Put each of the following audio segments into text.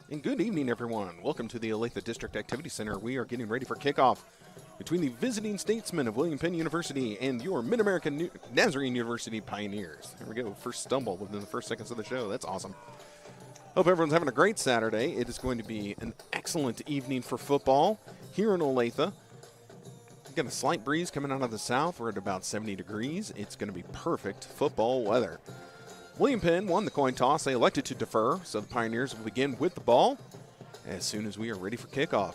And good evening, everyone. Welcome to the Olathe District Activity Center. We are getting ready for kickoff between the visiting Statesmen of William Penn University and your Mid-American Nazarene University Pioneers. There we go. First stumble within the first seconds of the show. That's awesome. Hope everyone's having a great Saturday. It is going to be an excellent evening for football here in Olathe. We've got a slight breeze coming out of the south. We're at about 70 degrees. It's going to be perfect football weather. William Penn won the coin toss. They elected to defer, so the Pioneers will begin with the ball as soon as we are ready for kickoff.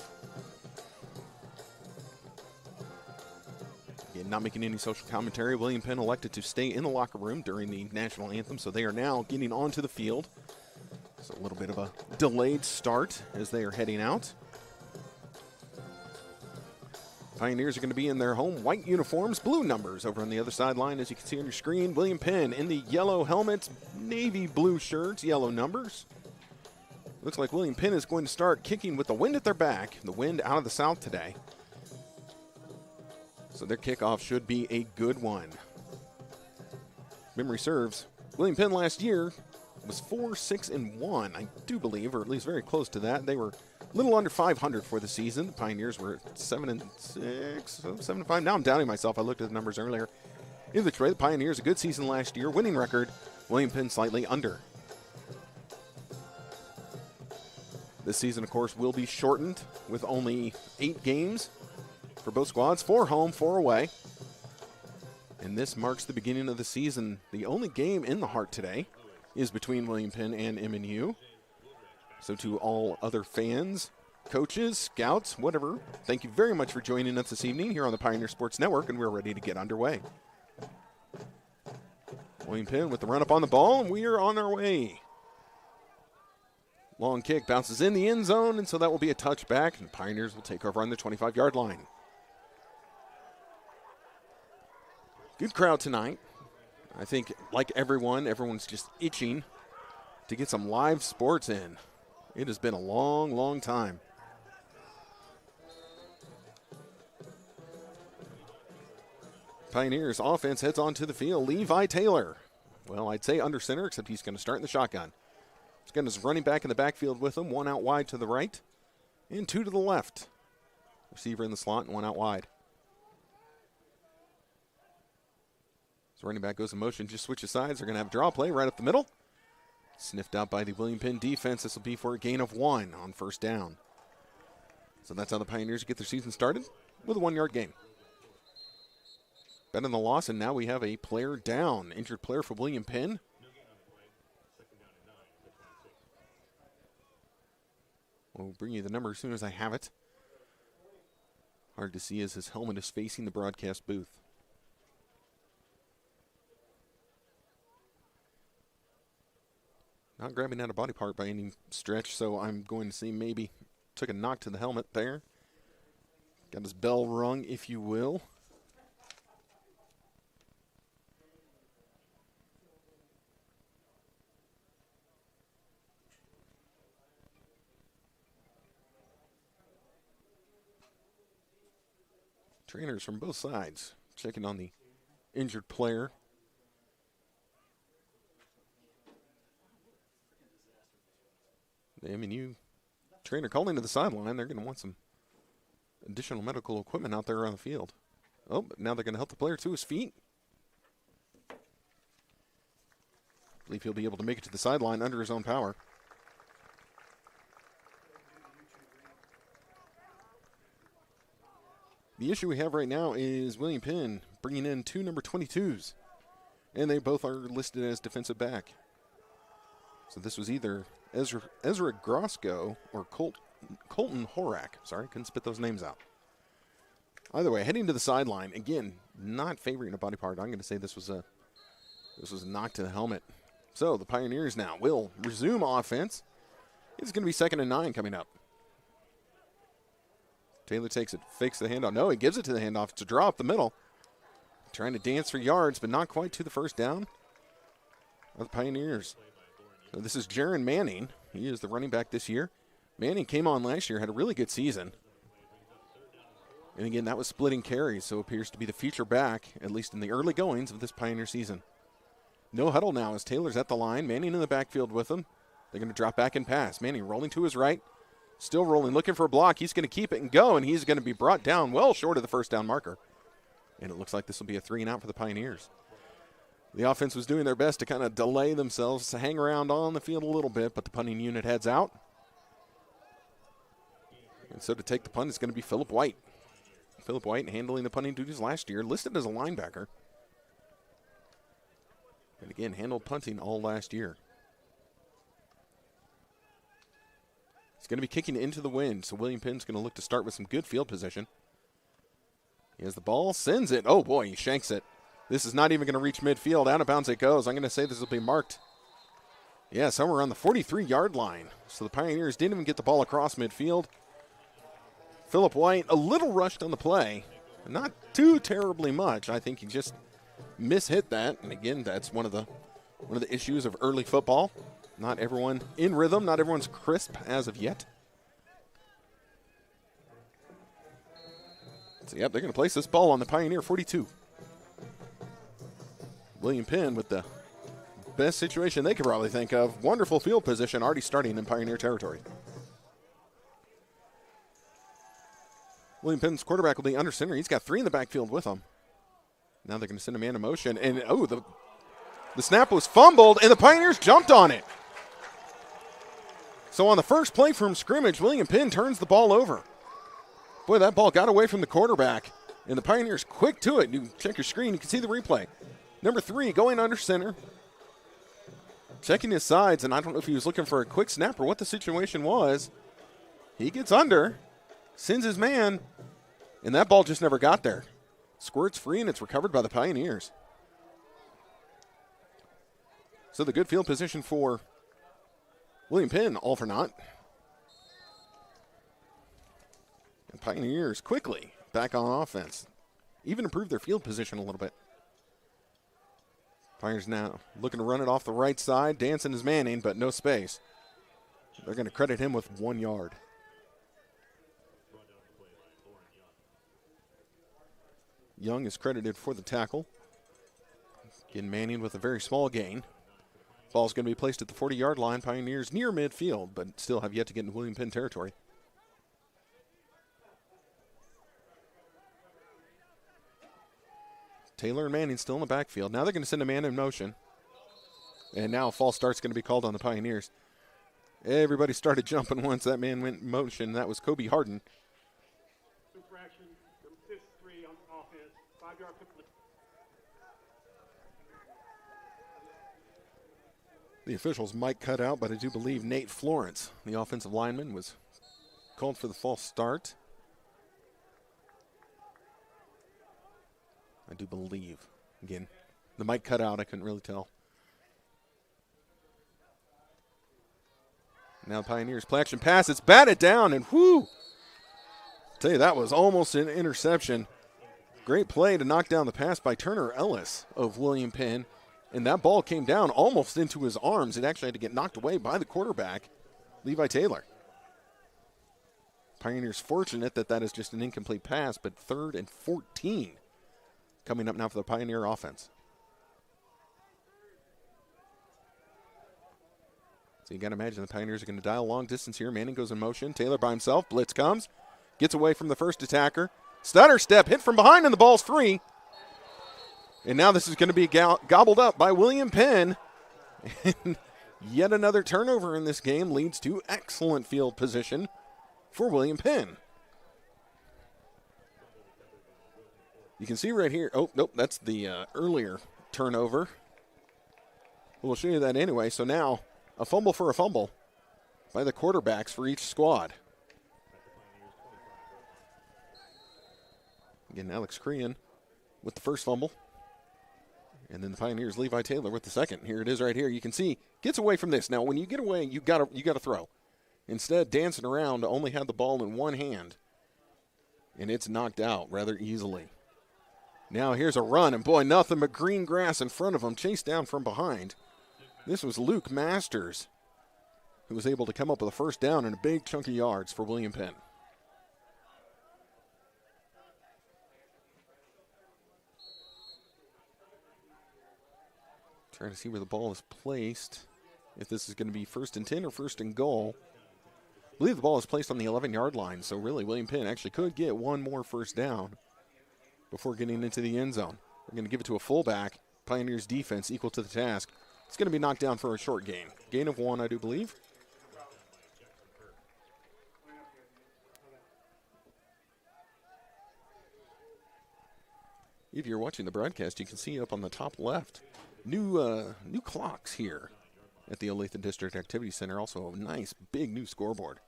Again, not making any social commentary. William Penn elected to stay in the locker room during the national anthem, so they are now getting onto the field. It's a little bit of a delayed start as they are heading out. Pioneers are going to be in their home white uniforms, blue numbers over on the other sideline, as you can see on your screen. William Penn in the yellow helmets, navy blue shirts, yellow numbers. Looks like William Penn is going to start kicking with the wind at their back, the wind out of the south today. So their kickoff should be a good one. Memory serves, William Penn last year was 4-6-1, I do believe, or at least very close to that. They were a little under 500 for the season. The Pioneers were 7-6, 7-5. Now I'm doubting myself. I looked at the numbers earlier. Either way, the Pioneers, a good season last year, winning record. William Penn slightly under. This season, of course, will be shortened with only 8 games for both squads, 4 home, 4 away. And this marks the beginning of the season. The only game in the Heart today is between William Penn and MNU. So to all other fans, coaches, scouts, whatever, thank you very much for joining us this evening here on the Pioneer Sports Network, and we're ready to get underway. William Penn with the run up on the ball, and we are on our way. Long kick bounces in the end zone, and so that will be a touchback, and the Pioneers will take over on the 25-yard line. Good crowd tonight. I think, like everyone's just itching to get some live sports in. It has been a long, long time. Pioneers offense heads onto the field. Levi Taylor. Well, I'd say under center, except he's going to start in the shotgun. He's got his running back in the backfield with him. 1 out wide to the right and 2 to the left. Receiver in the slot and 1 out wide. Running back goes in motion, just switches sides. They're going to have a draw play right up the middle. Sniffed out by the William Penn defense. This will be for a gain of 1 on first down. So that's how the Pioneers get their season started with a 1-yard gain. Better than the loss, and now we have a player down. Injured player for William Penn. We'll bring you the number as soon as I have it. Hard to see as his helmet is facing the broadcast booth. Not grabbing at a body part by any stretch, so I'm going to see maybe took a knock to the helmet there. Got his bell rung, if you will. Trainers from both sides checking on the injured player. The MNU trainer calling to the sideline. They're going to want some additional medical equipment out there on the field. Oh, but now they're going to help the player to his feet. I believe he'll be able to make it to the sideline under his own power. The issue we have right now is William Penn bringing in 2 number 22s, and they both are listed as defensive back. So this was either Ezra Grosco or Colton Horak. Sorry, couldn't spit those names out. Either way, heading to the sideline. Again, not favoring a body part. I'm going to say this was a knock to the helmet. So the Pioneers now will resume offense. It's going to be 2nd and 9 coming up. Taylor takes it, fakes the handoff. No, he gives it to the handoff. It's a draw up the middle. Trying to dance for yards, but not quite to the first down of the Pioneers. So this is Jaron Manning. He is the running back this year. Manning came on last year, had a really good season. And again, that was splitting carries, so appears to be the feature back, at least in the early goings of this Pioneer season. No huddle now as Taylor's at the line. Manning in the backfield with him. They're going to drop back and pass. Manning rolling to his right. Still rolling, looking for a block. He's going to keep it and go, and he's going to be brought down well short of the first down marker. And it looks like this will be a 3-and-out for the Pioneers. The offense was doing their best to kind of delay themselves, to hang around on the field a little bit, but the punting unit heads out. And so to take the punt is going to be Philip White. Philip White handling the punting duties last year, listed as a linebacker. And again, handled punting all last year. He's going to be kicking into the wind, so William Penn's going to look to start with some good field position. He has the ball, sends it. Oh, boy, he shanks it. This is not even going to reach midfield. Out of bounds it goes. I'm going to say this will be marked, yeah, somewhere on the 43-yard line. So the Pioneers didn't even get the ball across midfield. Philip White, a little rushed on the play. Not too terribly much. I think he just mishit that. And again, that's one of the issues of early football. Not everyone in rhythm. Not everyone's crisp as of yet. So, yep, they're going to place this ball on the Pioneer 42. William Penn with the best situation they could probably think of. Wonderful field position already starting in Pioneer territory. William Penn's quarterback will be under center. He's got 3 in the backfield with him. Now they're going to send a man in motion. And, oh, the snap was fumbled, and the Pioneers jumped on it. So on the first play from scrimmage, William Penn turns the ball over. Boy, that ball got away from the quarterback, and the Pioneers quick to it. You check your screen, you can see the replay. Number 3 going under center. Checking his sides, and I don't know if he was looking for a quick snap or what the situation was. He gets under, sends his man, and that ball just never got there. Squirts free, and it's recovered by the Pioneers. So the good field position for William Penn, all for naught. And Pioneers quickly back on offense. Even improved their field position a little bit. Pioneers now looking to run it off the right side. Danson is manning, but no space. They're going to credit him with 1 yard. Young is credited for the tackle. Again, Manning with a very small gain. Ball's going to be placed at the 40-yard line. Pioneers near midfield, but still have yet to get into William Penn territory. Taylor and Manning still in the backfield. Now they're going to send a man in motion. And now a false start's going to be called on the Pioneers. Everybody started jumping once that man went in motion. That was Kobe Harden. Infraction, number 53 on offense, 5-yard pick. The officials might cut out, but I do believe Nate Florence, the offensive lineman, was called for the false start. I do believe. Again, the mic cut out. I couldn't really tell. Now the Pioneers play action pass. It's batted down, and whoo! Tell you, that was almost an interception. Great play to knock down the pass by Turner Ellis of William Penn. And that ball came down almost into his arms. It actually had to get knocked away by the quarterback, Levi Taylor. Pioneers fortunate that that is just an incomplete pass, but 3rd and 14 coming up now for the Pioneer offense. So you got to imagine the Pioneers are going to dial long distance here. Manning goes in motion. Taylor by himself. Blitz comes. Gets away from the first attacker. Stutter step, hit from behind, and the ball's free. And now this is going to be gobbled up by William Penn. And yet another turnover in this game leads to excellent field position for William Penn. You can see right here. Oh, nope, that's the earlier turnover. We'll show you that anyway. So now a fumble for a fumble by the quarterbacks for each squad. Again, Alex Crean with the first fumble. And then the Pioneers, Levi Taylor with the second. Here it is right here. You can see, gets away from this. Now, when you get away, you got to throw. Instead, dancing around, only had the ball in one hand. And it's knocked out rather easily. Now here's a run, and boy, nothing but green grass in front of him, chased down from behind. This was Luke Masters, who was able to come up with a first down and a big chunk of yards for William Penn. Trying to see where the ball is placed. If this is going to be 1st and 10 or 1st and goal. I believe the ball is placed on the 11-yard line, so really William Penn actually could get one more first down before getting into the end zone. They're going to give it to a fullback. Pioneers defense equal to the task. It's going to be knocked down for a short gain. Gain of 1, I do believe. If you're watching the broadcast, you can see up on the top left, new clocks here at the Olathe District Activity Center. Also a nice big new scoreboard.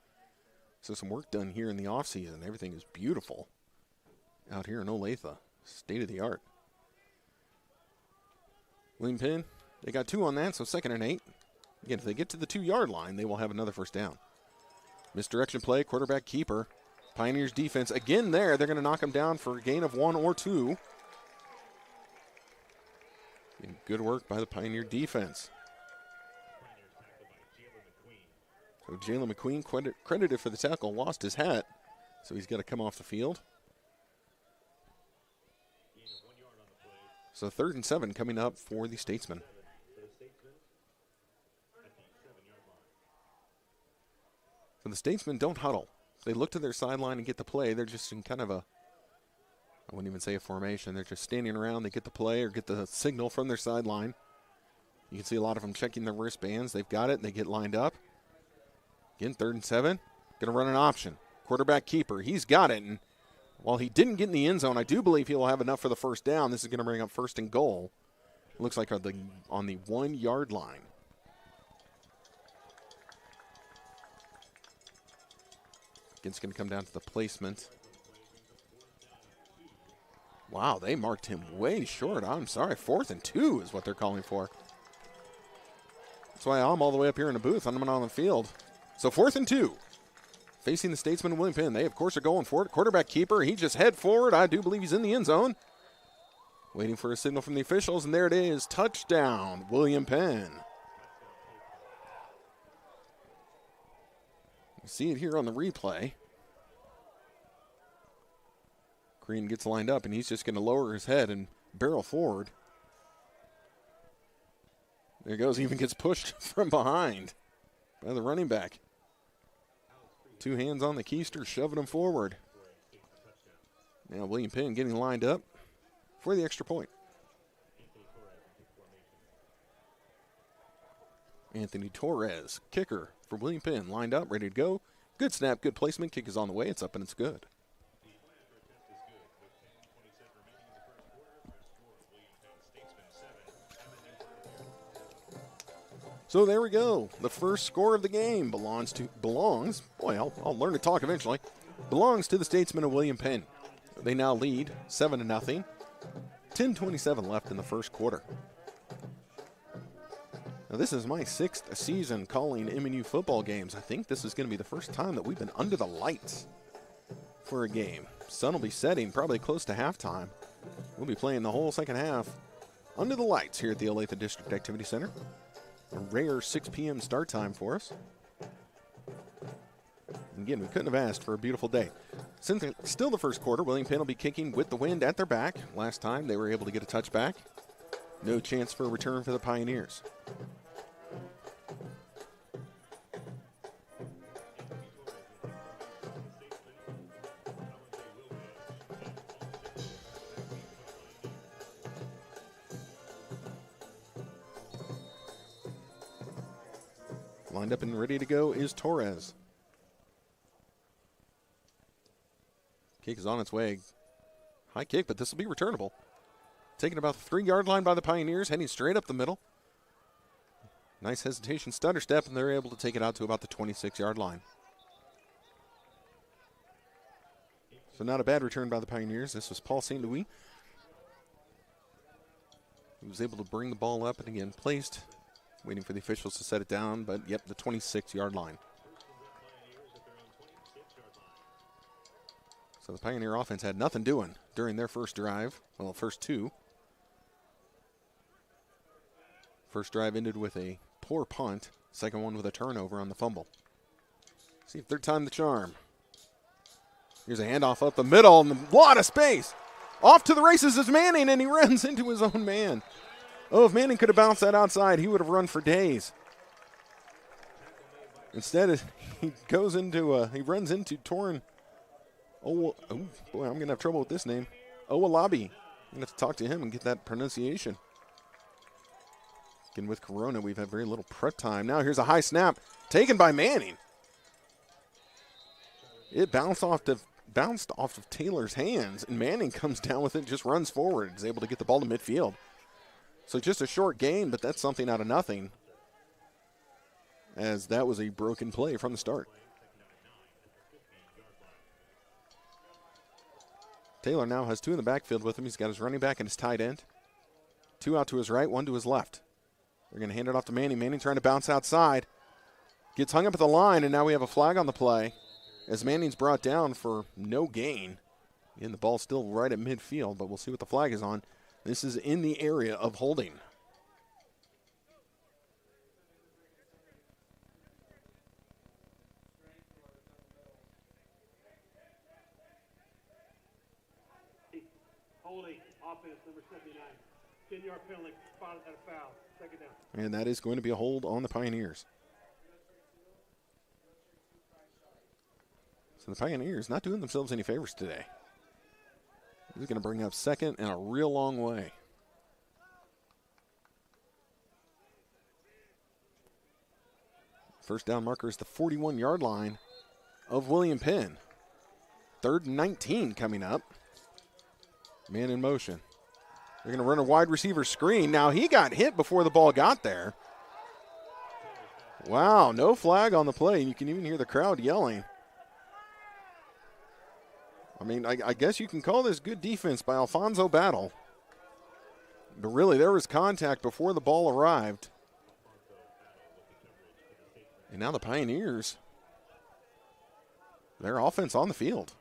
So some work done here in the offseason. Everything is beautiful out here in Olathe. State of the art. William Penn, they got 2 on that, so 2nd and 8. Again, if they get to the 2-yard line, they will have another first down. Misdirection play, quarterback keeper. Pioneers defense again there. They're going to knock them down for a gain of 1 or 2. And good work by the Pioneer defense. So Jalen McQueen, credited for the tackle, lost his hat, so he's got to come off the field. So 3rd and 7 coming up for the Statesmen. So the Statesmen don't huddle. They look to their sideline and get the play. They're just in kind of a, I wouldn't even say a formation. They're just standing around. They get the play or get the signal from their sideline. You can see a lot of them checking their wristbands. They've got it. They get lined up. Again, 3rd and 7. Going to run an option. Quarterback keeper. He's got it. And while he didn't get in the end zone, I do believe he will have enough for the first down. This is going to bring up 1st and goal. It looks like on the 1-yard line. It's going to come down to the placement. Wow, they marked him way short. I'm sorry. 4th and 2 is what they're calling for. That's why I'm all the way up here in the booth. I'm not on the field. So 4th and 2. Facing the Statesmen and William Penn. They, of course, are going for it. Quarterback keeper. He just head forward. I do believe he's in the end zone. Waiting for a signal from the officials, and there it is. Touchdown, William Penn. You see it here on the replay. Green gets lined up, and he's just going to lower his head and barrel forward. There he goes. He even gets pushed from behind by the running back. 2 hands on the keister, shoving him forward. Now William Penn getting lined up for the extra point. Anthony Torres, kicker for William Penn, lined up, ready to go. Good snap, good placement. Kick is on the way. It's up and it's good. So there we go. The first score of the game belongs, boy, I'll learn to talk eventually, belongs to the Statesmen of William Penn. They now lead 7-0. 10:27 left in the first quarter. Now this is my 6th season calling MNU football games. I think this is going to be the first time that we've been under the lights for a game. Sun will be setting probably close to halftime. We'll be playing the whole second half under the lights here at the Olathe District Activity Center. A rare 6 p.m. start time for us. And again, we couldn't have asked for a beautiful day. Since it's still the first quarter, William Penn will be kicking with the wind at their back. Last time they were able to get a touchback. No chance for a return for the Pioneers. Lined up and ready to go is Torres. Kick is on its way. High kick, but this will be returnable. Taken about the 3-yard line by the Pioneers, heading straight up the middle. Nice hesitation, stutter step, and they're able to take it out to about the 26-yard line. So not a bad return by the Pioneers. This was Paul St. Louis. He was able to bring the ball up and again placed. Waiting for the officials to set it down, but yep, the 26-yard line. So the Pioneer offense had nothing doing during their first drive. Well, first 2. First drive ended with a poor punt. Second one with a turnover on the fumble. See if third time the charm. Here's a handoff up the middle and a lot of space. Off to the races is Manning, and he runs into his own man. Oh, if Manning could have bounced that outside, he would have run for days. Instead, he runs into Torin. Oh boy, I'm going to have trouble with this name. Owalabi. I'm going to have to talk to him and get that pronunciation. Again, with Corona, we've had very little prep time. Now here's a high snap taken by Manning. It bounced off of Taylor's hands, and Manning comes down with it and just runs forward. Is able to get the ball to midfield. So just a short gain, but that's something out of nothing, as that was a broken play from the start. Taylor now has 2 in the backfield with him. He's got his running back and his tight end. 2 out to his right, 1 to his left. They're going to hand it off to Manning. Manning trying to bounce outside. Gets hung up at the line, and now we have a flag on the play as Manning's brought down for no gain. And the ball's still right at midfield, but we'll see what the flag is on. This is in the area of holding. Holding, offense, number 79. 10-yard penalty, spotted at a foul. Second down. And that is going to be a hold on the Pioneers. So the Pioneers not doing themselves any favors today. This is going to bring up second and a real long way. First down marker is the 41-yard line of William Penn. 3rd and 19 coming up. Man in motion. They're going to run a wide receiver screen. Now he got hit before the ball got there. Wow, no flag on the play. You can even hear the crowd yelling. I mean, I guess you can call this good defense by Alfonso Battle. But really, there was contact before the ball arrived. And now the Pioneers, their offense on the field.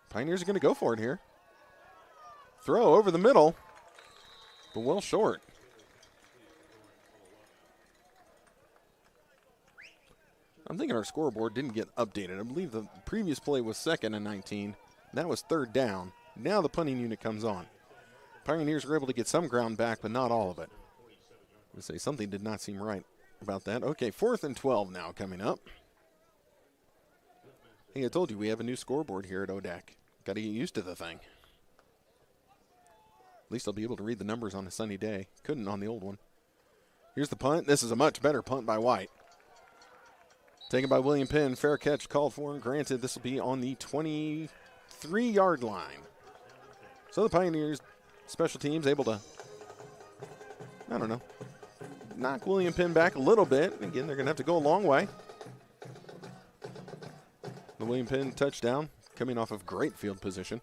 Pioneers are going to go for it here. Throw over the middle, but well short. I'm thinking our scoreboard didn't get updated. I believe the previous play was 2nd and 19. That was 3rd down. Now the punting unit comes on. Pioneers were able to get some ground back, but not all of it. I'm going to say something did not seem right about that. Okay, 4th and 12 now coming up. Hey, I told you we have a new scoreboard here at ODAC. Got to get used to the thing. At least I'll be able to read the numbers on a sunny day. Couldn't on the old one. Here's the punt. This is a much better punt by White. Taken by William Penn. Fair catch called for and granted. This will be on the 23-yard line. So the Pioneers special teams able to, I don't know, knock William Penn back a little bit. Again, they're going to have to go a long way. The William Penn touchdown coming off of great field position.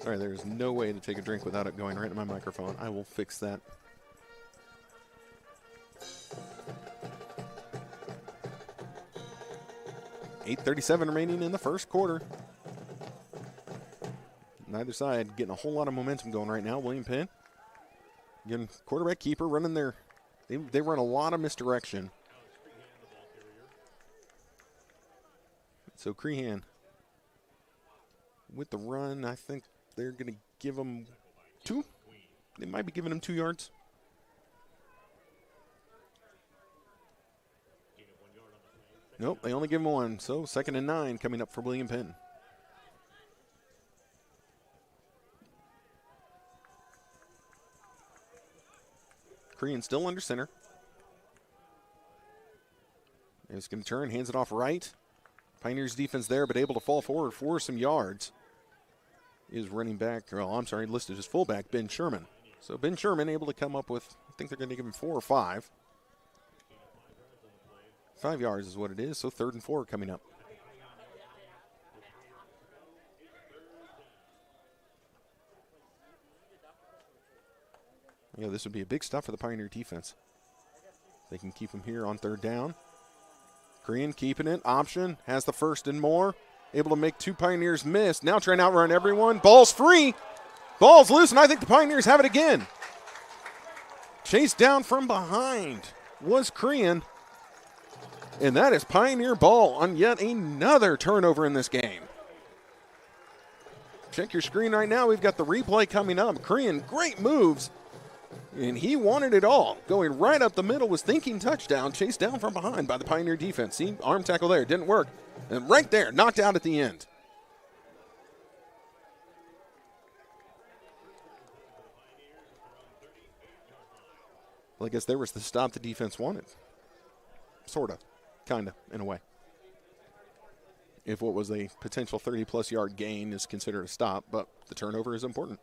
Sorry, there's no way to take a drink without it going right in my microphone. I will fix that. .8:37 remaining in the first quarter. Neither side getting a whole lot of momentum going right now. William Penn, again, quarterback keeper running their, they run a lot of misdirection. So Crehan with the run, I think they're going to give him 2. They might be giving him 2 yards. Nope, they only give him 1. So 2nd and 9 coming up for William Penn. Crehan still under center. He's going to turn, hands it off right. Pioneers defense there, but able to fall forward for some yards. Is running back, listed as fullback, Ben Sherman. So Ben Sherman able to come up with, I think they're going to give him 4 or 5. 5 yards is what it is, so 3rd and 4 coming up. Yeah, this would be a big stop for the Pioneer defense. They can keep him here on 3rd down. Crehan keeping it, option, has the 1st and more. Able to make 2 Pioneers miss. Now trying to outrun everyone. Ball's free. Ball's loose, and I think the Pioneers have it again. Chased down from behind was Crehan. And that is Pioneer ball on yet another turnover in this game. Check your screen right now. We've got the replay coming up. Korean, great moves. And he wanted it all. Going right up the middle, was thinking touchdown. Chased down from behind by the Pioneer defense. See, arm tackle there. Didn't work. And right there, knocked out at the end. Well, I guess there was the stop the defense wanted. Sort of. Kind of, in a way. If what was a potential 30-plus yard gain is considered a stop, but the turnover is important.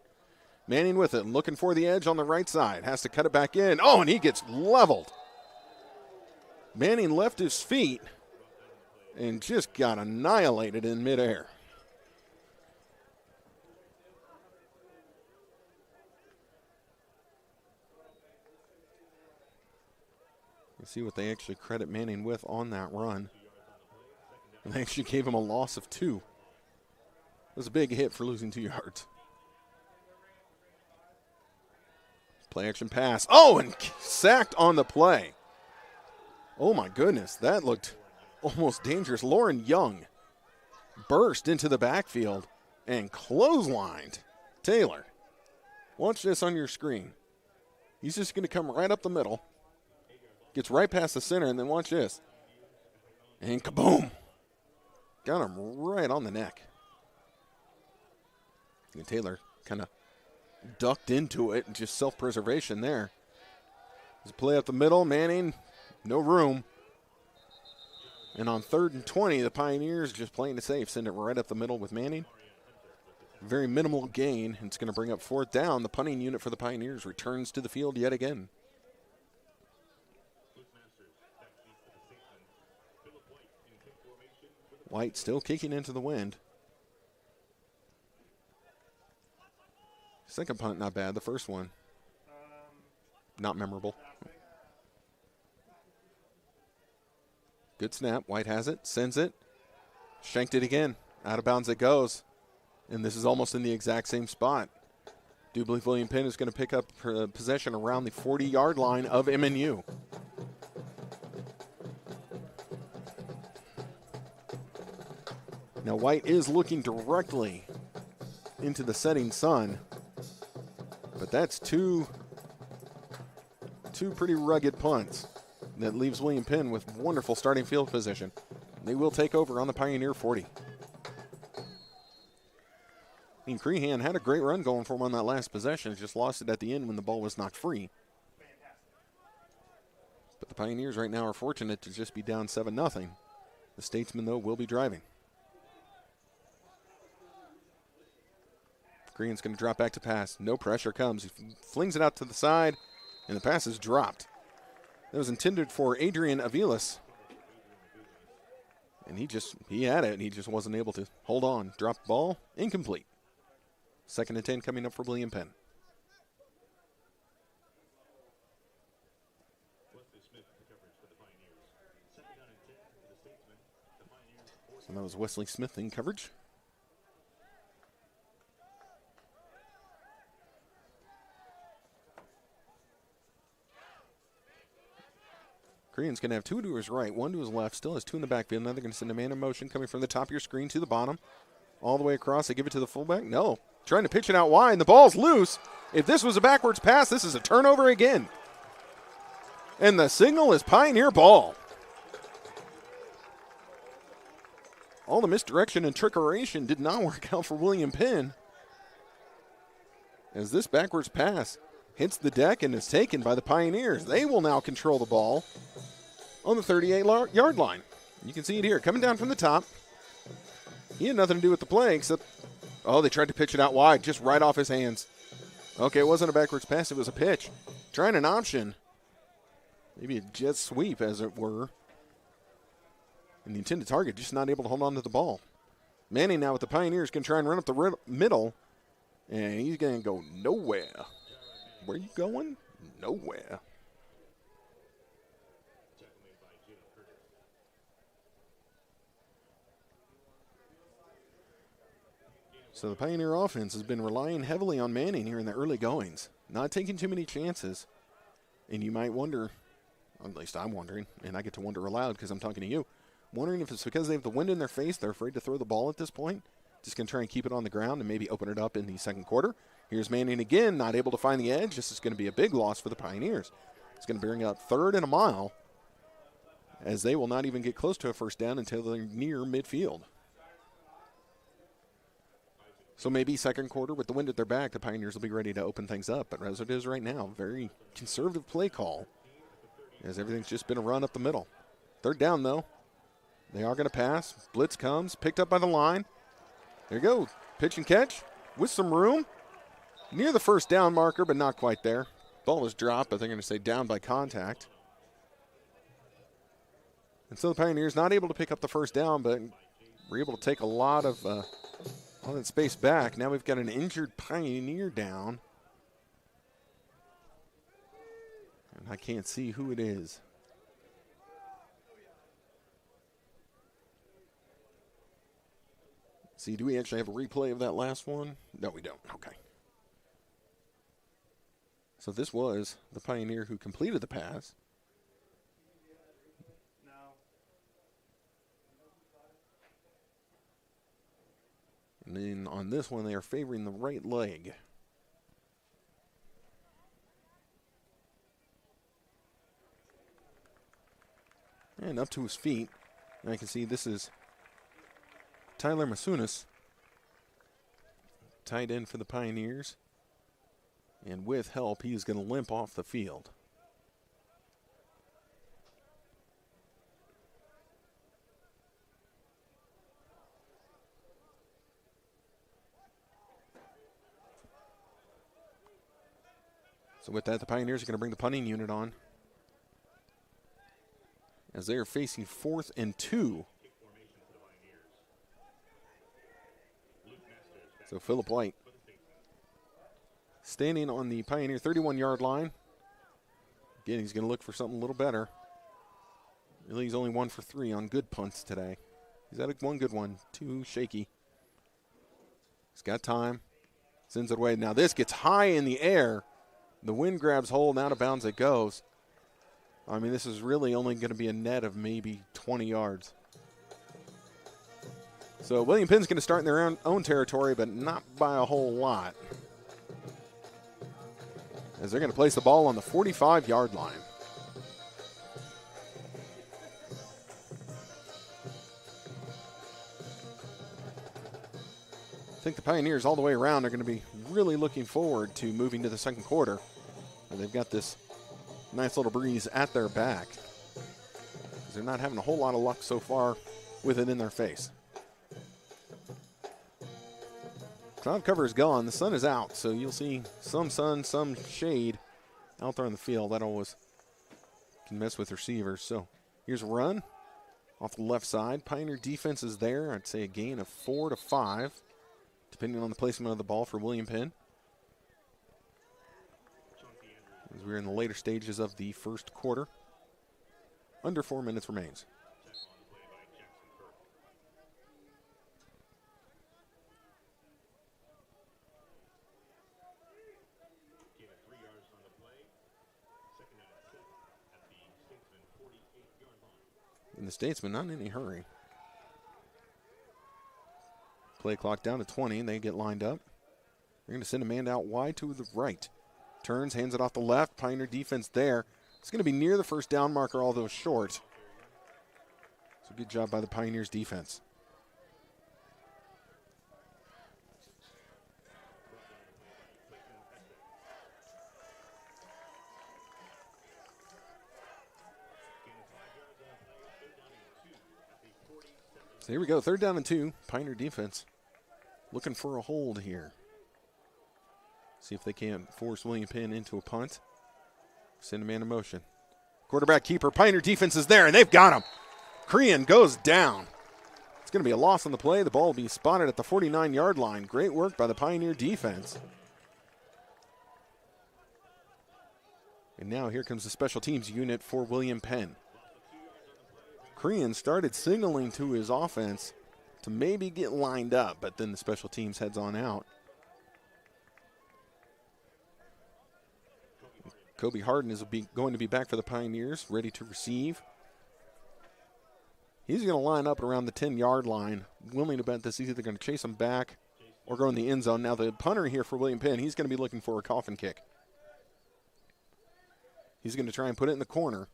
Manning with it, looking for the edge on the right side. Has to cut it back in. Oh, and he gets leveled. Manning left his feet and just got annihilated in midair. Let's see what they actually credit Manning with on that run. And they actually gave him a loss of 2. It was a big hit for losing 2 yards. Play action pass. Oh, and sacked on the play. Oh my goodness, that looked almost dangerous. Lauren Young burst into the backfield and clotheslined Taylor. Watch this on your screen. He's just going to come right up the middle. Gets right past the center, and then watch this. And kaboom. Got him right on the neck. And Taylor kind of ducked into it, and just self-preservation there. There's a play up the middle. Manning, no room. And on 3rd and 20, the Pioneers just playing it safe. Send it right up the middle with Manning. Very minimal gain. It's going to bring up 4th down. The punting unit for the Pioneers returns to the field yet again. White still kicking into the wind. Second punt, not bad. The first one, not memorable. Good snap. White has it, sends it, shanked it again. Out of bounds it goes. And this is almost in the exact same spot. Do believe William Penn is going to pick up possession around the 40-yard line of MNU. Now White is looking directly into the setting sun, but that's two pretty rugged punts that leaves William Penn with wonderful starting field position. They will take over on the Pioneer 40. I mean, Crehan had a great run going for him on that last possession, just lost it at the end when the ball was knocked free. But the Pioneers right now are fortunate to just be down 7-0. The Statesmen, though, will be driving. Green's going to drop back to pass. No pressure comes. He flings it out to the side, and the pass is dropped. That was intended for Adrian Avilas. And he had it, and he just wasn't able to hold on. Dropped ball, incomplete. 2nd and 10 coming up for William Penn. So that was Wesley Smith in coverage. Korean's going to have 2 to his right, 1 to his left, still has 2 in the backfield. Now they're going to send a man in motion coming from the top of your screen to the bottom. All the way across, they give it to the fullback. No, trying to pitch it out wide, and the ball's loose. If this was a backwards pass, this is a turnover again. And the signal is Pioneer ball. All the misdirection and trickeration did not work out for William Penn, as this backwards pass hits the deck and is taken by the Pioneers. They will now control the ball on the 38-yard line. You can see it here, coming down from the top. He had nothing to do with the play except, they tried to pitch it out wide, just right off his hands. Okay, it wasn't a backwards pass, it was a pitch. Trying an option, maybe a jet sweep, as it were. And the intended target just not able to hold on to the ball. Manning now with the Pioneers can try and run up the middle, and he's going to go nowhere. Where you going? Nowhere. So the Pioneer offense has been relying heavily on Manning here in the early goings, not taking too many chances. And you might wonder, At least I'm wondering, and I get to wonder aloud because I'm talking to you. Wondering if it's because they have the wind in their face, they're afraid to throw the ball at this point. Just going to try and keep it on the ground and maybe open it up in the second quarter. Here's Manning again, not able to find the edge. This is going to be a big loss for the Pioneers. It's going to bring up 3rd and a mile, as they will not even get close to a first down until they're near midfield. So maybe second quarter with the wind at their back, the Pioneers will be ready to open things up. But as it is right now, very conservative play call, as everything's just been a run up the middle. 3rd down, though. They are going to pass. Blitz comes, picked up by the line. There you go. Pitch and catch with some room. Near the first down marker, but not quite there. Ball is dropped, but they're going to say down by contact. And so the Pioneers not able to pick up the first down, but we're able to take a lot of all that space back. Now we've got an injured Pioneer down. And I can't see who it is. See, do we actually have a replay of that last one? No, we don't. Okay. So this was the Pioneer who completed the pass. And then on this one, they are favoring the right leg. And up to his feet. And I can see this is Tyler Masunas, tight end for the Pioneers. And with help, he is going to limp off the field. So with that, the Pioneers are going to bring the punting unit on, as they are facing 4th and 2. So Phillip White standing on the Pioneer 31-yard line. Again, he's going to look for something a little better. Really, he's only 1 for 3 on good punts today. He's had one good one, 2 shaky. He's got time. Sends it away. Now this gets high in the air. The wind grabs hold, and out of bounds it goes. I mean, this is really only going to be a net of maybe 20 yards. So William Penn's going to start in their own territory, but not by a whole lot, as they're going to place the ball on the 45-yard line. I think the Pioneers all the way around are going to be really looking forward to moving to the second quarter. And they've got this nice little breeze at their back, because they're not having a whole lot of luck so far with it in their face. Cloud cover is gone. The sun is out, so you'll see some sun, some shade out there on the field. That always can mess with receivers. So here's a run off the left side. Pioneer defense is there. I'd say a gain of 4 to 5, depending on the placement of the ball for William Penn, as we're in the later stages of the first quarter. Under 4 minutes remains. And the Statesmen not in any hurry. Play clock down to 20, and they get lined up. They're going to send a man out wide to the right. Turns, hands it off the left. Pioneer defense there. It's going to be near the first down marker, although short. So good job by the Pioneers defense. So here we go, 3rd down and 2. Pioneer defense looking for a hold here. See if they can't force William Penn into a punt. Send a man in motion. Quarterback keeper, Pioneer defense is there, and they've got him. Crean goes down. It's going to be a loss on the play. The ball will be spotted at the 49-yard line. Great work by the Pioneer defense. And now here comes the special teams unit for William Penn. Crean started signaling to his offense to maybe get lined up, but then the special teams heads on out. Kobe Harden is going to be back for the Pioneers, ready to receive. He's going to line up around the 10-yard line, willing to bet this is either going to chase him back or go in the end zone. Now the punter here for William Penn, he's going to be looking for a coffin kick. He's going to try and put it in the corner.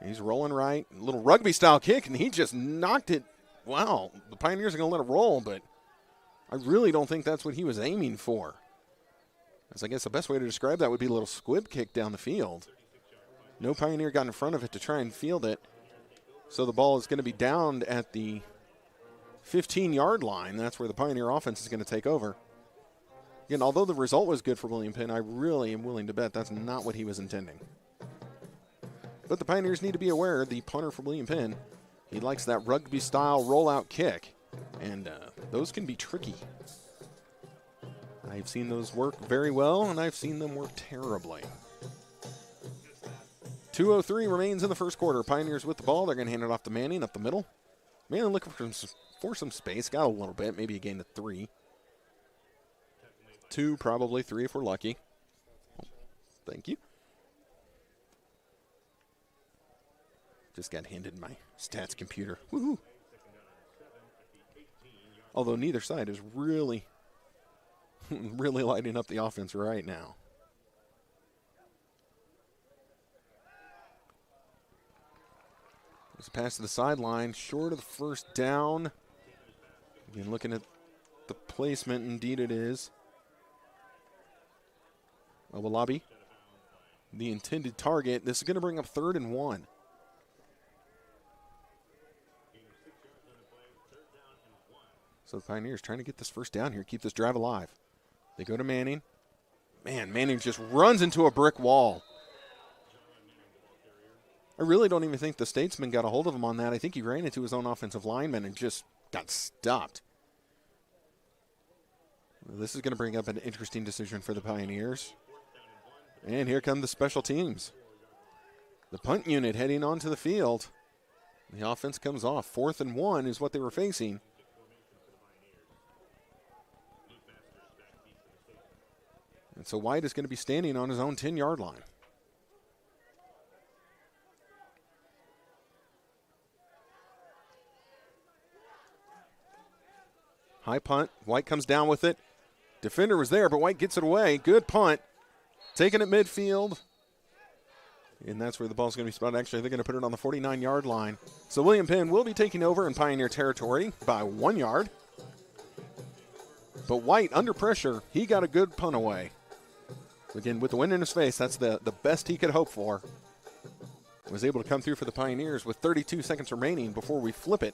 He's rolling right, a little rugby-style kick, and he just knocked it. Wow, the Pioneers are going to let it roll, but I really don't think that's what he was aiming for. As I guess the best way to describe that would be a little squib kick down the field. No Pioneer got in front of it to try and field it. So the ball is going to be down at the 15-yard line. That's where the Pioneer offense is going to take over. Again, although the result was good for William Penn, I really am willing to bet that's not what he was intending. But the Pioneers need to be aware, the punter for William Penn, he likes that rugby-style rollout kick, and those can be tricky. I've seen those work very well, and I've seen them work terribly. 2:03 remains in the first quarter. Pioneers with the ball. They're going to hand it off to Manning up the middle. Manning looking for some space. Got a little bit, maybe a gain of 3. 2, probably 3 if we're lucky. Thank you. Just got handed my stats computer. Woohoo! Although neither side is really lighting up the offense right now. There's a pass to the sideline, short of the first down. Again, looking at the placement, indeed it is. Owolabi, the intended target. This is going to bring up 3rd and 1. So the Pioneers trying to get this first down here, keep this drive alive. They go to Manning. Man, Manning just runs into a brick wall. I really don't even think the Statesman got a hold of him on that. I think he ran into his own offensive lineman and just got stopped. This is going to bring up an interesting decision for the Pioneers. And here come the special teams. The punt unit heading onto the field. The offense comes off. 4th and 1 is what they were facing. And so White is going to be standing on his own 10-yard line. High punt. White comes down with it. Defender was there, but White gets it away. Good punt. Taking it midfield. And that's where the ball's going to be spotted. Actually, they're going to put it on the 49-yard line. So William Penn will be taking over in Pioneer territory by 1 yard. But White, under pressure, he got a good punt away. Again, with the wind in his face, that's the best he could hope for. Was able to come through for the Pioneers with 32 seconds remaining before we flip it.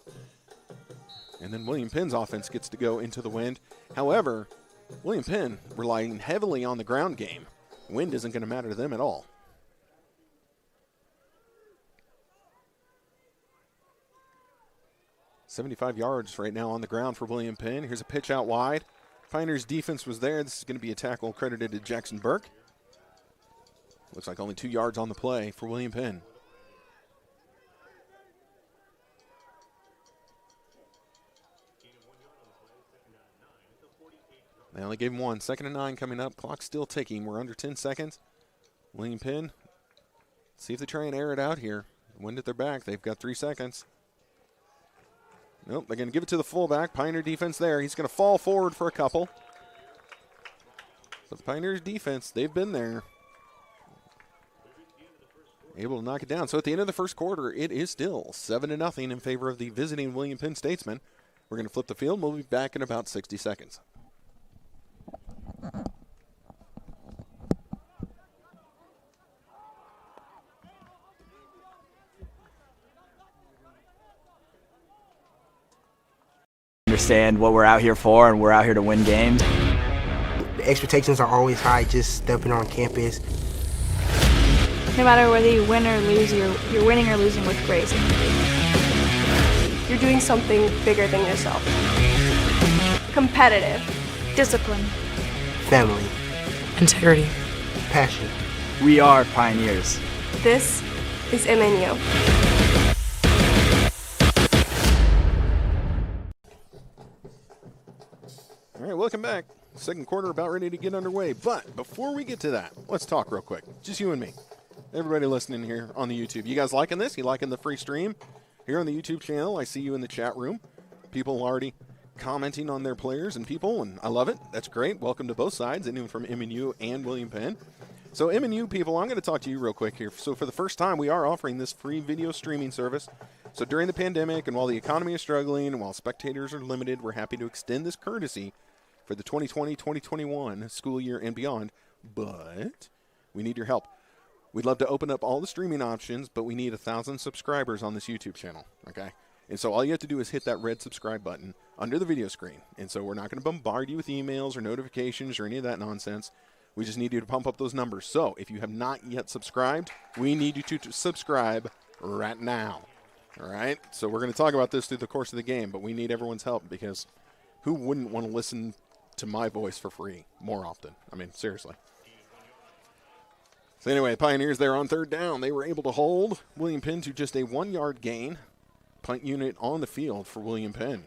And then William Penn's offense gets to go into the wind. However, William Penn relying heavily on the ground game. Wind isn't going to matter to them at all. $75 yards right now on the ground for William Penn. Here's a pitch out wide. Pioneers defense was there. This is going to be a tackle credited to Jackson Burke. Looks like only 2 yards on the play for William Penn. They only gave him 1. 2nd and 9 coming up. Clock still ticking. We're under 10 seconds. William Penn, see if they try and air it out here. Wind at their back. They've got 3 seconds. Nope, they're going to give it to the fullback. Pioneer defense there. He's going to fall forward for a couple. But the Pioneers defense, they've been there. Able to knock it down. So at the end of the first quarter, it is still 7-0 in favor of the visiting William Penn Statesmen. We're going to flip the field. We'll be back in about 60 seconds. Understand what we're out here for, and we're out here to win games. The expectations are always high just stepping on campus. No matter whether you win or lose, you're winning or losing with grace. You're doing something bigger than yourself. Competitive. Discipline. Family. Integrity. Passion. We are Pioneers. This is MNU. All right, welcome back. Second quarter about ready to get underway. But before we get to that, let's talk real quick. Just you and me. Everybody listening here on the YouTube. You guys liking this? You liking the free stream? Here on the YouTube channel, I see you in the chat room. People already commenting on their players and people, and I love it. That's great. Welcome to both sides, anyone from MNU and William Penn. So MNU people, I'm going to talk to you real quick here. So for the first time, we are offering this free video streaming service. So during the pandemic and while the economy is struggling and while spectators are limited, we're happy to extend this courtesy for the 2020-2021 school year and beyond. But we need your help. We'd love to open up all the streaming options, but we need 1,000 subscribers on this YouTube channel, okay? And so all you have to do is hit that red subscribe button under the video screen. And so we're not going to bombard you with emails or notifications or any of that nonsense. We just need you to pump up those numbers. So if you have not yet subscribed, we need you to subscribe right now, all right? So we're going to talk about this through the course of the game, but we need everyone's help because who wouldn't want to listen to my voice for free more often? I mean, seriously. So anyway, Pioneers there on third down. They were able to hold William Penn to just a 1-yard gain. Punt unit on the field for William Penn.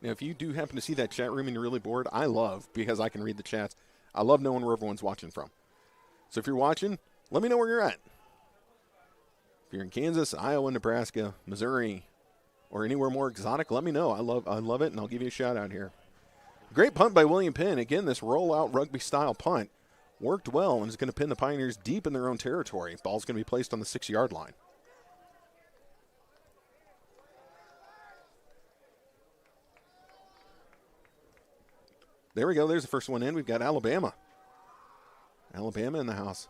Now, if you do happen to see that chat room and you're really bored, I love, because I can read the chats, I love knowing where everyone's watching from. So if you're watching, let me know where you're at. If you're in Kansas, Iowa, Nebraska, Missouri, or anywhere more exotic, let me know. I love it, and I'll give you a shout out here. Great punt by William Penn. Again, this rollout rugby-style punt worked well and is going to pin the Pioneers deep in their own territory. Ball's going to be placed on the 6-yard line. There we go. There's the first one in. We've got Alabama. Alabama in the house.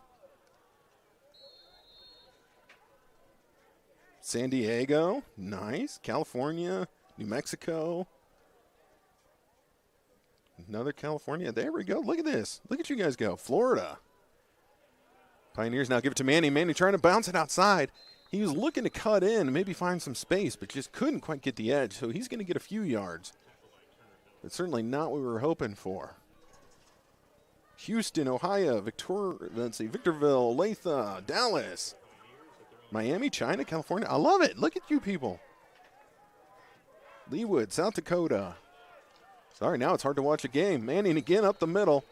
San Diego. Nice. California. New Mexico. Another California. There we go. Look at this. Look at you guys go. Florida. Pioneers now give it to Manny. Manny trying to bounce it outside. He was looking to cut in and maybe find some space, but just couldn't quite get the edge. So he's going to get a few yards. But certainly not what we were hoping for. Houston, Ohio, Victorville, Olathe, Dallas, Miami, China, California. I love it. Look at you people. Leawood, South Dakota. Sorry, now it's hard to watch a game. Manning again up the middle.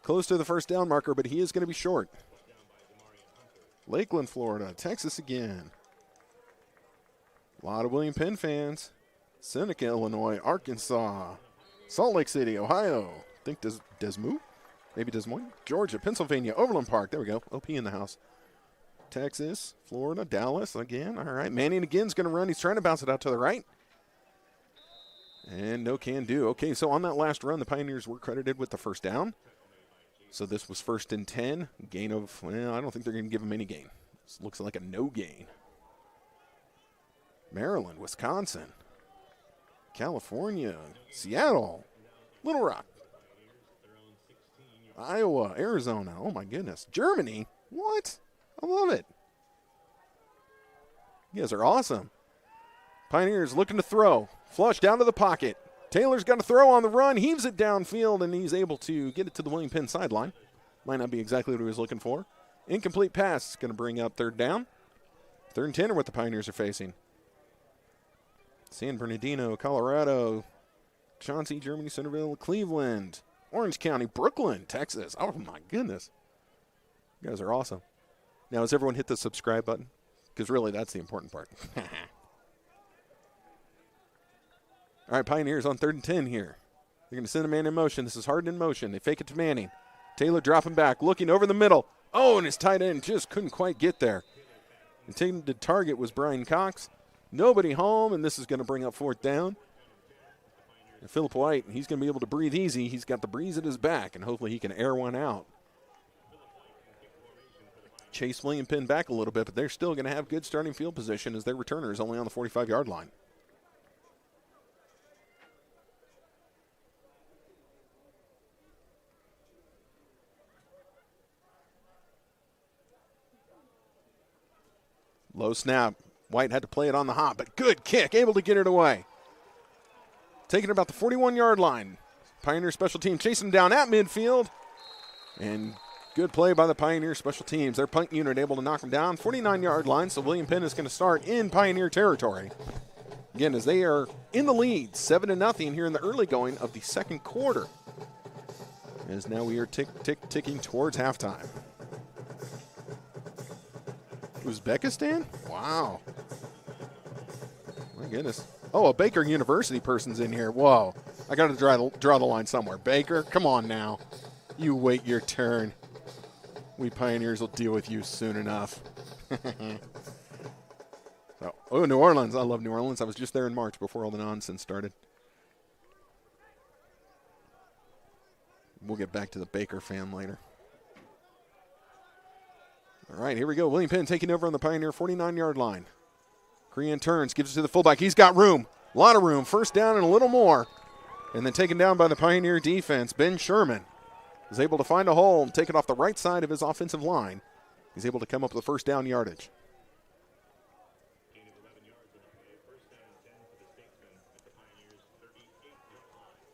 Close to the first down marker, but he is going to be short. Lakeland, Florida. Texas again. A lot of William Penn fans. Seneca, Illinois. Arkansas. Salt Lake City, Ohio. I think Des Moines? Maybe Des Moines. Georgia, Pennsylvania. Overland Park. There we go. OP in the house. Texas, Florida, Dallas again. All right. Manning again is going to run. He's trying to bounce it out to the right. And no can do. Okay, so on that last run, the Pioneers were credited with the first down. So this was 1st and 10. Gain of, well, I don't think they're going to give him any gain. This looks like a no gain. Maryland, Wisconsin, California, Seattle, Little Rock, Iowa, Arizona. Oh, my goodness. Germany? What? I love it. You guys are awesome. Pioneers looking to throw. Flush down to the pocket. Taylor's got to throw on the run. Heaves it downfield, and he's able to get it to the William Penn sideline. Might not be exactly what he was looking for. Incomplete pass is going to bring up third down. 3rd and 10 are what the Pioneers are facing. San Bernardino, Colorado, Chauncey, Germany, Centerville, Cleveland, Orange County, Brooklyn, Texas. Oh, my goodness. You guys are awesome. Now, has everyone hit the subscribe button? Because really, that's the important part. All right, Pioneers on 3rd and 10 here. They're going to send a man in motion. This is Harden in motion. They fake it to Manning. Taylor dropping back, looking over the middle. Oh, and his tight end just couldn't quite get there. Intended target was Brian Cox. Nobody home, and this is going to bring up 4th down. And Philip White, he's going to be able to breathe easy. He's got the breeze at his back, and hopefully he can air one out. Chase William Penn back a little bit, but they're still going to have good starting field position as their returner is only on the 45-yard line. Low snap. White had to play it on the hop, but good kick, able to get it away. Taking about the 41-yard line. Pioneer special team chasing down at midfield. And good play by the Pioneer special teams. Their punt unit able to knock them down. 49-yard line, so William Penn is going to start in Pioneer territory. Again, as they are in the lead, 7-0 here in the early going of the second quarter. As now we are ticking towards halftime. Uzbekistan? Wow. My goodness. Oh, a Baker University person's in here. Whoa. I got to draw the line somewhere. Baker, come on now. You wait your turn. We Pioneers will deal with you soon enough. Oh, New Orleans. I love New Orleans. I was just there in March before all the nonsense started. We'll get back to the Baker fan later. All right, here we go. William Penn taking over on the Pioneer 49-yard line. Korean turns, gives it to the fullback. He's got room. A lot of room. First down and a little more. And then taken down by the Pioneer defense. Ben Sherman is able to find a hole and take it off the right side of his offensive line. He's able to come up with the first down yardage.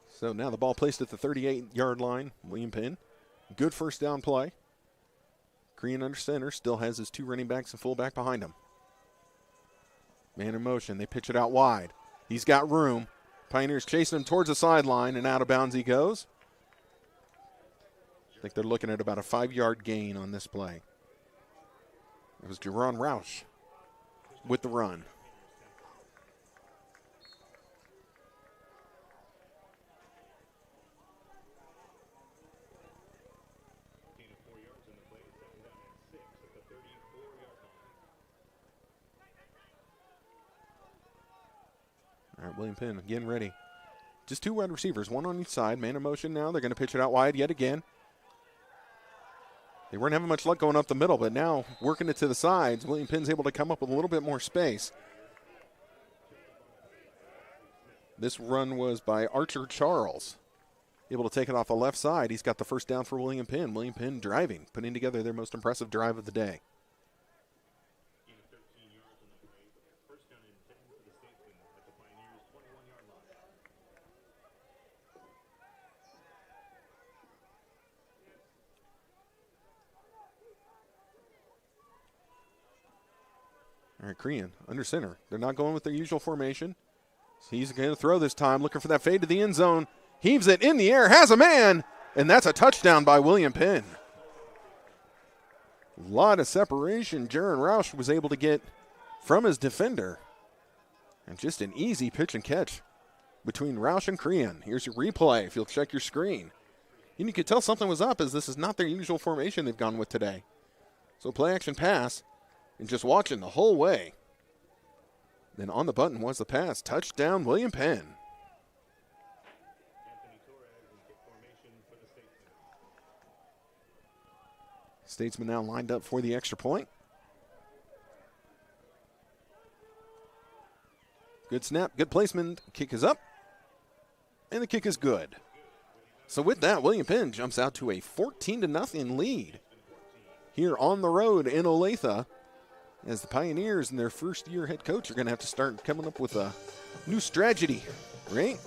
So now the ball placed at the 38-yard line. William Penn. Good first down play. Korean under center, still has his two running backs and fullback behind him. Man in motion. They pitch it out wide. He's got room. Pioneers chasing him towards the sideline, and out of bounds he goes. I think they're looking at about a 5-yard gain on this play. It was Jerron Roush with the run. All right, William Penn again ready. Just two wide receivers, one on each side. Man in motion now. They're going to pitch it out wide yet again. They weren't having much luck going up the middle, but now working it to the sides. William Penn's able to come up with a little bit more space. This run was by Archer Charles. Able to take it off the left side. He's got the first down for William Penn. William Penn driving, putting together their most impressive drive of the day. All right, Korean under center. They're not going with their usual formation. So he's going to throw this time, looking for that fade to the end zone. Heaves it in the air, has a man, and that's a touchdown by William Penn. A lot of separation Jaron Roush was able to get from his defender. And just an easy pitch and catch between Roush and Korean. Here's your replay if you'll check your screen. And you could tell something was up, as this is not their usual formation they've gone with today. So play action pass. And just watching the whole way. Then on the button was the pass. Touchdown, William Penn. Statesmen now lined up for the extra point. Good snap, good placement. Kick is up. And the kick is good. So with that, William Penn jumps out to a 14-0 lead here on the road in Olathe, as the Pioneers and their first-year head coach are going to have to start coming up with a new strategy, right?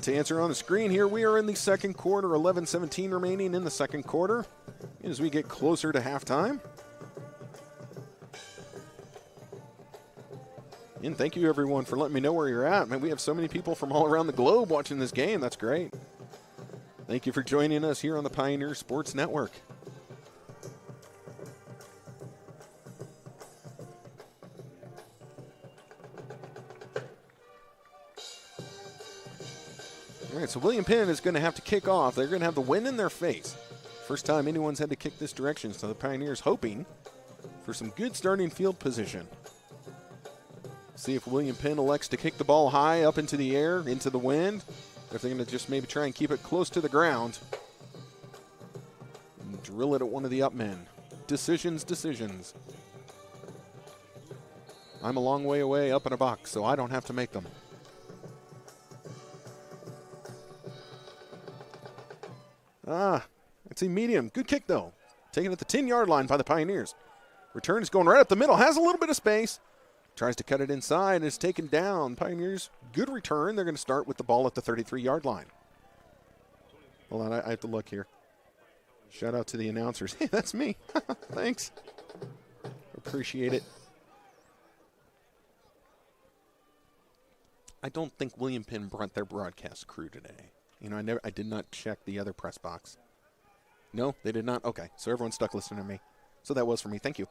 To answer on the screen here, we are in the second quarter, 11-17 remaining in the second quarter as we get closer to halftime. And thank you, everyone, for letting me know where you're at. Man, we have so many people from all around the globe watching this game. That's great. Thank you for joining us here on the Pioneer Sports Network. All right, so William Penn is going to have to kick off. They're going to have the wind in their face. First time anyone's had to kick this direction, so the Pioneers hoping for some good starting field position. See if William Penn elects to kick the ball high up into the air, into the wind. If they're going to just maybe try and keep it close to the ground. And drill it at one of the up men. Decisions. I'm a long way away up in a box, so I don't have to make them. It's a medium. Good kick, though. Taken at the 10-yard line by the Pioneers. Return is going right up the middle. Has a little bit of space. Tries to cut it inside and is taken down. Pioneers, good return. They're going to start with the ball at the 33-yard line. Hold on, I have to look here. Shout out to the announcers. Hey, that's me. Thanks. Appreciate it. I don't think William Penn brought their broadcast crew today. You know, I did not check the other press box. No, they did not? Okay, so everyone's stuck listening to me. So that was for me. Thank you.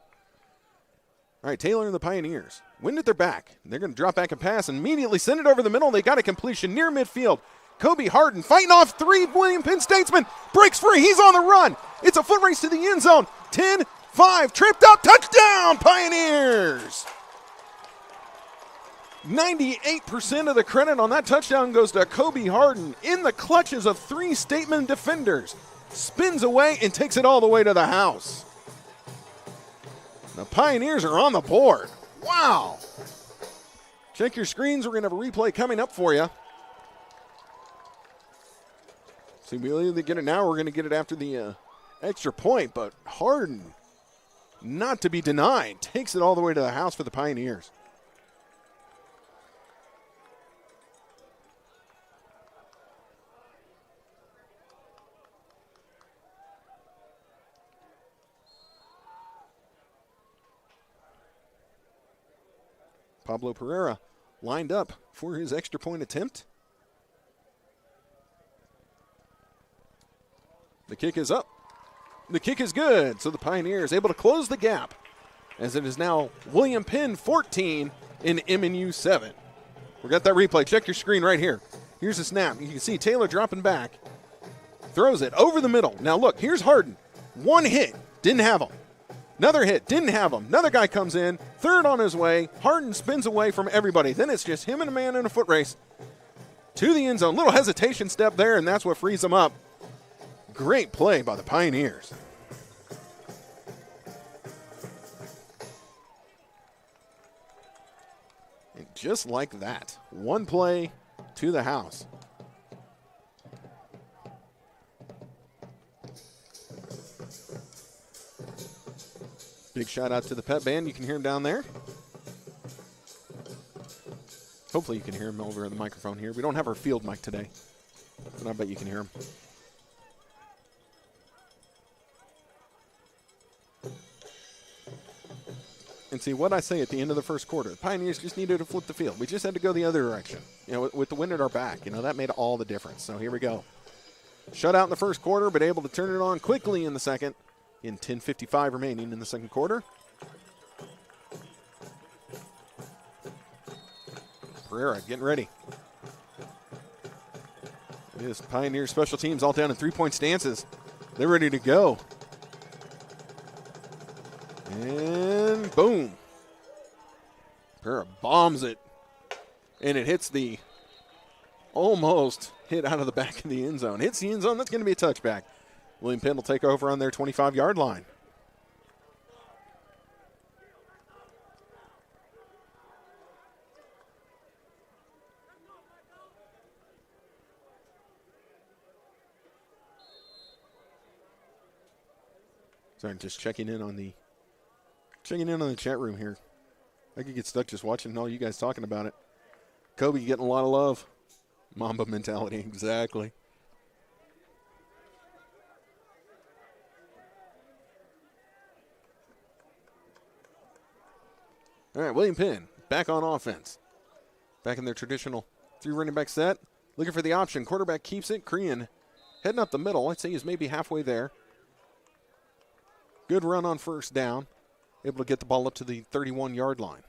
All right, Taylor and the Pioneers. Wind at their back. They're going to drop back and pass and immediately send it over the middle. They got a completion near midfield. Kobe Harden fighting off 3. William Penn Statesmen breaks free. He's on the run. It's a foot race to the end zone. 10-5, tripped up, touchdown, Pioneers. 98% of the credit on that touchdown goes to Kobe Harden in the clutches of 3 Statesmen defenders. Spins away and takes it all the way to the house. The Pioneers are on the board. Wow. Check your screens. We're going to have a replay coming up for you. See, we'll either get it now or we're going to get it after the extra point. But Harden, not to be denied, takes it all the way to the house for the Pioneers. Pablo Pereira lined up for his extra point attempt. The kick is up. The kick is good. So the Pioneers able to close the gap as it is now William Penn 14 and MNU 7. We got that replay. Check your screen right here. Here's the snap. You can see Taylor dropping back. Throws it over the middle. Now look, here's Harden. One hit. Didn't have him. Another hit, didn't have him. Another guy comes in, third on his way. Harden spins away from everybody. Then it's just him and a man in a foot race to the end zone. Little hesitation step there, and that's what frees him up. Great play by the Pioneers. And just like that, one play to the house. Big shout out to the pep band. You can hear him down there. Hopefully you can hear him over the microphone here. We don't have our field mic today, but I bet you can hear him. And see what I say at the end of the first quarter. The Pioneers just needed to flip the field. We just had to go the other direction. You know, with the wind at our back, you know, that made all the difference. So here we go. Shut out in the first quarter, but able to turn it on quickly in the second. In 10:55 remaining in the second quarter. Pereira getting ready. It is Pioneer special teams all down in three-point stances. They're ready to go. And boom. Pereira bombs it. And it hits the almost hit out of the back of the end zone. Hits the end zone. That's going to be a touchback. William Penn will take over on their 25-yard line. Sorry, just checking in on the chat room here. I could get stuck just watching all you guys talking about it. Kobe getting a lot of love. Mamba mentality, exactly. All right, William Penn back on offense. Back in their traditional 3 running back set. Looking for the option. Quarterback keeps it. Crean heading up the middle. I'd say he's maybe halfway there. Good run on first down. Able to get the ball up to the 31-yard line.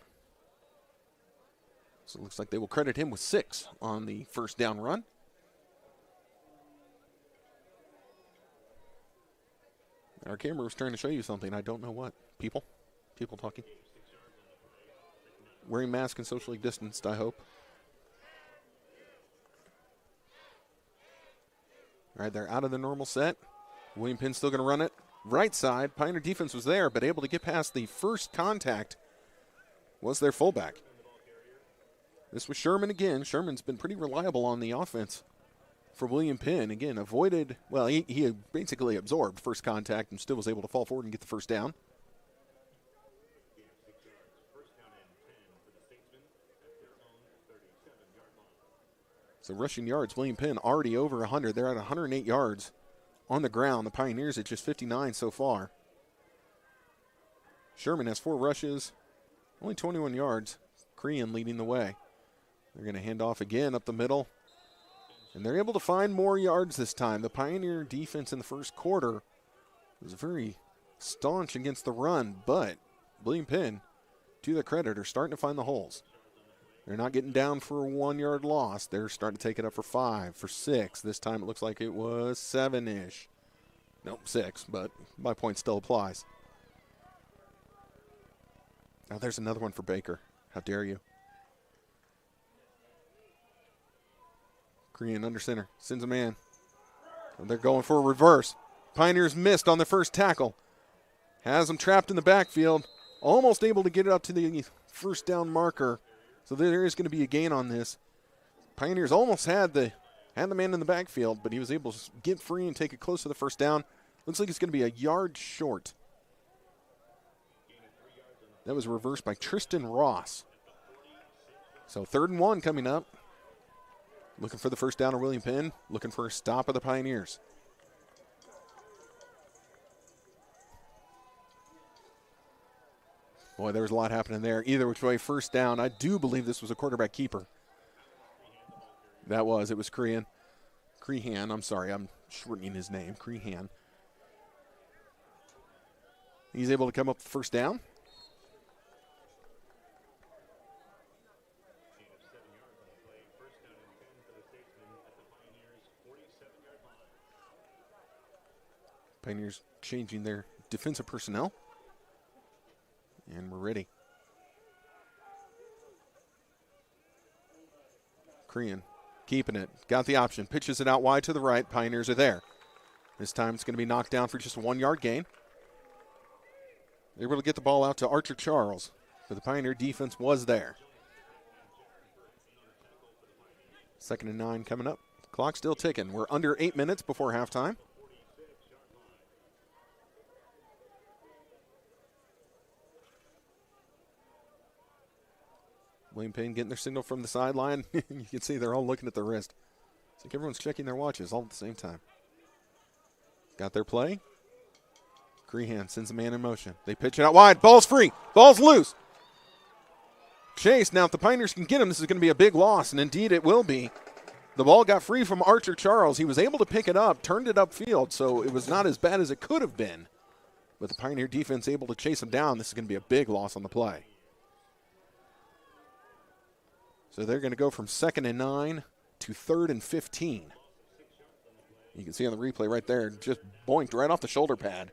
So it looks like they will credit him with 6 on the first down run. Our camera was trying to show you something. I don't know what. People talking. Wearing masks and socially distanced, I hope. All right, they're out of the normal set. William Penn still going to run it. Right side, Pioneer defense was there, but able to get past the first contact was their fullback. This was Sherman again. Sherman's been pretty reliable on the offense for William Penn. Again, avoided, well, he basically absorbed first contact and still was able to fall forward and get the first down. So rushing yards, William Penn already over 100. They're at 108 yards on the ground. The Pioneers at just 59 so far. Sherman has 4 rushes, only 21 yards. Crean leading the way. They're going to hand off again up the middle. And they're able to find more yards this time. The Pioneer defense in the first quarter was very staunch against the run, but William Penn, to their credit, are starting to find the holes. They're not getting down for a 1 yard loss. They're starting to take it up for 5, for 6. This time it looks like it was 7-ish. Nope, 6, but my point still applies. Now there's another one for Baker. How dare you? Korean under center, sends a man. And they're going for a reverse. Pioneers missed on the first tackle. Has them trapped in the backfield. Almost able to get it up to the first down marker. So there is going to be a gain on this. Pioneers almost had the man in the backfield, but he was able to get free and take it close to the first down. Looks like it's going to be a yard short. That was reversed by Tristan Ross. So 3rd and 1 coming up. Looking for the first down of William Penn. Looking for a stop of the Pioneers. Boy, there was a lot happening there. Either which way, first down. I do believe this was a quarterback keeper. That was. It was Crehan. I'm sorry. I'm shortening his name. Crehan. He's able to come up with first down. Pioneers changing their defensive personnel. And we're ready. Crehan keeping it. Got the option. Pitches it out wide to the right. Pioneers are there. This time it's going to be knocked down for just a 1 yard gain. They're able to get the ball out to Archer Charles. But the Pioneer defense was there. 2nd and 9 coming up. Clock still ticking. We're under 8 minutes before halftime. William Penn getting their signal from the sideline. You can see they're all looking at their wrist. It's like everyone's checking their watches all at the same time. Got their play. Crehan sends a man in motion. They pitch it out wide. Ball's free. Ball's loose. Chase. Now, if the Pioneers can get him, this is going to be a big loss, and indeed it will be. The ball got free from Archer Charles. He was able to pick it up, turned it upfield, so it was not as bad as it could have been. But the Pioneer defense able to chase him down. This is going to be a big loss on the play. So they're going to go from 2nd and 9 to 3rd and 15. You can see on the replay right there, just boinked right off the shoulder pad.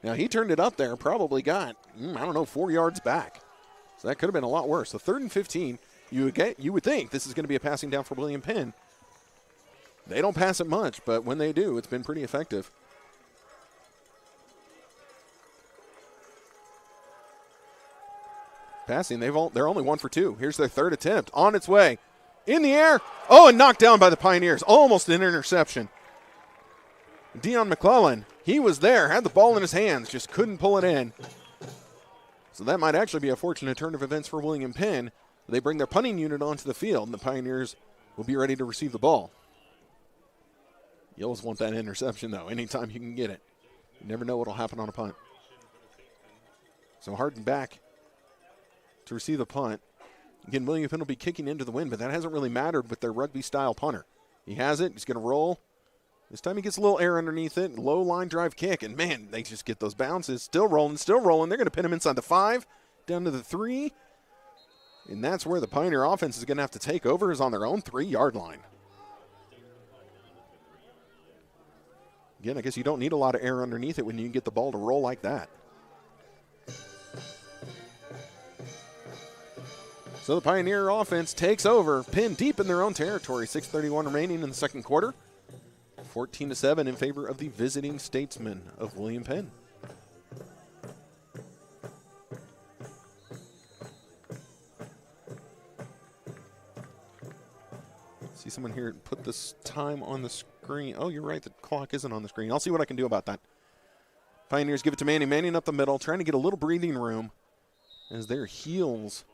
Now, he turned it up there, probably got, 4 yards back. So that could have been a lot worse. So 3rd and 15, you would think this is going to be a passing down for William Penn. They don't pass it much, but when they do, it's been pretty effective. Passing, they're only 1 for 2. Here's their 3rd attempt. On its way. In the air. Oh, and knocked down by the Pioneers. Almost an interception. Deion McClellan, he was there, had the ball in his hands, just couldn't pull it in. So that might actually be a fortunate turn of events for William Penn. They bring their punting unit onto the field, and the Pioneers will be ready to receive the ball. You always want that interception, though, anytime you can get it. You never know what will happen on a punt. So Harden back to receive the punt. Again, William Penn will be kicking into the wind, but that hasn't really mattered with their rugby-style punter. He has it. He's going to roll. This time he gets a little air underneath it. Low line drive kick, and, man, they just get those bounces. Still rolling, still rolling. They're going to pin him inside the 5, down to the 3. And that's where the Pioneer offense is going to have to take over, is on their own 3-yard line. Again, I guess you don't need a lot of air underneath it when you can get the ball to roll like that. So the Pioneer offense takes over. Penn deep in their own territory. 6:31 remaining in the second quarter. 14-7 in favor of the visiting Statesmen of William Penn. See someone here put this time on the screen. Oh, you're right. The clock isn't on the screen. I'll see what I can do about that. Pioneers give it to Manning. Manning up the middle, trying to get a little breathing room as their heels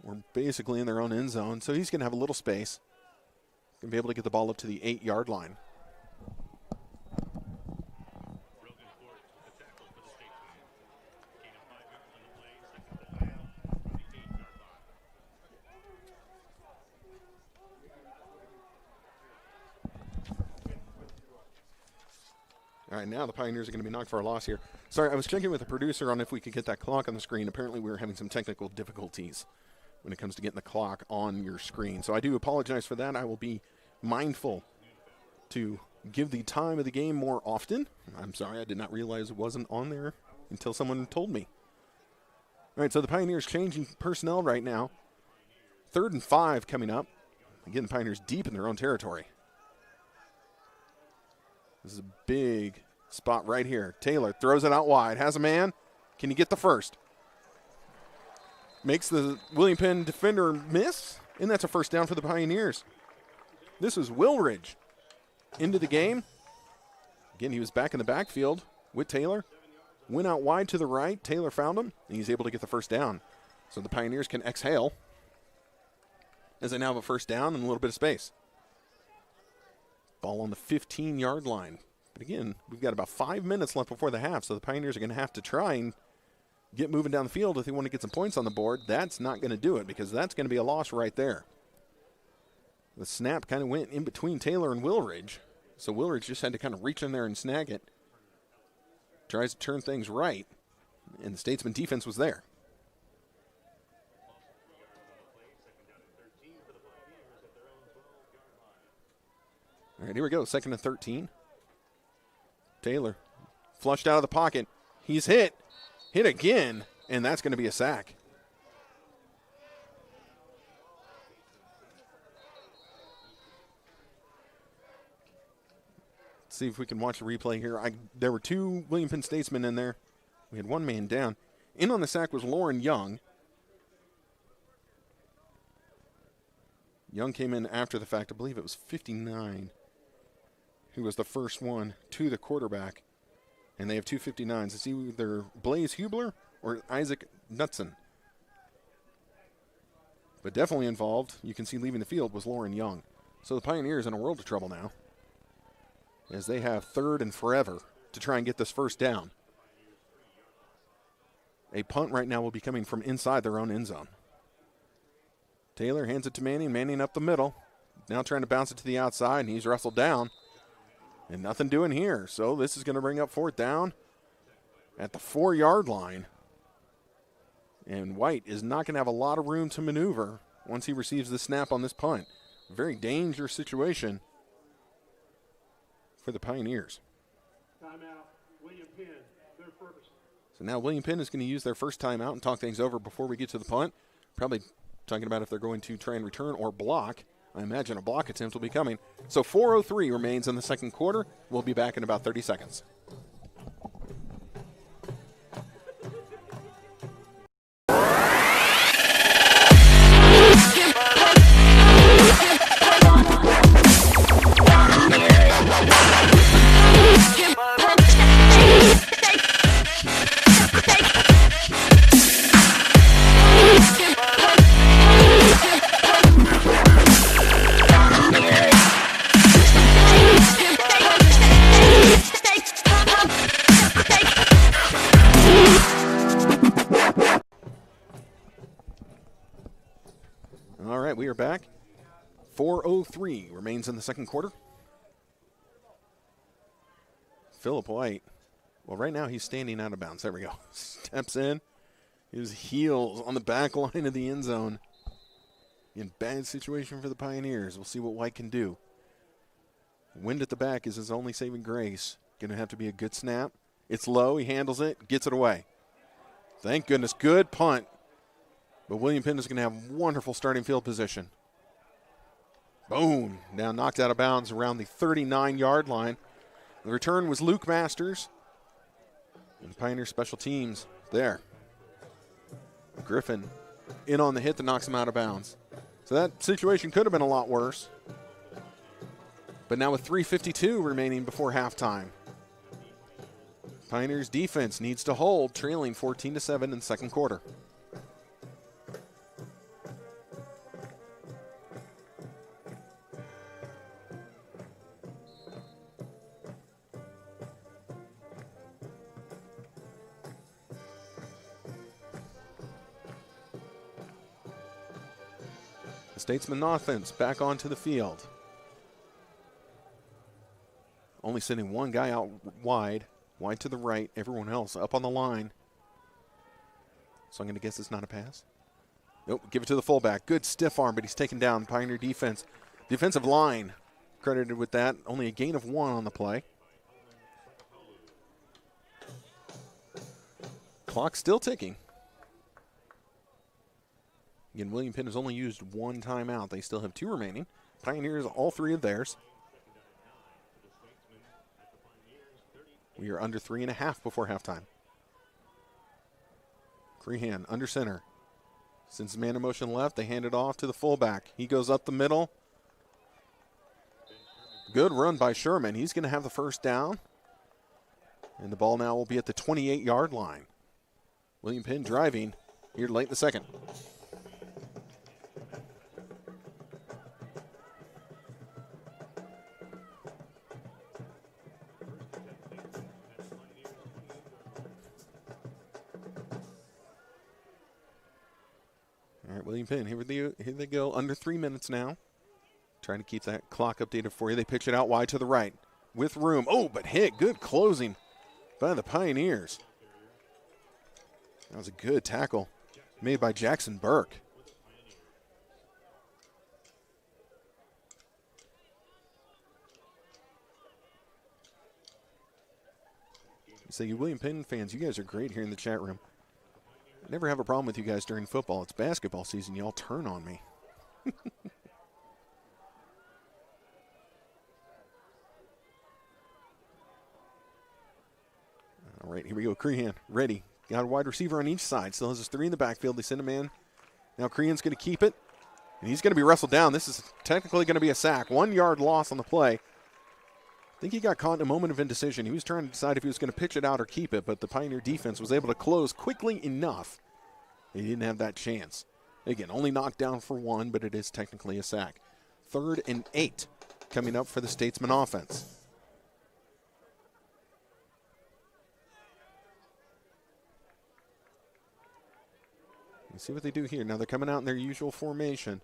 were basically in their own end zone. So he's going to have a little space. Going to be able to get the ball up to the 8-yard line. All right, now the Pioneers are going to be knocked for a loss here. Sorry, I was checking with the producer on if we could get that clock on the screen. Apparently we were having some technical difficulties when it comes to getting the clock on your screen. So I do apologize for that. I will be mindful to give the time of the game more often. I'm sorry, I did not realize it wasn't on there until someone told me. All right, so the Pioneers changing personnel right now. 3rd and 5 coming up. Again, the Pioneers deep in their own territory. This is a big spot right here. Taylor throws it out wide. Has a man. Can he get the first? Makes the William Penn defender miss, and that's a first down for the Pioneers. This is Wilridge into the game. Again, he was back in the backfield with Taylor. Went out wide to the right. Taylor found him, and he's able to get the first down. So the Pioneers can exhale as they now have a first down and a little bit of space. Ball on the 15-yard line. But again, we've got about 5 minutes left before the half, so the Pioneers are going to have to try and get moving down the field if they want to get some points on the board. That's not going to do it because that's going to be a loss right there. The snap kind of went in between Taylor and Wilridge, so Wilridge just had to kind of reach in there and snag it. Tries to turn things right, and the Statesman defense was there. All right, here we go, 2nd and 13. Taylor flushed out of the pocket. He's hit again, and that's going to be a sack. Let's see if we can watch the replay here. There were 2 William Penn Statesmen in there. We had 1 man down. In on the sack was Lauren Young. Young came in after the fact. I believe it was 59. Who was the first one to the quarterback. And they have 2 59s. It's either Blaze Hubler or Isaac Knutson. But definitely involved, you can see leaving the field, was Lauren Young. So the Pioneers in a world of trouble now, as they have 3rd and forever to try and get this first down. A punt right now will be coming from inside their own end zone. Taylor hands it to Manning. Manning up the middle. Now trying to bounce it to the outside, and he's wrestled down. And nothing doing here. So this is going to bring up 4th down at the 4-yard line. And White is not going to have a lot of room to maneuver once he receives the snap on this punt. Very dangerous situation for the Pioneers. Timeout, William Penn, their first. So now William Penn is going to use their first timeout and talk things over before we get to the punt. Probably talking about if they're going to try and return or block. I imagine a block attempt will be coming. So 4:03 remains in the second quarter. We'll be back in about 30 seconds. All right, we are back. 4:03 remains in the second quarter. Phillip White, well, right now he's standing out of bounds. There we go. Steps in. His heels on the back line of the end zone. In bad situation for the Pioneers. We'll see what White can do. Wind at the back is his only saving grace. Going to have to be a good snap. It's low. He handles it. Gets it away. Thank goodness. Good punt. But William Penn is going to have wonderful starting field position. Boom. Now knocked out of bounds around the 39-yard line. The return was Luke Masters. And Pioneer special teams there. Griffin in on the hit that knocks him out of bounds. So that situation could have been a lot worse. But now with 3:52 remaining before halftime, Pioneers defense needs to hold, trailing 14-7 in the second quarter. The Statesman offense back onto the field. only sending one guy out wide to the right, everyone else up on the line. So I'm going to guess it's not a pass. Nope, give it to the fullback. Good stiff arm, but he's taken down. Pioneer defense. Defensive line credited with that. Only a gain of 1 on the play. Clock still ticking. Again, William Penn has only used 1 timeout. They still have 2 remaining. Pioneers, all 3 of theirs. We are under 3.5 before halftime. Crehan under center. Since man in motion left, they hand it off to the fullback. He goes up the middle. Good run by Sherman. He's going to have the first down. And the ball now will be at the 28-yard line. William Penn driving here late in the second. All right, William Penn, here they go. Under 3 minutes now. Trying to keep that clock updated for you. They pitch it out wide to the right with room. Oh, but hit. Good closing by the Pioneers. That was a good tackle made by Jackson Burke. So you William Penn fans, you guys are great here in the chat room. I never have a problem with you guys during football. It's basketball season. Y'all turn on me. All right, here we go. Crehan ready. Got a wide receiver on each side. Still has his 3 in the backfield. They send a man. Now Crehan's going to keep it. And he's going to be wrestled down. This is technically going to be a sack. 1 yard loss on the play. I think he got caught in a moment of indecision. He was trying to decide if he was going to pitch it out or keep it, but the Pioneer defense was able to close quickly enough. He didn't have that chance. Again, only knocked down for 1, but it is technically a sack. 3rd and 8 coming up for the Statesmen offense. Let's see what they do here. Now they're coming out in their usual formation.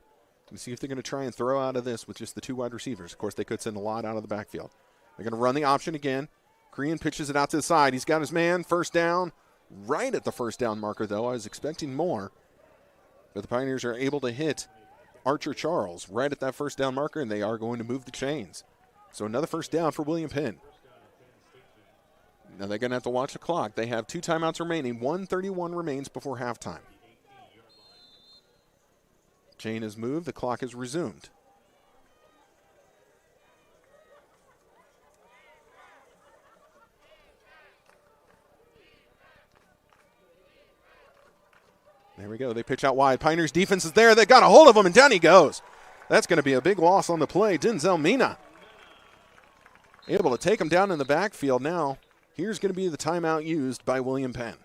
Let's see if they're going to try and throw out of this with just the 2 wide receivers. Of course, they could send a lot out of the backfield. They're going to run the option again. Crehan pitches it out to the side. He's got his man. First down. Right at the first down marker, though. I was expecting more. But the Pioneers are able to hit Archer Charles right at that first down marker, and they are going to move the chains. So another first down for William Penn. Now they're going to have to watch the clock. They have 2 timeouts remaining. 1:31 remains before halftime. Chain has moved. The clock has resumed. There we go. They pitch out wide. Pioneers defense is there. They got a hold of him, and down he goes. That's going to be a big loss on the play. Denzel Mina able to take him down in the backfield. Now, here's going to be the timeout used by William Penn.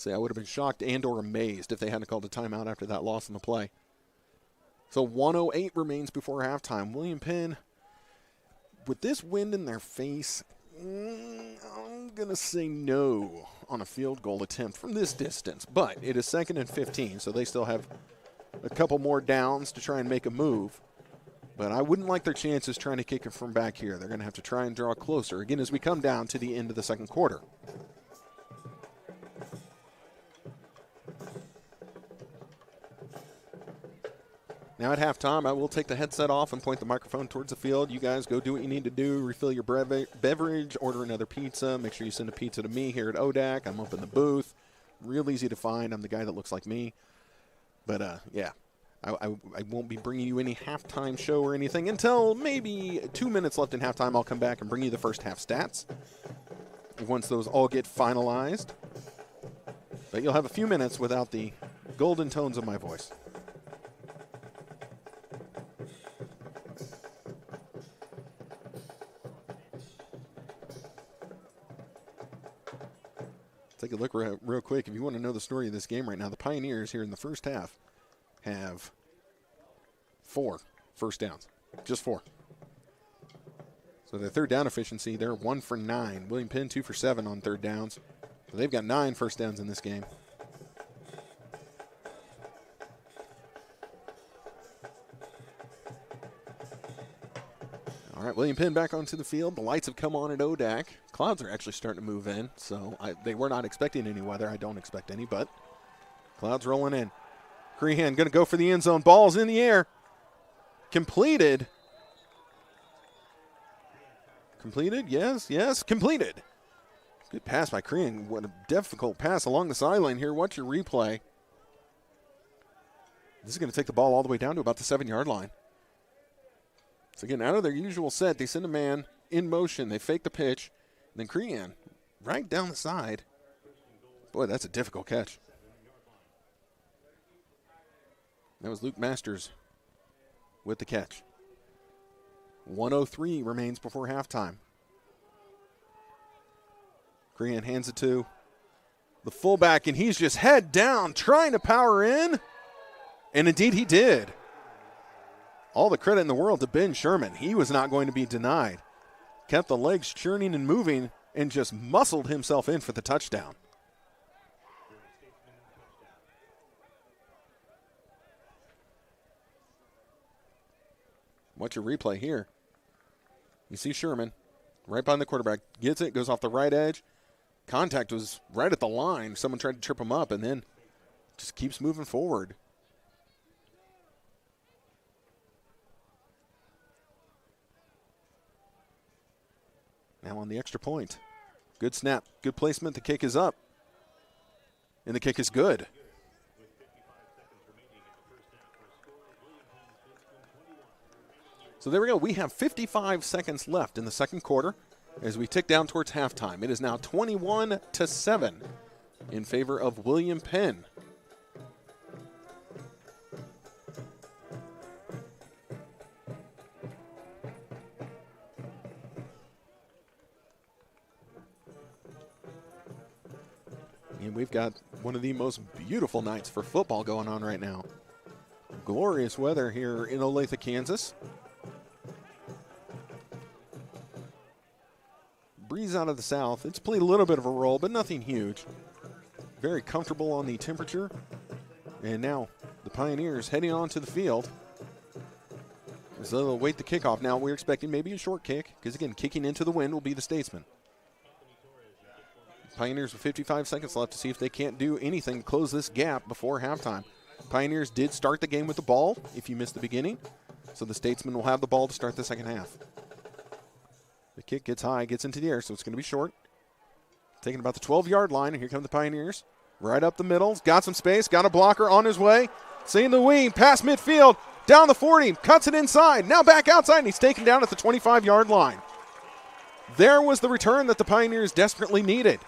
I would have been shocked and or amazed if they hadn't called a timeout after that loss in the play. So 1:08 remains before halftime. William Penn, with this wind in their face, I'm going to say no on a field goal attempt from this distance. But it is 2nd and 15, so they still have a couple more downs to try and make a move. But I wouldn't like their chances trying to kick it from back here. They're going to have to try and draw closer, again, as we come down to the end of the second quarter. Now at halftime, I will take the headset off and point the microphone towards the field. You guys go do what you need to do. Refill your beverage, order another pizza. Make sure you send a pizza to me here at ODAC. I'm up in the booth. Real easy to find. I'm the guy that looks like me. But, yeah, I won't be bringing you any halftime show or anything until maybe 2 minutes left in halftime. I'll come back and bring you the first half stats once those all get finalized. But you'll have a few minutes without the golden tones of my voice. Take a look real quick. If you want to know the story of this game right now, the Pioneers here in the first half have 4 first downs. Just 4. So their third down efficiency, they're 1 for 9. William Penn, 2 for 7 on third downs. So they've got 9 first downs in this game. All right, William Penn back onto the field. The lights have come on at ODAC. Clouds are actually starting to move in, so they were not expecting any weather. I don't expect any, but clouds rolling in. Crehan going to go for the end zone. Ball's in the air. Completed. Completed, yes, completed. Good pass by Crehan. What a difficult pass along the sideline here. Watch your replay. This is going to take the ball all the way down to about the 7-yard line. So again, out of their usual set, they send a man in motion. They fake the pitch. And then Crehan right down the side. Boy, that's a difficult catch. That was Luke Masters with the catch. 1:03 remains before halftime. Crehan hands it to the fullback, and he's just head down trying to power in. And indeed he did. All the credit in the world to Ben Sherman. He was not going to be denied. Kept the legs churning and moving and just muscled himself in for the touchdown. Watch your replay here. You see Sherman right behind the quarterback. Gets it, goes off the right edge. Contact was right at the line. Someone tried to trip him up and then just keeps moving forward. Now on the extra point. Good snap, good placement. The kick is up. And the kick is good. So there we go. We have 55 seconds left in the second quarter as we tick down towards halftime. It is now 21-7 in favor of William Penn. And we've got one of the most beautiful nights for football going on right now. Glorious weather here in Olathe, Kansas. Breeze out of the south. It's played a little bit of a role, but nothing huge. Very comfortable on the temperature. And now the Pioneers heading onto the field. So they'll wait the kickoff. Now we're expecting maybe a short kick, because again, kicking into the wind will be the Statesmen. Pioneers with 55 seconds left to see if they can't do anything to close this gap before halftime. Pioneers did start the game with the ball, if you missed the beginning. So the Statesmen will have the ball to start the second half. The kick gets high, gets into the air, so it's going to be short. Taking about the 12-yard line, and here come the Pioneers. Right up the middle, got some space, got a blocker on his way. Seeing the wing, past midfield, down the 40, cuts it inside, now back outside, and he's taken down at the 25-yard line. There was the return that the Pioneers desperately needed.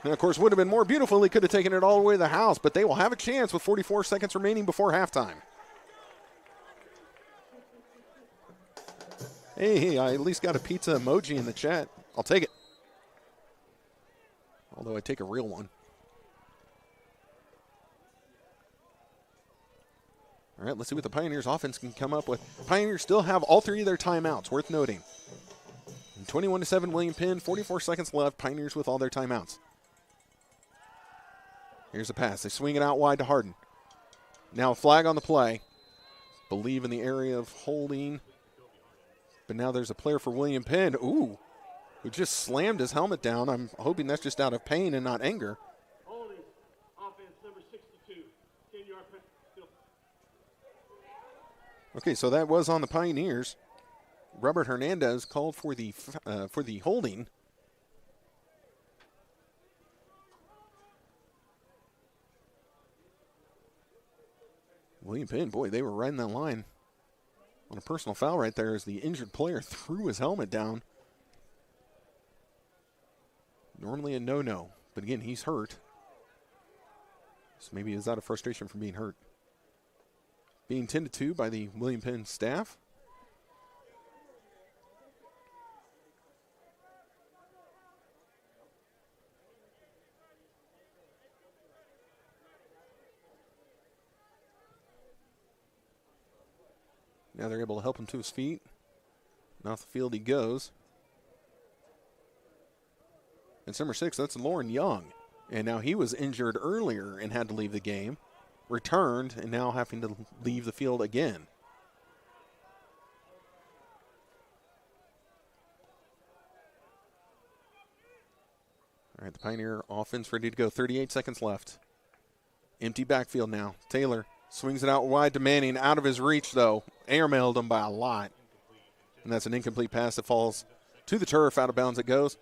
And of course, would have been more beautiful. He could have taken it all the way to the house, but they will have a chance with 44 seconds remaining before halftime. Hey, I at least got a pizza emoji in the chat. I'll take it. Although I take a real one. All right, let's see what the Pioneers offense can come up with. Pioneers still have all three of their timeouts, worth noting. 21-7 William Penn, 44 seconds left. Pioneers with all their timeouts. Here's a pass. They swing it out wide to Harden. Now a flag on the play. Believe in the area of holding. But now there's a player for William Penn. Ooh, who just slammed his helmet down. I'm hoping that's just out of pain and not anger. Holding, offense number 62, 10-yard penalty. Okay, so that was on the Pioneers. Robert Hernandez called for the holding. William Penn, boy, they were riding that line on a personal foul right there as the injured player threw his helmet down. Normally a no-no, but again, he's hurt. So maybe it's out of frustration from being hurt. Being 10-2 by the William Penn staff. Now they're able to help him to his feet. And off the field he goes. And number 6, that's Lauren Young. And now he was injured earlier and had to leave the game. Returned and now having to leave the field again. All right, the Pioneer offense ready to go. 38 seconds left. Empty backfield now. Taylor swings it out wide to Manning. Out of his reach, though. Airmailed him by a lot. And that's an incomplete pass that falls to the turf. Out of bounds it goes.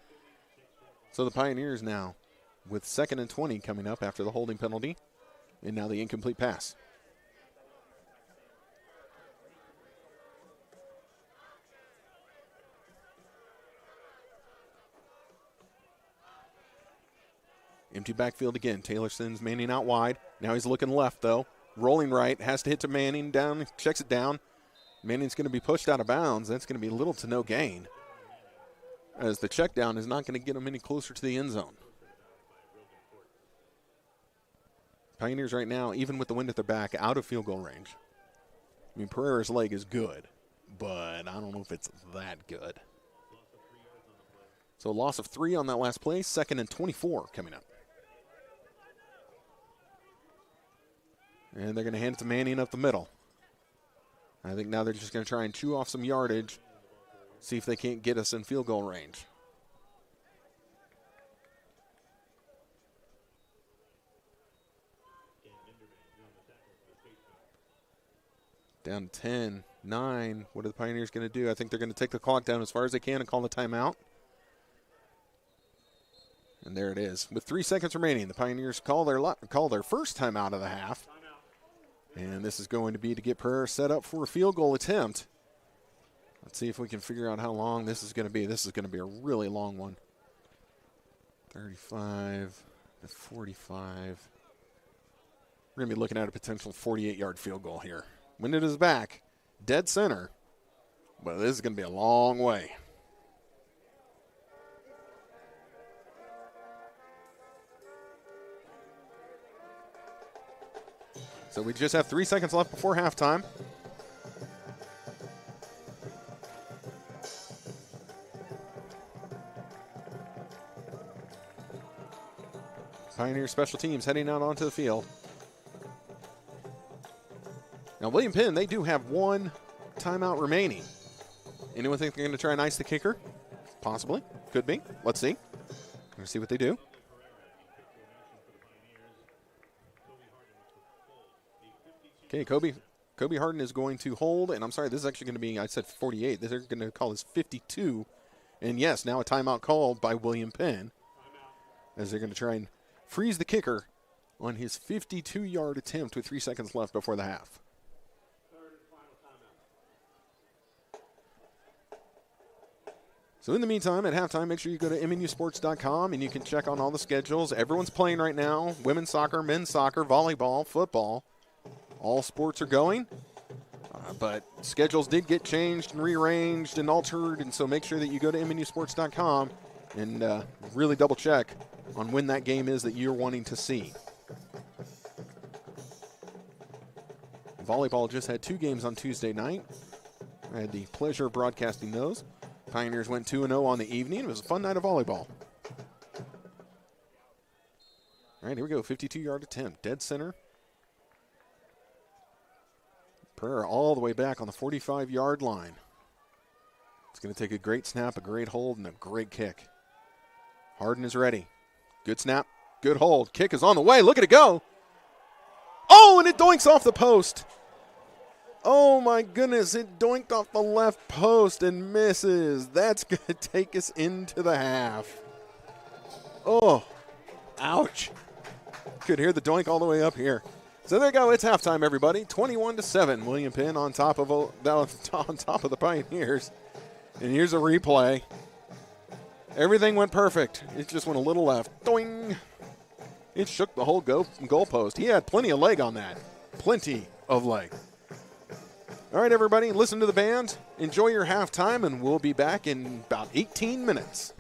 So the Pioneers now with 2nd and 20 coming up after the holding penalty. And now the incomplete pass. Empty backfield again. Taylor sends Manning out wide. Now he's looking left, though. Rolling right. Has to hit to Manning. Down. Checks it down. Manning's going to be pushed out of bounds. That's going to be little to no gain, as the check down is not going to get him any closer to the end zone. Pioneers right now, even with the wind at their back, out of field goal range. I mean, Pereira's leg is good, but I don't know if it's that good. So a loss of 3 on that last play. 2nd and 24 coming up. And they're going to hand it to Manning up the middle. I think now they're just going to try and chew off some yardage, see if they can't get us in field goal range. Down 10, 9. What are the Pioneers going to do? I think they're going to take the clock down as far as they can and call the timeout. And there it is. With 3 seconds remaining, the Pioneers call their first timeout of the half. And this is going to be to get Pereira set up for a field goal attempt. Let's see if we can figure out how long this is going to be. This is going to be a really long one. 35 to 45. We're going to be looking at a potential 48-yard field goal here. Wind at his back, dead center. But this is going to be a long way. So we just have 3 seconds left before halftime. Pioneer special teams heading out onto the field. Now William Penn, they do have 1 timeout remaining. Anyone think they're going to try and ice the kicker? Possibly. Could be. Let's see. Let's see what they do. Okay, Kobe Harden is going to hold, and I'm sorry, this is actually going to be, I said 48. They're going to call this 52. And yes, now a timeout called by William Penn, as they're going to try and freeze the kicker on his 52-yard attempt with 3 seconds left before the half. So in the meantime, at halftime, make sure you go to MNUsports.com and you can check on all the schedules. Everyone's playing right now. Women's soccer, men's soccer, volleyball, football. All sports are going, but schedules did get changed and rearranged and altered, and so make sure that you go to MNUsports.com and really double check on when that game is that you're wanting to see. Volleyball just had 2 games on Tuesday night. I had the pleasure of broadcasting those. Pioneers went 2-0 on the evening. It was a fun night of volleyball. All right, here we go. 52-yard attempt. Dead center. Pereira all the way back on the 45-yard line. It's going to take a great snap, a great hold, and a great kick. Harden is ready. Good snap, good hold. Kick is on the way. Look at it go. Oh, and it doinks off the post. Oh, my goodness. It doinked off the left post and misses. That's going to take us into the half. Oh, ouch. Could hear the doink all the way up here. So there you go. It's halftime, everybody. 21-7. William Penn on top of the Pioneers. And here's a replay. Everything went perfect. It just went a little left. Doing. It shook the whole goalpost. He had plenty of leg on that. Plenty of leg. All right, everybody, listen to the band. Enjoy your halftime, and we'll be back in about 18 minutes.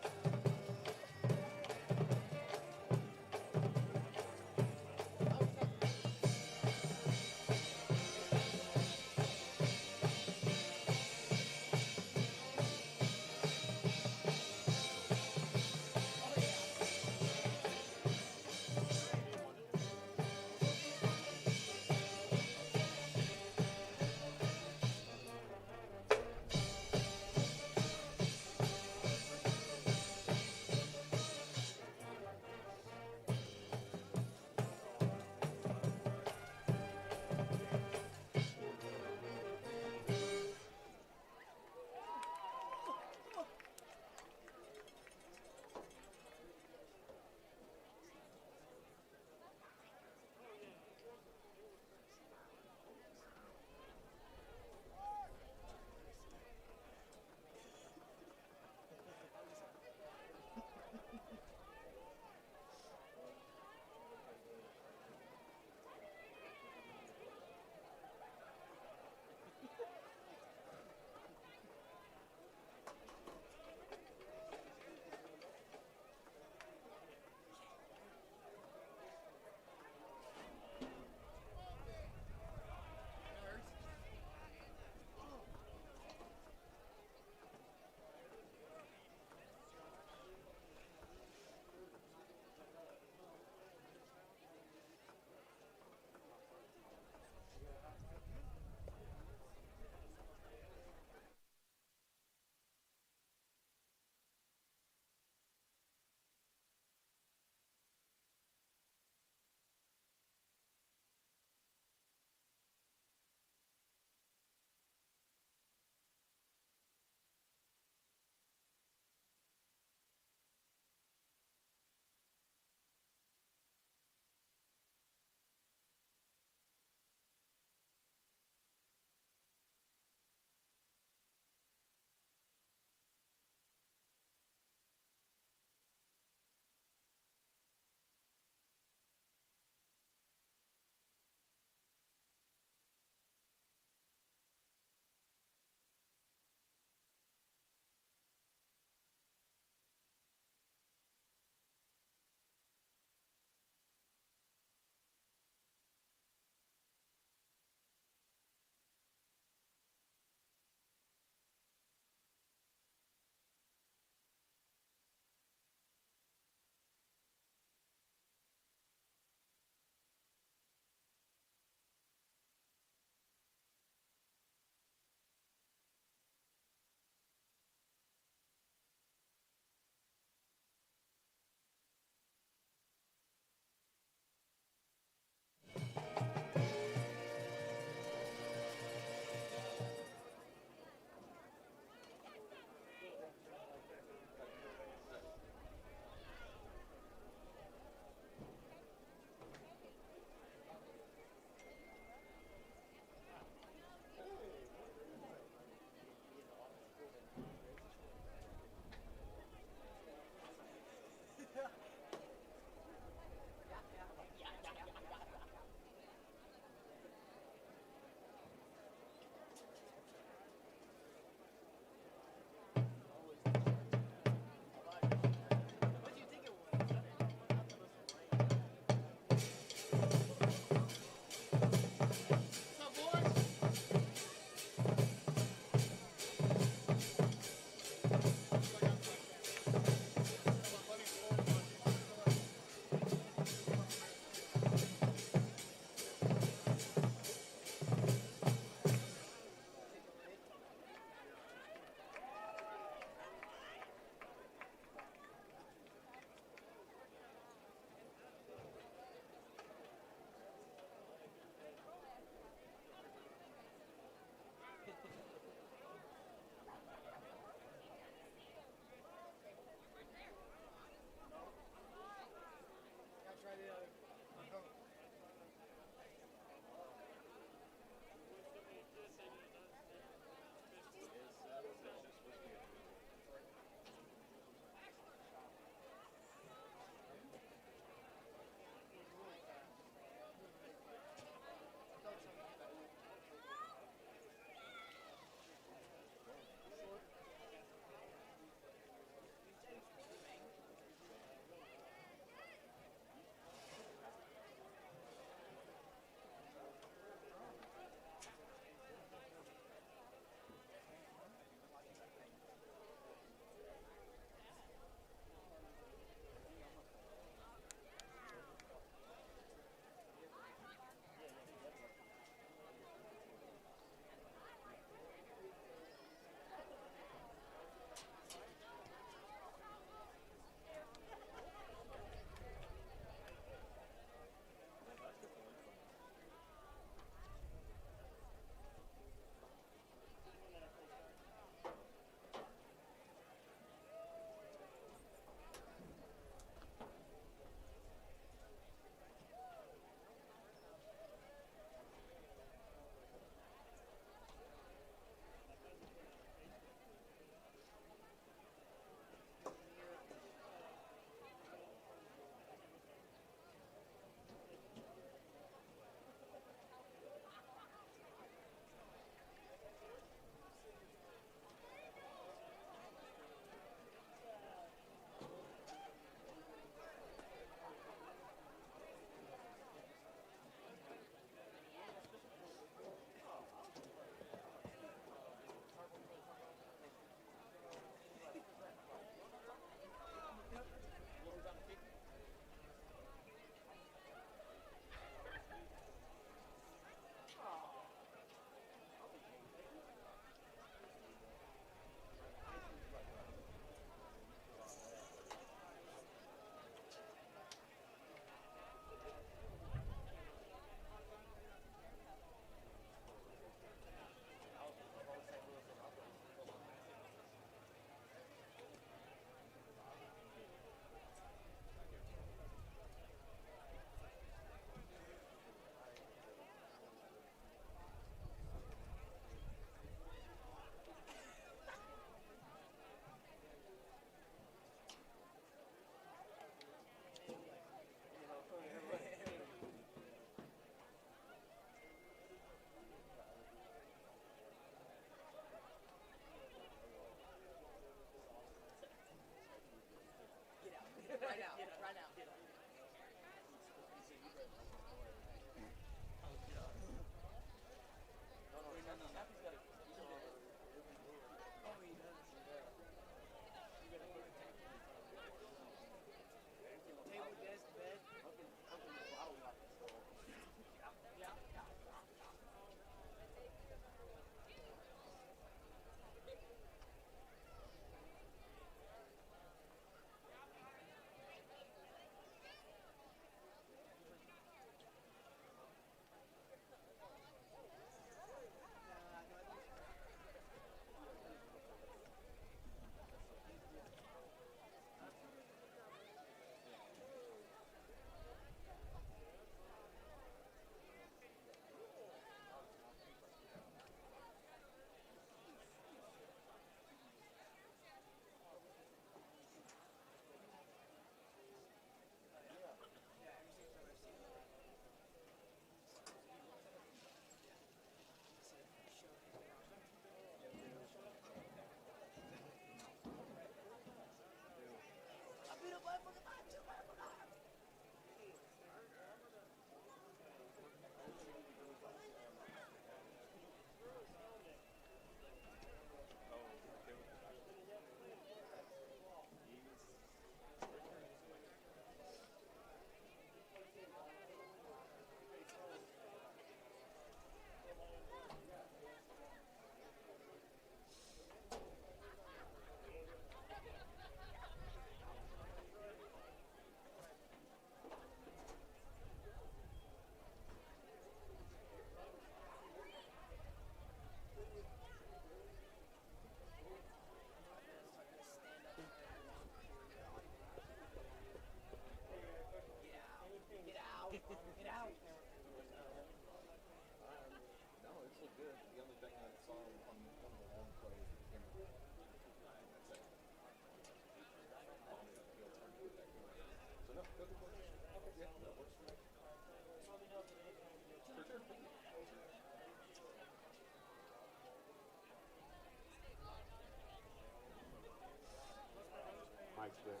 Mic check.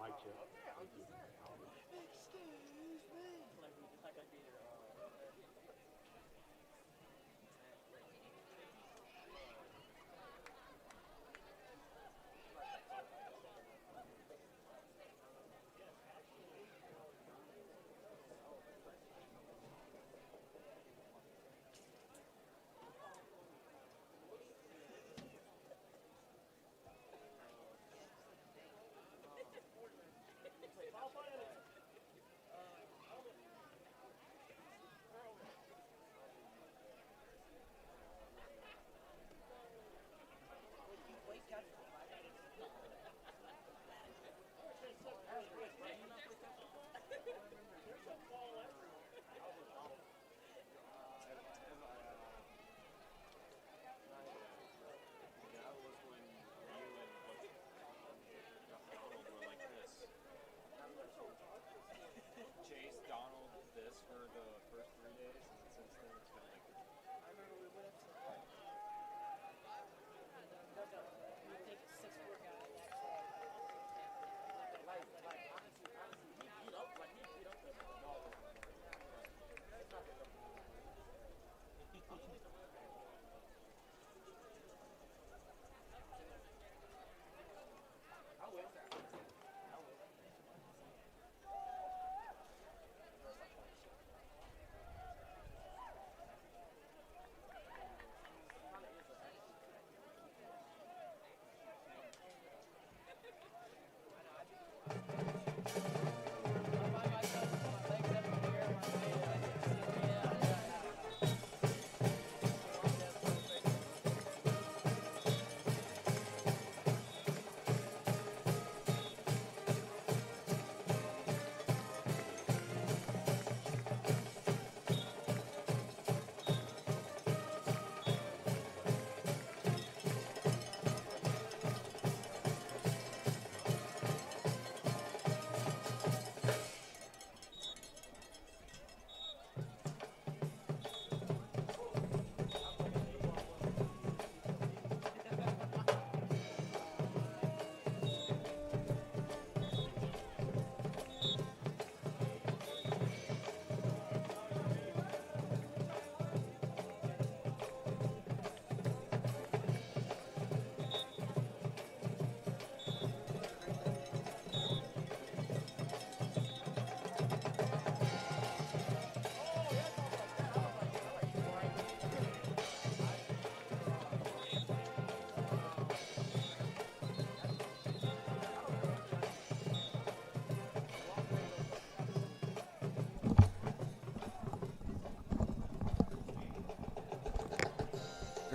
Mic check. Thank you.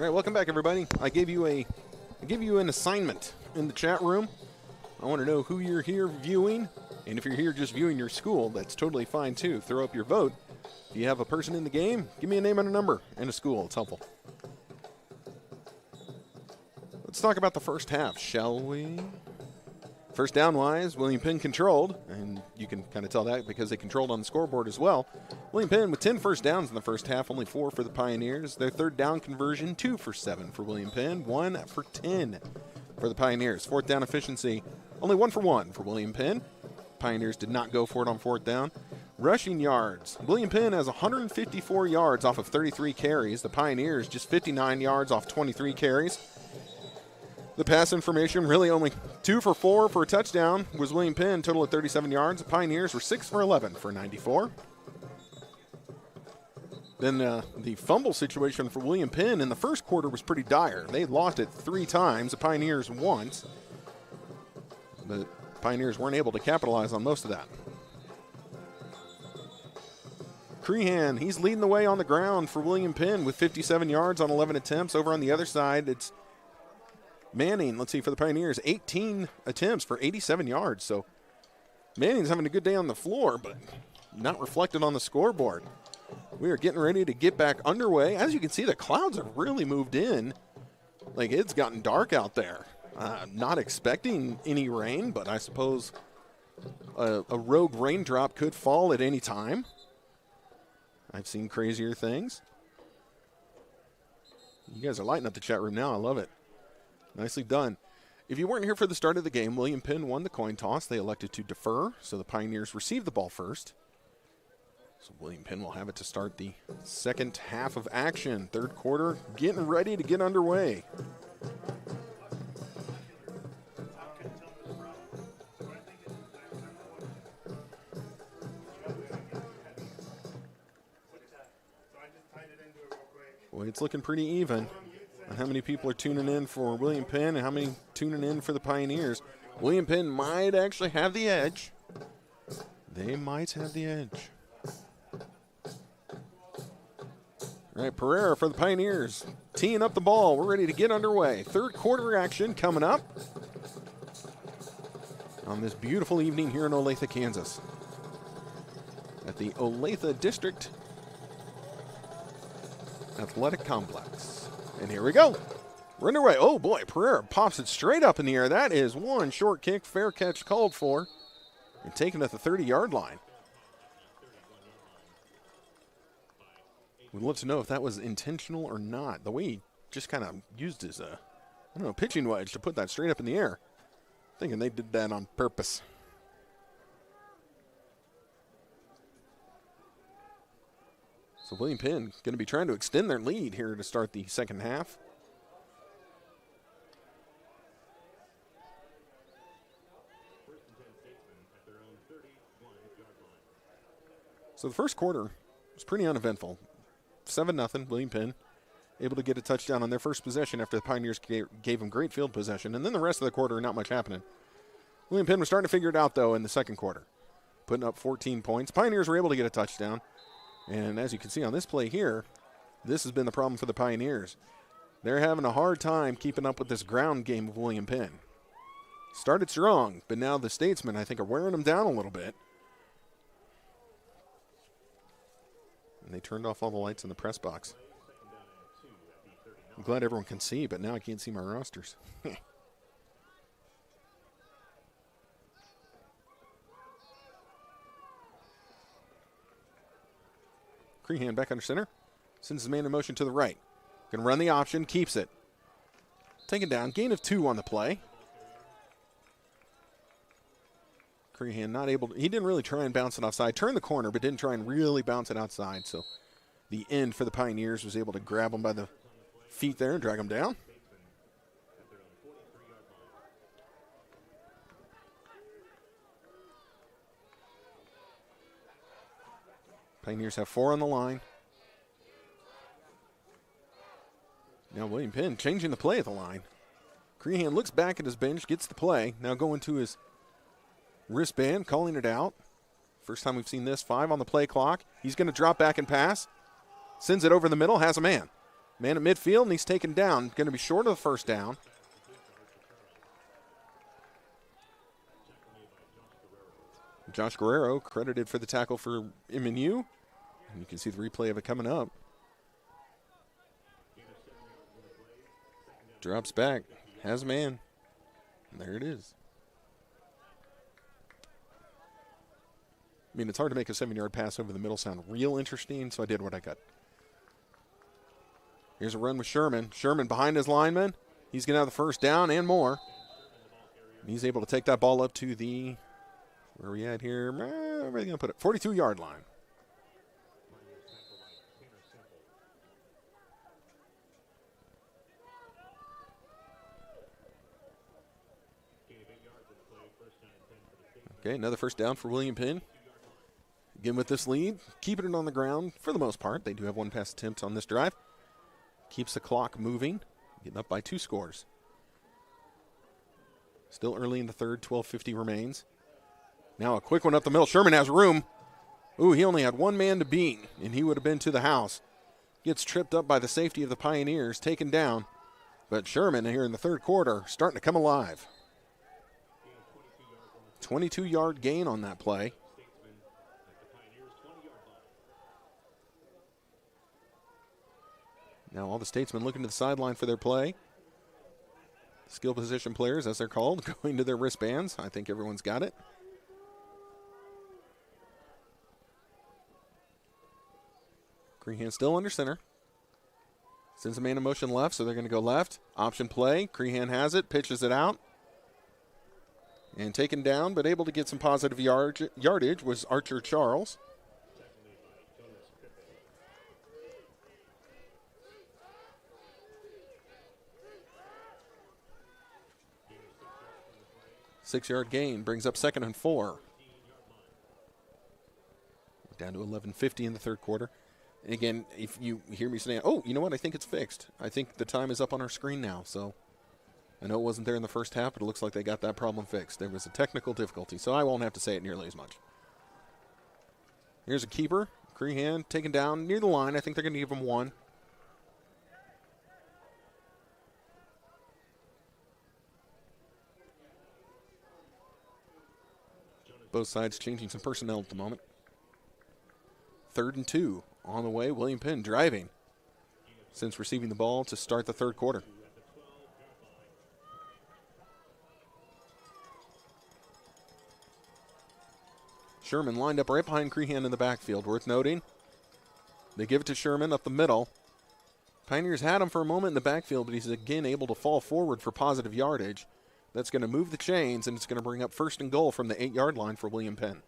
All right, welcome back, everybody. I gave you an assignment in the chat room. I want to know who you're here viewing, and if you're here just viewing your school, that's totally fine too. Throw up your vote. If you have a person in the game, give me a name and a number and a school. It's helpful. Let's talk about the first half, shall we? First down-wise, William Penn controlled, and you can kind of tell that because they controlled on the scoreboard as well. William Penn with 10 first downs in the first half, only 4 for the Pioneers. Their third down conversion, 2 for 7 for William Penn, 1 for 10 for the Pioneers. Fourth down efficiency, only 1 for 1 for William Penn. Pioneers did not go for it on fourth down. Rushing yards, William Penn has 154 yards off of 33 carries. The Pioneers just 59 yards off 23 carries. The pass information, really only 2 for 4 for a touchdown was William Penn, total of 37 yards. The Pioneers were 6 for 11 for 94. Then the fumble situation for William Penn in the first quarter was pretty dire. They lost it 3 times, the Pioneers once. The Pioneers weren't able to capitalize on most of that. Crehan, he's leading the way on the ground for William Penn with 57 yards on 11 attempts. Over on the other side, it's Manning, let's see, for the Pioneers, 18 attempts for 87 yards. So Manning's having a good day on the floor, but not reflected on the scoreboard. We are getting ready to get back underway. As you can see, the clouds have really moved in. Like, it's gotten dark out there. Not expecting any rain, but I suppose a rogue raindrop could fall at any time. I've seen crazier things. You guys are lighting up the chat room now. I love it. Nicely done. If you weren't here for the start of the game, William Penn won the coin toss. They elected to defer, so the Pioneers received the ball first. So William Penn will have it to start the second half of action. Third quarter, getting ready to get underway. Boy, it's looking pretty even on how many people are tuning in for William Penn and how many tuning in for the Pioneers. William Penn might actually have the edge. They might have the edge. All right, Pereira for the Pioneers, teeing up the ball. We're ready to get underway. Third quarter action coming up on this beautiful evening here in Olathe, Kansas, at the Olathe District Athletic Complex. And here we go. We're underway. Oh boy, Pereira pops it straight up in the air. That is one short kick, fair catch called for, and taken at the 30-yard line. We'd love to know if that was intentional or not. The way he just kind of used his, pitching wedge to put that straight up in the air. Thinking they did that on purpose. So William Penn going to be trying to extend their lead here to start the second half. So the first quarter was pretty uneventful. 7-0, William Penn able to get a touchdown on their first possession after the Pioneers gave them great field possession. And then the rest of the quarter, not much happening. William Penn was starting to figure it out, though, in the second quarter, putting up 14 points. Pioneers were able to get a touchdown. And as you can see on this play here, this has been the problem for the Pioneers. They're having a hard time keeping up with this ground game of William Penn. Started strong, but now the Statesmen, I think, are wearing them down a little bit. And they turned off all the lights in the press box. I'm glad everyone can see, but now I can't see my rosters. Crehan back under center. Sends his man in motion to the right. Going to run the option, keeps it. Taken down, gain of 2 on the play. Crehan not able to, he didn't really try and bounce it offside. Turned the corner, but didn't try and really bounce it outside. So the end for the Pioneers was able to grab him by the feet there and drag him down. Pioneers have 4 on the line. Now William Penn changing the play at the line. Crehan looks back at his bench, gets the play. Now going to his wristband, calling it out. First time we've seen this. 5 on the play clock. He's going to drop back and pass. Sends it over the middle, has a man. Man at midfield, and he's taken down. Going to be short of the first down. Josh Guerrero credited for the tackle for MNU. And you can see the replay of it coming up. Drops back, has a man. And there it is. I mean, it's hard to make a 7-yard pass over the middle sound real interesting, so I did what I could. Here's a run with Sherman. Sherman behind his lineman. He's going to have the first down and more. And he's able to take that ball up to the, where are we at here? Where are they going to put it? 42-yard line. Okay, another first down for William Penn. Again with this lead, keeping it on the ground for the most part. They do have 1 pass attempt on this drive. Keeps the clock moving, getting up by 2 scores. Still early in the third, 12:50 remains. Now a quick one up the middle. Sherman has room. Ooh, he only had 1 man to beat, and he would have been to the house. Gets tripped up by the safety of the Pioneers, taken down. But Sherman here in the third quarter starting to come alive. 22-yard gain on that play. Now all the Statesmen looking to the sideline for their play. Skill position players, as they're called, going to their wristbands. I think everyone's got it. Crehan still under center. Sends a man in motion left, so they're going to go left. Option play. Crehan has it, pitches it out. And taken down, but able to get some positive yardage was Archer Charles. Six-yard gain brings up 2nd and 4. Down to 11:50 in the third quarter. And again, if you hear me saying, oh, you know what, I think it's fixed. I think the time is up on our screen now. So I know it wasn't there in the first half, but it looks like they got that problem fixed. There was a technical difficulty, so I won't have to say it nearly as much. Here's a keeper. Crehan taken down near the line. I think they're going to give him 1. Both sides changing some personnel at the moment. 3rd and 2 on the way. William Penn driving since receiving the ball to start the third quarter. Sherman lined up right behind Crehan in the backfield. Worth noting, they give it to Sherman up the middle. Pioneers had him for a moment in the backfield, but he's again able to fall forward for positive yardage. That's going to move the chains, and it's going to bring up 1st and goal from the 8-yard line for William Penn.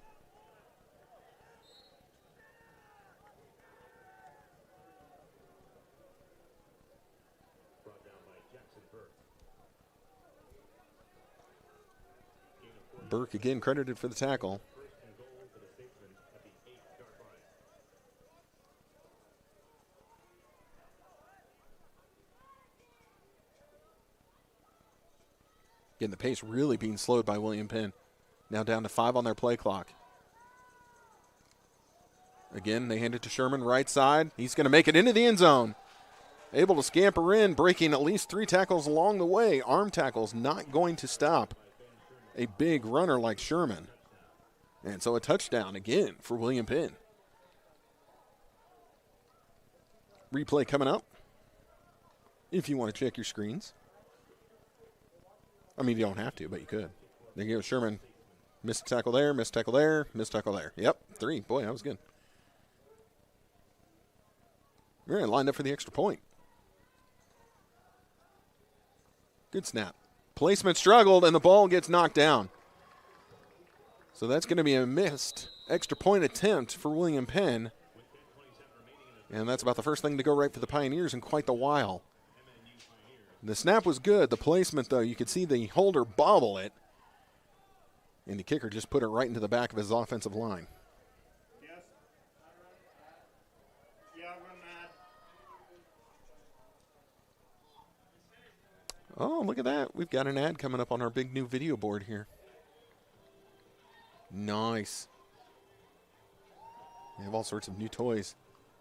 Burke again credited for the tackle. Again, the pace really being slowed by William Penn. Now down to 5 on their play clock. Again, they hand it to Sherman, right side. He's going to make it into the end zone. Able to scamper in, breaking at least 3 tackles along the way. Arm tackles not going to stop a big runner like Sherman. And so a touchdown again for William Penn. Replay coming up if you want to check your screens. I mean, you don't have to, but you could. There you go, Sherman. Missed tackle there, missed tackle there, missed tackle there. Yep, 3. Boy, that was good. All right, lined up for the extra point. Good snap. Placement struggled, and the ball gets knocked down. So that's going to be a missed extra point attempt for William Penn. And that's about the first thing to go right for the Pioneers in quite the while. The snap was good. The placement, though, you could see the holder bobble it. And the kicker just put it right into the back of his offensive line. Yes. Yeah, run that. Oh, look at that. We've got an ad coming up on our big new video board here. Nice. We have all sorts of new toys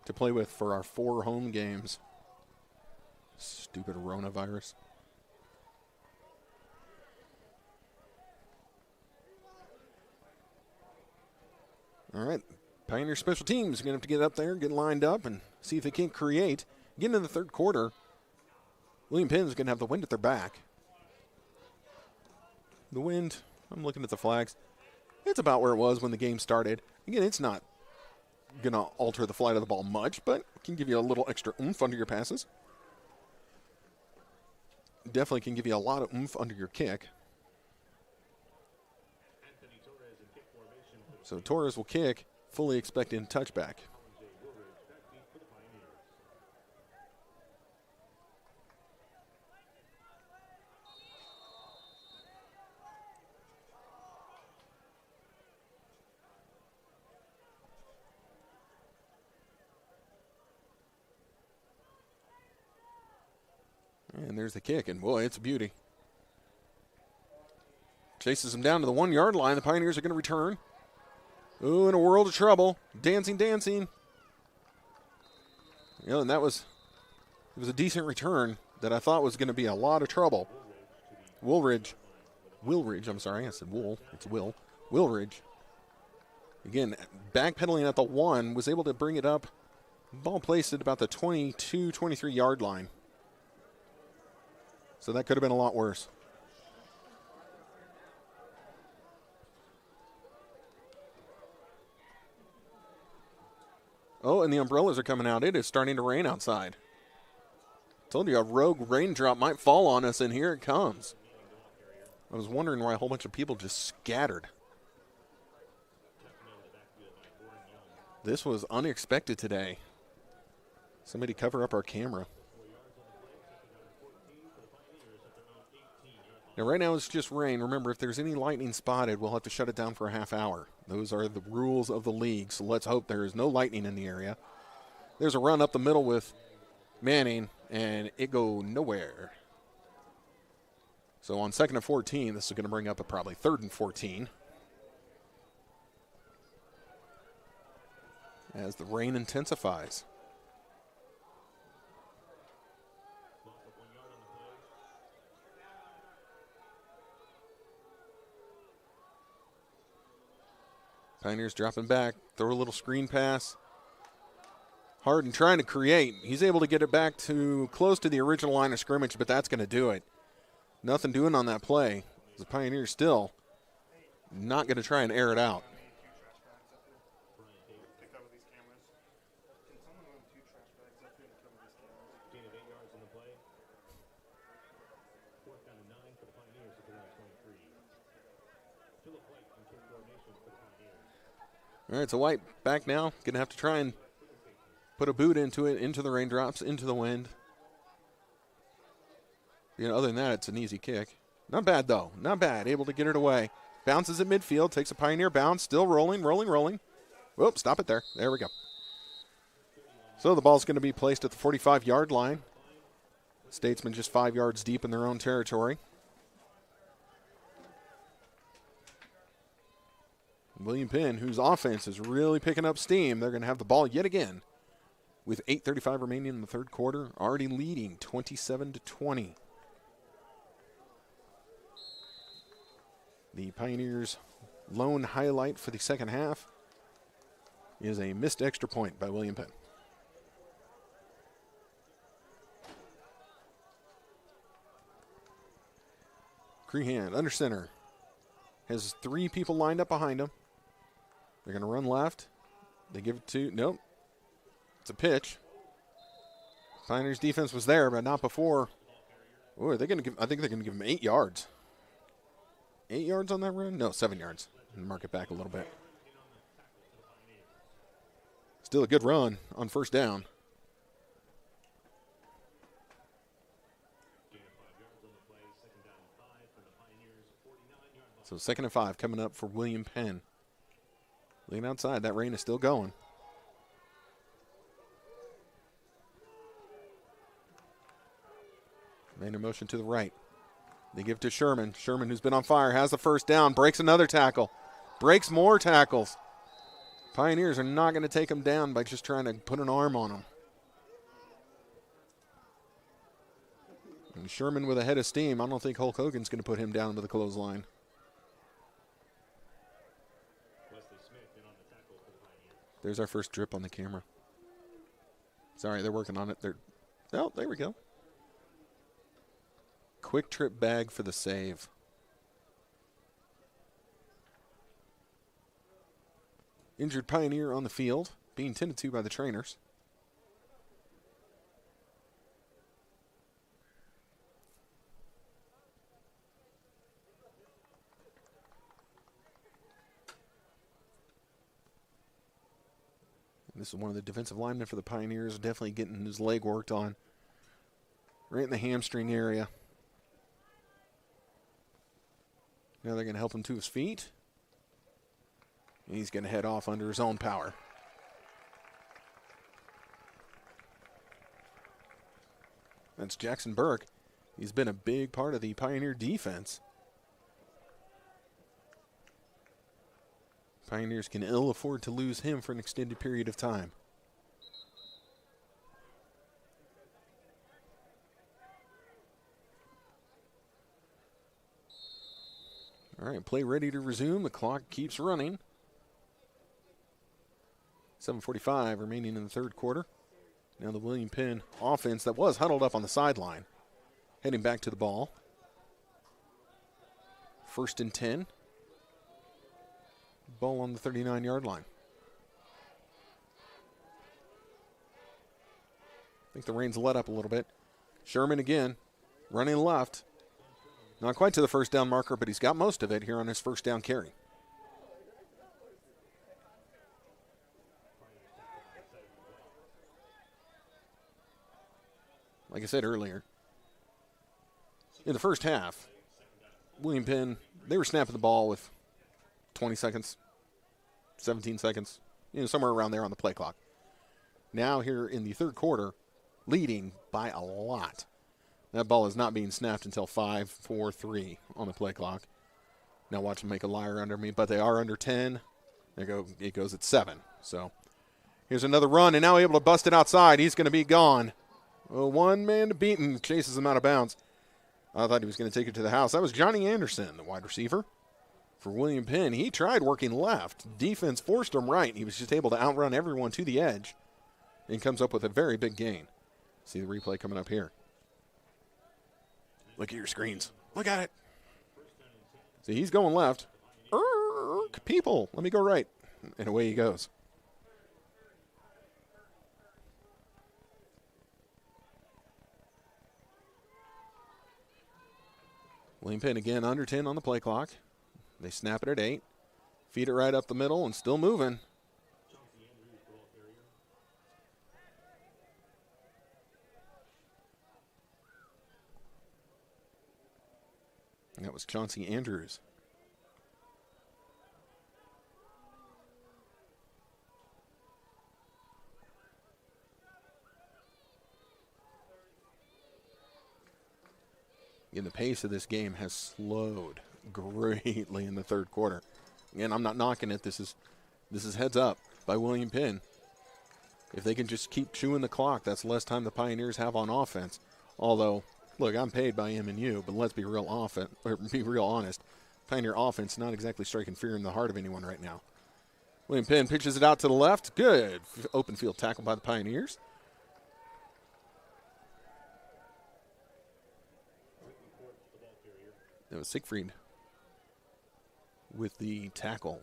to play with for our 4 home games. Stupid coronavirus. All right. Pioneer Special Teams are going to have to get up there, get lined up, and see if they can't create. Getting in the third quarter, William Penn is going to have the wind at their back. The wind, I'm looking at the flags. It's about where it was when the game started. Again, it's not going to alter the flight of the ball much, but it can give you a little extra oomph under your passes. Definitely can give you a lot of oomph under your kick. So Torres will kick, fully expecting touchback. And there's the kick, and boy, it's a beauty. Chases him down to the 1-yard line. The Pioneers are going to return. Ooh, in a world of trouble. Dancing. You know, and it was a decent return that I thought was going to be a lot of trouble. Willridge, I'm sorry, I said Wool. It's Will. Willridge. Again, backpedaling at the 1, was able to bring it up Ball placed at about the 22, 23 yard line. So that could have been a lot worse. Oh, and the umbrellas are coming out. It is starting to rain outside. Told you a rogue raindrop might fall on us, and here it comes. I was wondering why a whole bunch of people just scattered. This was unexpected today. Somebody cover up our camera. Now, right now it's just rain. Remember, if there's any lightning spotted, we'll have to shut it down for a half hour. Those are the rules of the league, so let's hope there is no lightning in the area. There's a run up the middle with Manning, and it go nowhere. So on 2nd and 14, this is going to bring up a probably 3rd and 14. As the rain intensifies. Pioneers dropping back, throw a little screen pass. Harden trying to create. He's able to get it back to close to the original line of scrimmage, but that's going to do it. Nothing doing on that play. The Pioneers still not going to try and air it out. All right, so White back now. Going to have to try and put a boot into it, into the raindrops, into the wind. You know, other than that, it's an easy kick. Not bad, though. Not bad. Able to get it away. Bounces at midfield. Takes a Pioneer bounce. Still rolling, rolling, rolling. Whoop, stop it there. There we go. So the ball's going to be placed at the 45-yard line. Statesmen just 5 yards deep in their own territory. William Penn, whose offense is really picking up steam, they're going to have the ball yet again with 8:35 remaining in the third quarter, already leading 27-20. The Pioneers' lone highlight for the second half is a missed extra point by William Penn. Crehan, under center, has 3 people lined up behind him. They're going to run left. They give it to, nope. It's a pitch. Pioneers defense was there, but not before. Oh, are they going to give, I think they're going to give him 8 yards. 8 yards on that run? No, 7 yards. And mark it back a little bit. Still a good run on first down. So 2nd and 5 coming up for William Penn. Looking outside, that rain is still going. Made a motion to the right. They give it to Sherman. Sherman, who's been on fire, has the first down, breaks another tackle, breaks more tackles. Pioneers are not going to take him down by just trying to put an arm on him. And Sherman with a head of steam. I don't think Hulk Hogan's going to put him down with a clothesline. There's our first drip on the camera. Sorry, they're working on it. Oh, there we go. Quick trip bag for the save. Injured Pioneer on the field, being tended to by the trainers. This is one of the defensive linemen for the Pioneers, definitely getting his leg worked on. Right in the hamstring area. Now they're going to help him to his feet. And he's going to head off under his own power. That's Jackson Burke. He's been a big part of the Pioneer defense. Pioneers can ill afford to lose him for an extended period of time. All right, play ready to resume. The clock keeps running. 7:45 remaining in the third quarter. Now the William Penn offense that was huddled up on the sideline, heading back to the ball. 1st and 10. Ball on the 39-yard line. I think the rain's let up a little bit. Sherman again, running left. Not quite to the first down marker, but he's got most of it here on his first down carry. Like I said earlier, in the first half, William Penn, they were snapping the ball with 20 seconds, 17 seconds, somewhere around there on the play clock. Now here in the third quarter, leading by a lot. That ball is not being snapped until 5, 4, 3 on the play clock. Now watch them make a liar under me, but they are under 10. It goes at 7. So here's another run, and now able to bust it outside. He's going to be gone. One man to beat him, chases him out of bounds. I thought he was going to take it to the house. That was Johnny Anderson, the wide receiver for William Penn. He tried working left. Defense forced him right. He was just able to outrun everyone to the edge and comes up with a very big gain. See the replay coming up here. Look at your screens. Look at it. See, he's going left. People, let me go right. And away he goes. William Penn again under 10 on the play clock. They snap it at 8. Feed it right up the middle and still moving. And that was Chauncey Andrews. Again, the pace of this game has slowed greatly in the third quarter. Again, I'm not knocking it. This is heads up by William Penn. If they can just keep chewing the clock, that's less time the Pioneers have on offense. Although, look, I'm paid by MNU, but let's be real honest. Pioneer offense not exactly striking fear in the heart of anyone right now. William Penn pitches it out to the left. Good open field tackle by the Pioneers. That was Siegfried with the tackle.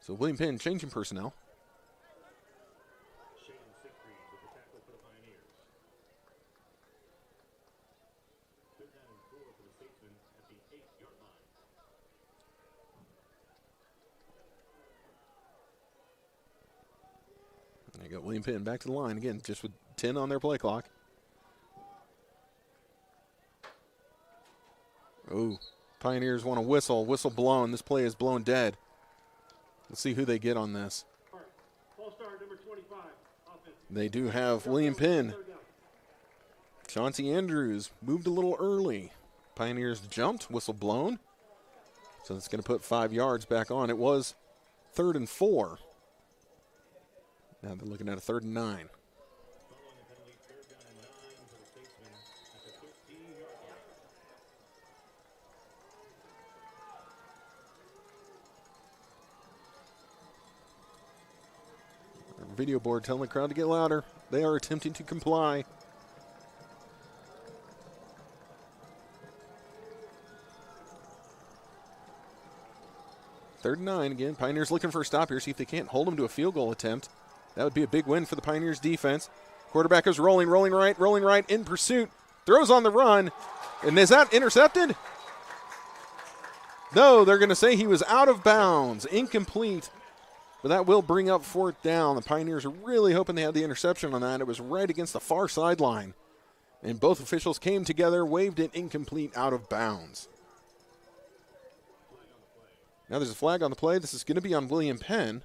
So William Penn changing personnel. There you go, William Penn back to the line again, just with 10 on their play clock. Oh, Pioneers want a whistle. Whistle blown. This play is blown dead. Let's see who they get on this. They do have William Penn. Chauncey Andrews moved a little early. Pioneers jumped. Whistle blown. So that's going to put 5 yards back on. It was 3rd and 4. Now they're looking at a 3rd and 9. Video board telling the crowd to get louder. They are attempting to comply. Third and 9 again. Pioneers looking for a stop here. See if they can't hold them to a field goal attempt. That would be a big win for the Pioneers defense. Quarterback is rolling right in pursuit. Throws on the run. And is that intercepted? No, they're going to say he was out of bounds. Incomplete. But that will bring up 4th down. The Pioneers are really hoping they had the interception on that. It was right against the far sideline. And both officials came together, waved it incomplete, out of bounds. Now there's a flag on the play. This is going to be on William Penn.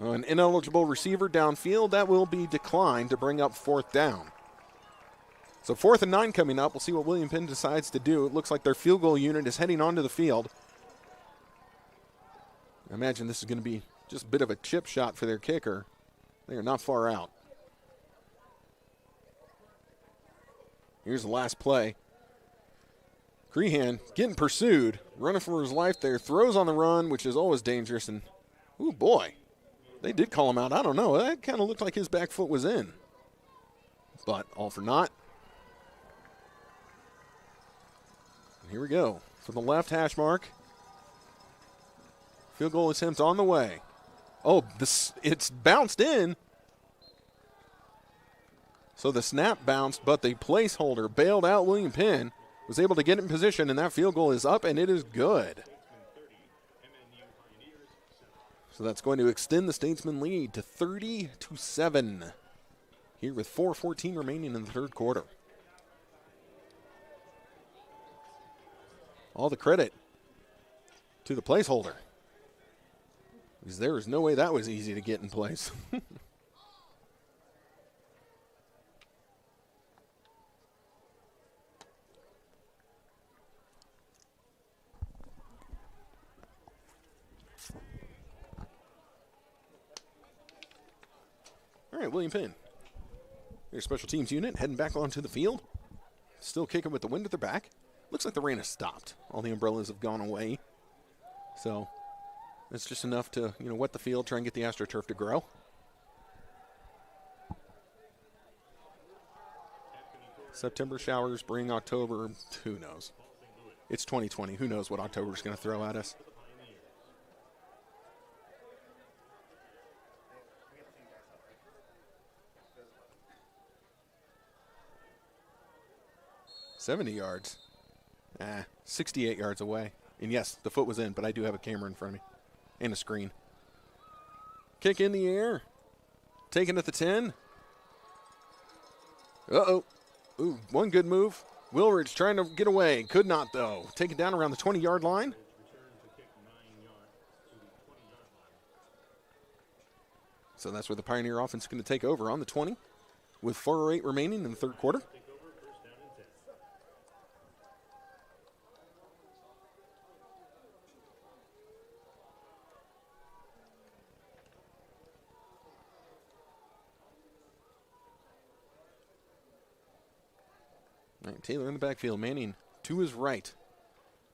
An ineligible receiver downfield. That will be declined to bring up 4th down. So 4th and 9 coming up. We'll see what William Penn decides to do. It looks like their field goal unit is heading onto the field. I imagine this is going to be just a bit of a chip shot for their kicker. They are not far out. Here's the last play. Crehan getting pursued, running for his life there, throws on the run, which is always dangerous. And, ooh, boy, they did call him out. I don't know. That kind of looked like his back foot was in. But all for naught. And here we go. For the left hash mark. Field goal attempt on the way. Oh, it's bounced in. So the snap bounced, but the placeholder bailed out William Penn. Was able to get in position, and that field goal is up, and it is good. So that's going to extend the Statesmen lead to 30-7 here with 4:14 remaining in the third quarter. All the credit to the placeholder, because there is no way that was easy to get in place. All right, William Penn, your special teams unit heading back onto the field. Still kicking with the wind at their back. Looks like the rain has stopped. All the umbrellas have gone away. So it's just enough to, wet the field, try and get the AstroTurf to grow. September showers, spring, October, who knows? It's 2020. Who knows what October is going to throw at us? "70 yards. 68 yards away. And yes, the foot was in, but I do have a camera in front of me and a screen. Kick in the air. Taken at the 10. Uh-oh. Ooh, one good move. Wilridge trying to get away. Could not, though. Taken down around the 20-yard line. So that's where the Pioneer offense is going to take over on the 20 with 4:08 remaining in the third quarter. Taylor in the backfield. Manning to his right.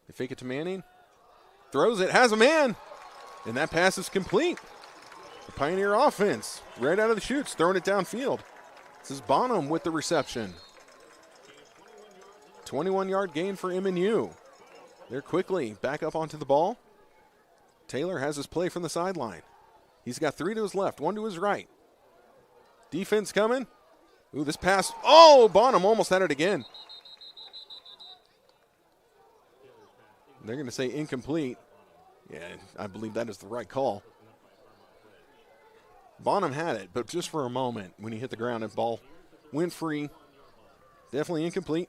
They fake it to Manning. Throws it. Has a man. And that pass is complete. The Pioneer offense right out of the chutes, throwing it downfield. This is Bonham with the reception. 21-yard gain for MNU. They're quickly back up onto the ball. Taylor has his play from the sideline. He's got 3 to his left, 1 to his right. Defense coming. Ooh, this pass. Oh, Bonham almost had it again. They're going to say incomplete. Yeah, I believe that is the right call. Bonham had it, but just for a moment when he hit the ground, that ball went free. Definitely incomplete.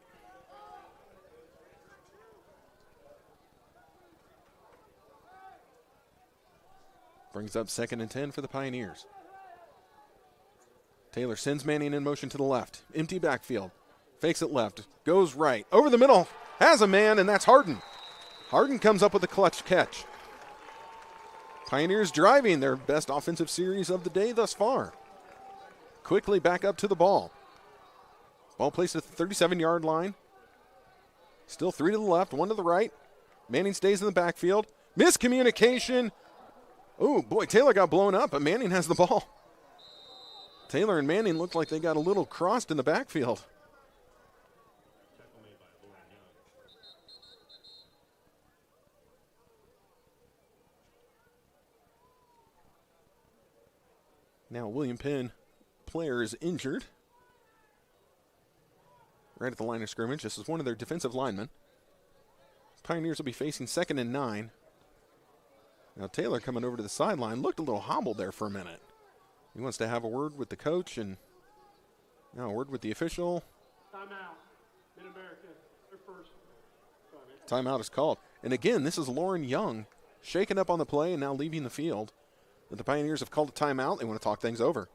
Brings up 2nd and 10 for the Pioneers. Taylor sends Manning in motion to the left. Empty backfield. Fakes it left. Goes right. Over the middle. Has a man, and that's Harden. Harden comes up with a clutch catch. Pioneers driving their best offensive series of the day thus far. Quickly back up to the ball. Ball placed at the 37-yard line. Still 3 to the left, 1 to the right. Manning stays in the backfield. Miscommunication. Oh, boy, Taylor got blown up, but Manning has the ball. Taylor and Manning looked like they got a little crossed in the backfield. Now William Penn, player, is injured. Right at the line of scrimmage. This is one of their defensive linemen. Pioneers will be facing 2nd and 9. Now Taylor coming over to the sideline. Looked a little hobbled there for a minute. He wants to have a word with the coach and now a word with the official. Timeout. Mid-America, their first. Timeout is called. And again, this is Lauren Young shaken up on the play and now leaving the field. The Pioneers have called a timeout. They want to talk things over.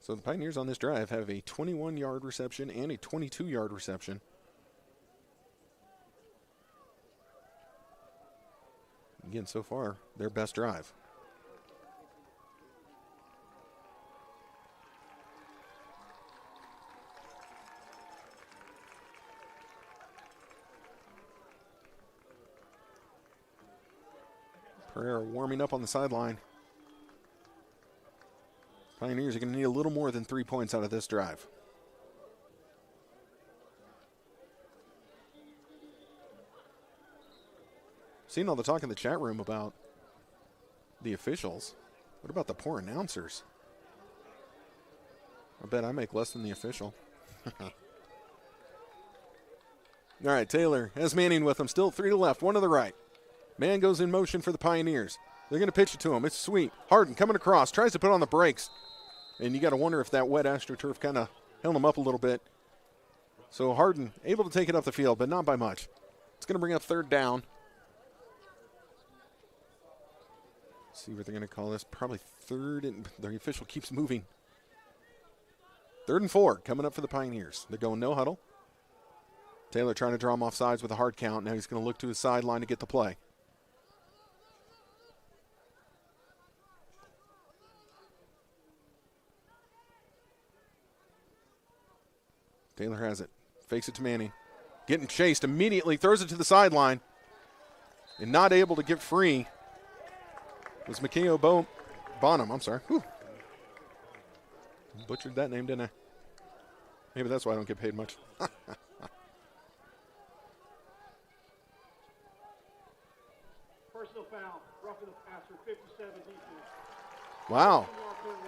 So the Pioneers on this drive have a 21-yard reception and a 22-yard reception. Again, so far, their best drive. Pereira warming up on the sideline. Pioneers are going to need a little more than 3 points out of this drive. Seeing all the talk in the chat room about the officials. What about the poor announcers? I bet I make less than the official. All right, Taylor has Manning with him. Still 3 to left, 1 to the right. Man goes in motion for the Pioneers. They're going to pitch it to him. It's sweet. Harden coming across, tries to put on the brakes. And you got to wonder if that wet AstroTurf kind of held him up a little bit. So Harden able to take it up the field, but not by much. It's going to bring up 3rd down. See what they're going to call this. Probably 3rd, and the official keeps moving. 3rd and 4 coming up for the Pioneers. They're going no huddle. Taylor trying to draw him off sides with a hard count. Now he's going to look to his sideline to get the play. Taylor has it. Fakes it to Manning. Getting chased immediately. Throws it to the sideline. And not able to get free was Mikhail Bonham. I'm sorry. Whew. Butchered that name, didn't I? Maybe that's why I don't get paid much. Personal foul, roughing the passer, 57 defense. Wow.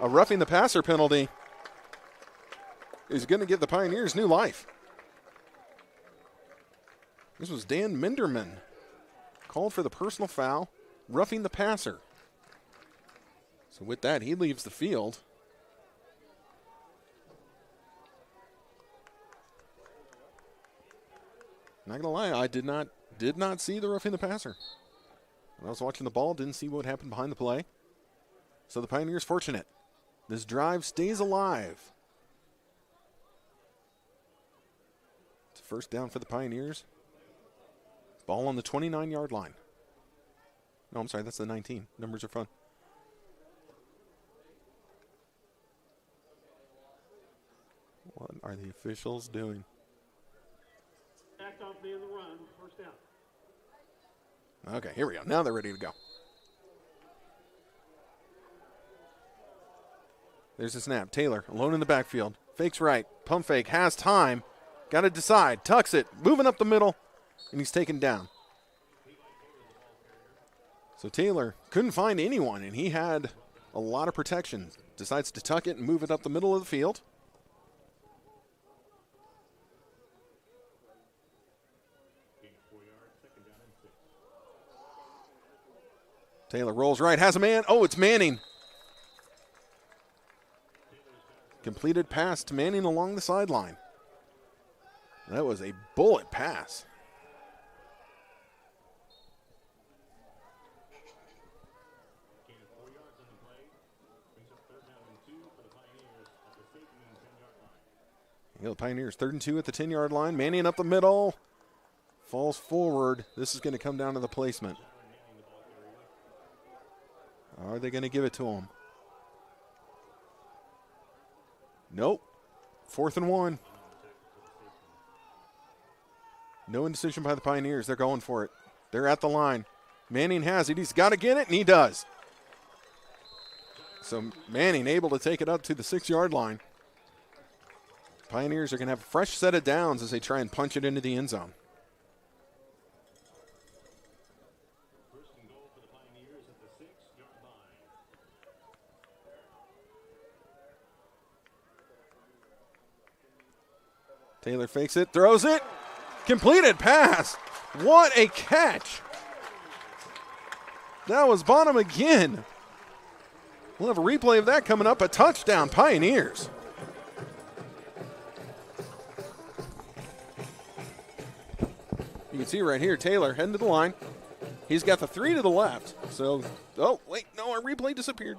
A roughing the passer penalty is going to give the Pioneers new life. This was Dan Minderman. Called for the personal foul, roughing the passer. So with that, he leaves the field. Not gonna lie, I did not see the roughing the passer. When I was watching the ball, didn't see what happened behind the play. So the Pioneers fortunate. This drive stays alive. It's a 1st down for the Pioneers. Ball on the 29-yard line. No, I'm sorry, that's the 19. Numbers are fun. What are the officials doing? Act on the run, 1st down. Okay, here we go. Now they're ready to go. There's the snap. Taylor alone in the backfield. Fakes right. Pump fake. Has time. Got to decide. Tucks it. Moving up the middle. And he's taken down. So Taylor couldn't find anyone, and he had a lot of protection. Decides to tuck it and move it up the middle of the field. Taylor rolls right, has a man. Oh, it's Manning. Completed pass to Manning along the sideline. That was a bullet pass. The Pioneers 3rd and 2 at the 10-yard line. Manning up the middle. Falls forward. This is going to come down to the placement. Are they going to give it to him? Nope. 4th and 1. No indecision by the Pioneers. They're going for it. They're at the line. Manning has it. He's got to get it, and he does. So Manning able to take it up to the 6-yard line. Pioneers are going to have a fresh set of downs as they try and punch it into the end zone. Taylor fakes it, throws it. Completed pass. What a catch. That was Bonham again. We'll have a replay of that coming up. A touchdown, Pioneers. You can see right here, Taylor heading to the line. He's got the 3 to the left. So, oh, wait, no, our replay disappeared.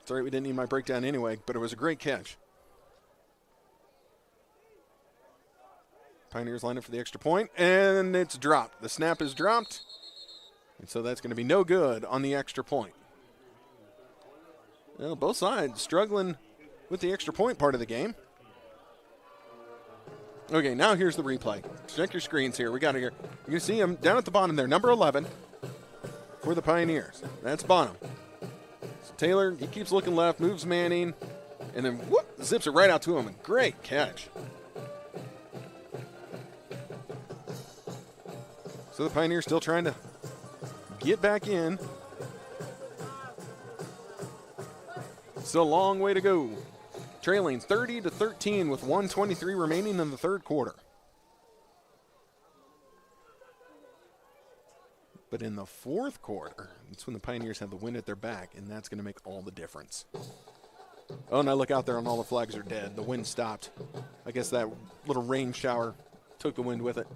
Sorry, we didn't need my breakdown anyway, but it was a great catch. Pioneers line up for the extra point, and it's dropped. The snap is dropped, and so that's going to be no good on the extra point. Well, both sides struggling with the extra point part of the game. Okay, now here's the replay. Check your screens here. We got it here. You can see him down at the bottom there, number 11 for the Pioneers. That's Bonham. So Taylor, he keeps looking left, moves Manning, and then whoop, zips it right out to him. Great catch. So the Pioneers still trying to get back in. Still a long way to go. Trailing 30-13 with 1:23 remaining in the third quarter. But in the fourth quarter, that's when the Pioneers have the wind at their back, and that's going to make all the difference. Oh, now look out there, and all the flags are dead. The wind stopped. I guess that little rain shower took the wind with it.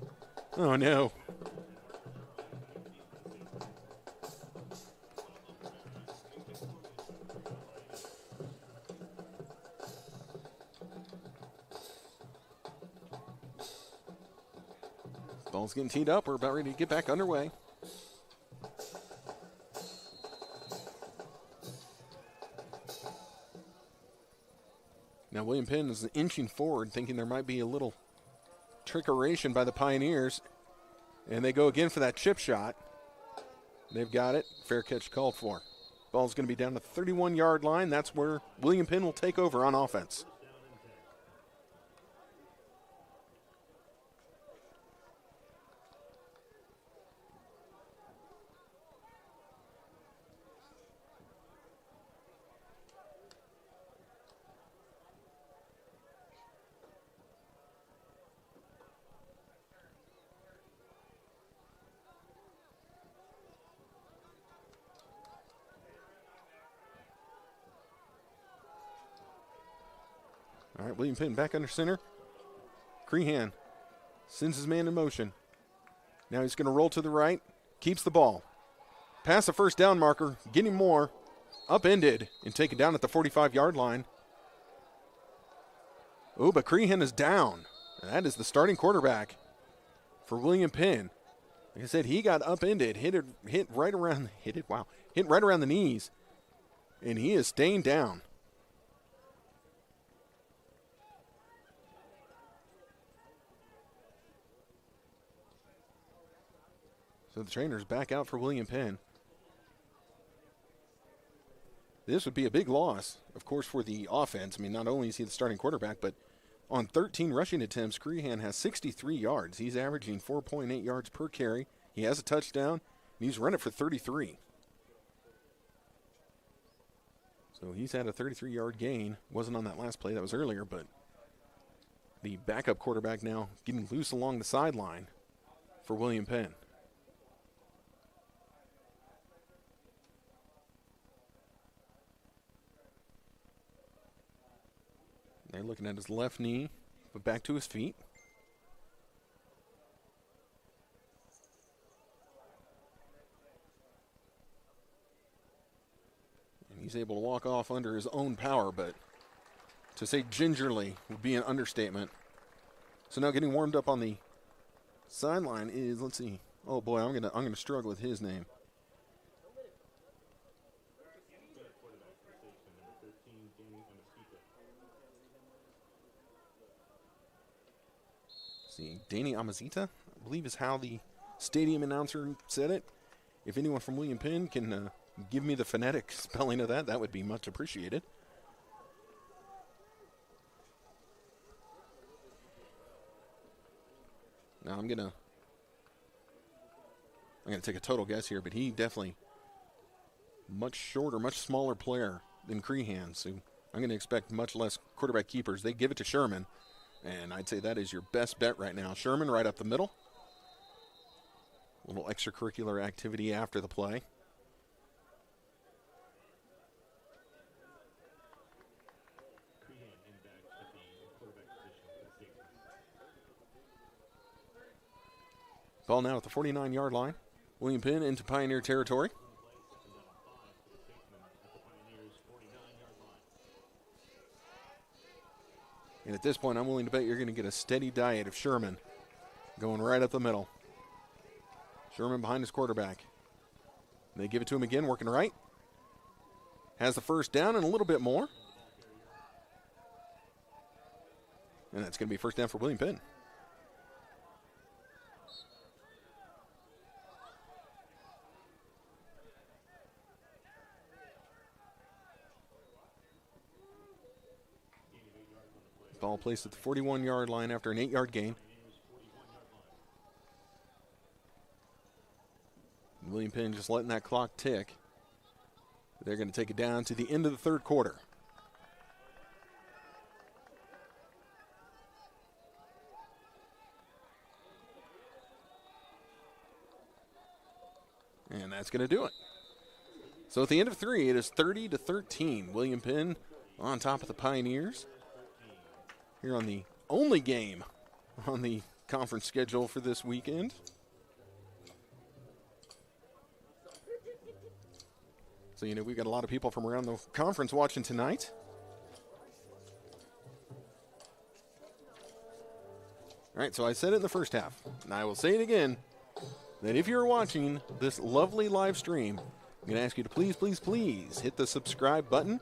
Oh, no. Ball's getting teed up. We're about ready to get back underway. Now William Penn is inching forward, thinking there might be a little trickeration by the Pioneers. And they go again for that chip shot. They've got it. Fair catch called for. Ball's going to be down the 31-yard line. That's where William Penn will take over on offense. All right, William Penn back under center. Crehan sends his man in motion. Now he's going to roll to the right, keeps the ball. Pass the first down marker, getting more. Upended and taken down at the 45-yard line. Oh, but Crehan is down. That is the starting quarterback for William Penn. Like I said, he got upended, hit right around the knees, and he is staying down. So the trainer's back out for William Penn. This would be a big loss, of course, for the offense. I mean, not only is he the starting quarterback, but on 13 rushing attempts, Crehan has 63 yards. He's averaging 4.8 yards per carry. He has a touchdown, and he's run it for 33. So he's had a 33-yard gain. Wasn't on that last play, that was earlier, but the backup quarterback now getting loose along the sideline for William Penn. They're looking at his left knee, but back to his feet. And he's able to walk off under his own power, but to say gingerly would be an understatement. So now getting warmed up on the sideline is, let's see. Oh boy, I'm gonna struggle with his name. Danny Amazita, I believe is how the stadium announcer said it. If anyone from William Penn can give me the phonetic spelling of that, that would be much appreciated. Now I'm gonna take a total guess here, but he definitely much shorter, much smaller player than Crehan. So I'm gonna expect much less quarterback keepers. They give it to Sherman. And I'd say that is your best bet right now. Sherman right up the middle. A little extracurricular activity after the play. Ball now at the 49-yard line. William Penn into Pioneer territory. And at this point, I'm willing to bet you're going to get a steady diet of Sherman going right up the middle. Sherman behind his quarterback. They give it to him again, working right. Has the first down and a little bit more. And that's going to be first down for William Penn. Ball placed at the 41-yard line after an 8-yard gain. William Penn just letting that clock tick. They're going to take it down to the end of the third quarter. And that's going to do it. So at the end of 3, it is 30-13. William Penn on top of the Pioneers. Here on the only game on the conference schedule for this weekend. So, you know, we've got a lot of people from around the conference watching tonight. All right, so I said it in the first half, and I will say it again, that if you're watching this lovely live stream, I'm going to ask you to please, please, please hit the subscribe button.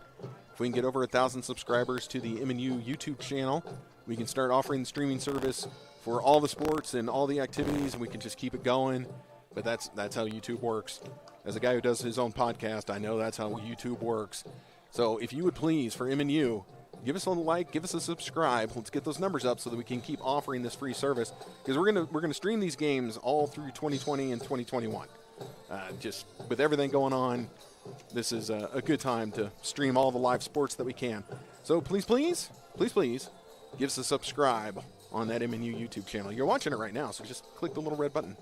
If we can get over 1,000 subscribers to the MNU YouTube channel, we can start offering the streaming service for all the sports and all the activities, and we can just keep it going. But that's how YouTube works. As a guy who does his own podcast, I know that's how YouTube works. So if you would please, for MNU, give us a like, give us a subscribe. Let's get those numbers up so that we can keep offering this free service, because we're gonna stream these games all through 2020 and 2021. Just with everything going on, this is a good time to stream all the live sports that we can. So please, please, please, please, give us a subscribe on that MNU YouTube channel. You're watching it right now, so just click the little red button.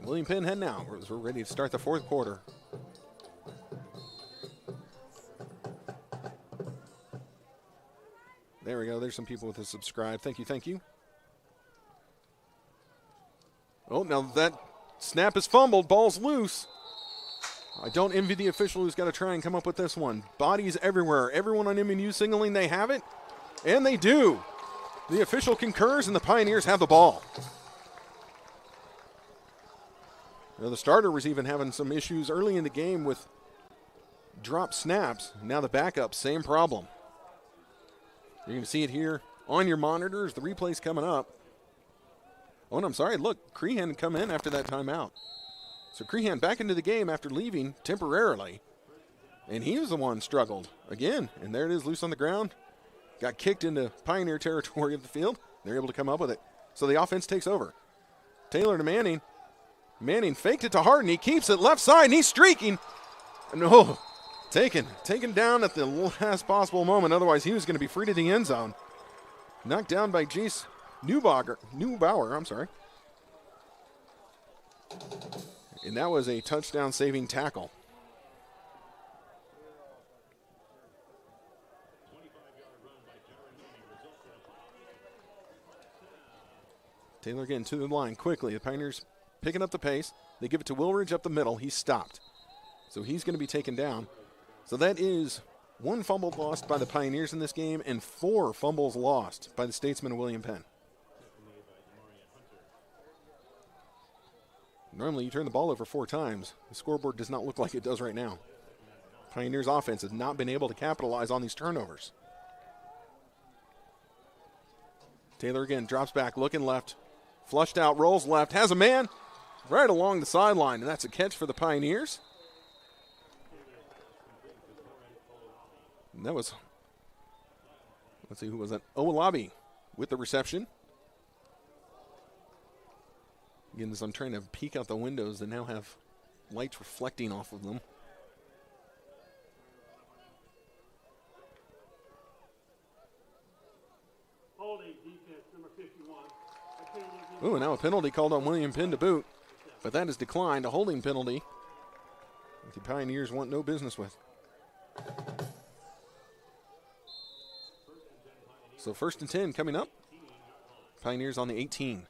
William Penn heading out. We're ready to start the fourth quarter. There we go. There's some people with a subscribe. Thank you, thank you. Oh, now that snap is fumbled. Ball's loose. I don't envy the official who's got to try and come up with this one. Bodies everywhere. Everyone on MNU signaling they have it. And they do. The official concurs, and the Pioneers have the ball. Now, the starter was even having some issues early in the game with drop snaps. Now the backup, same problem. You're going to see it here on your monitors. The replay's coming up. Oh, and I'm sorry. Look, Crehan had come in after that timeout. So Crehan back into the game after leaving temporarily. And he was the one struggled again. And there it is, loose on the ground. Got kicked into Pioneer territory of the field. They're able to come up with it. So the offense takes over. Taylor to Manning. Manning faked it to Harden. He keeps it left side, and he's streaking. No, taken down at the last possible moment. Otherwise, he was going to be free to the end zone. Knocked down by Jace Neubauer. I'm sorry. And that was a touchdown-saving tackle. Taylor getting to the line quickly. The Pioneers picking up the pace. They give it to Wilridge up the middle. He's stopped. So he's going to be taken down. So that is 1 fumble lost by the Pioneers in this game and 4 fumbles lost by the Statesmen of William Penn. Normally you turn the ball over 4 times. The scoreboard does not look like it does right now. Pioneers offense has not been able to capitalize on these turnovers. Taylor again drops back, looking left. Flushed out, rolls left, has a man right along the sideline, and that's a catch for the Pioneers. And that was, let's see, who was that? Owolabi with the reception. Again, as I'm trying to peek out the windows, they now have lights reflecting off of them. Holding defense, number 51. Ooh, now a penalty called on William Penn to boot, but that is declined, a holding penalty that the Pioneers want no business with. So 1st and 10 coming up. Pioneers on the 18.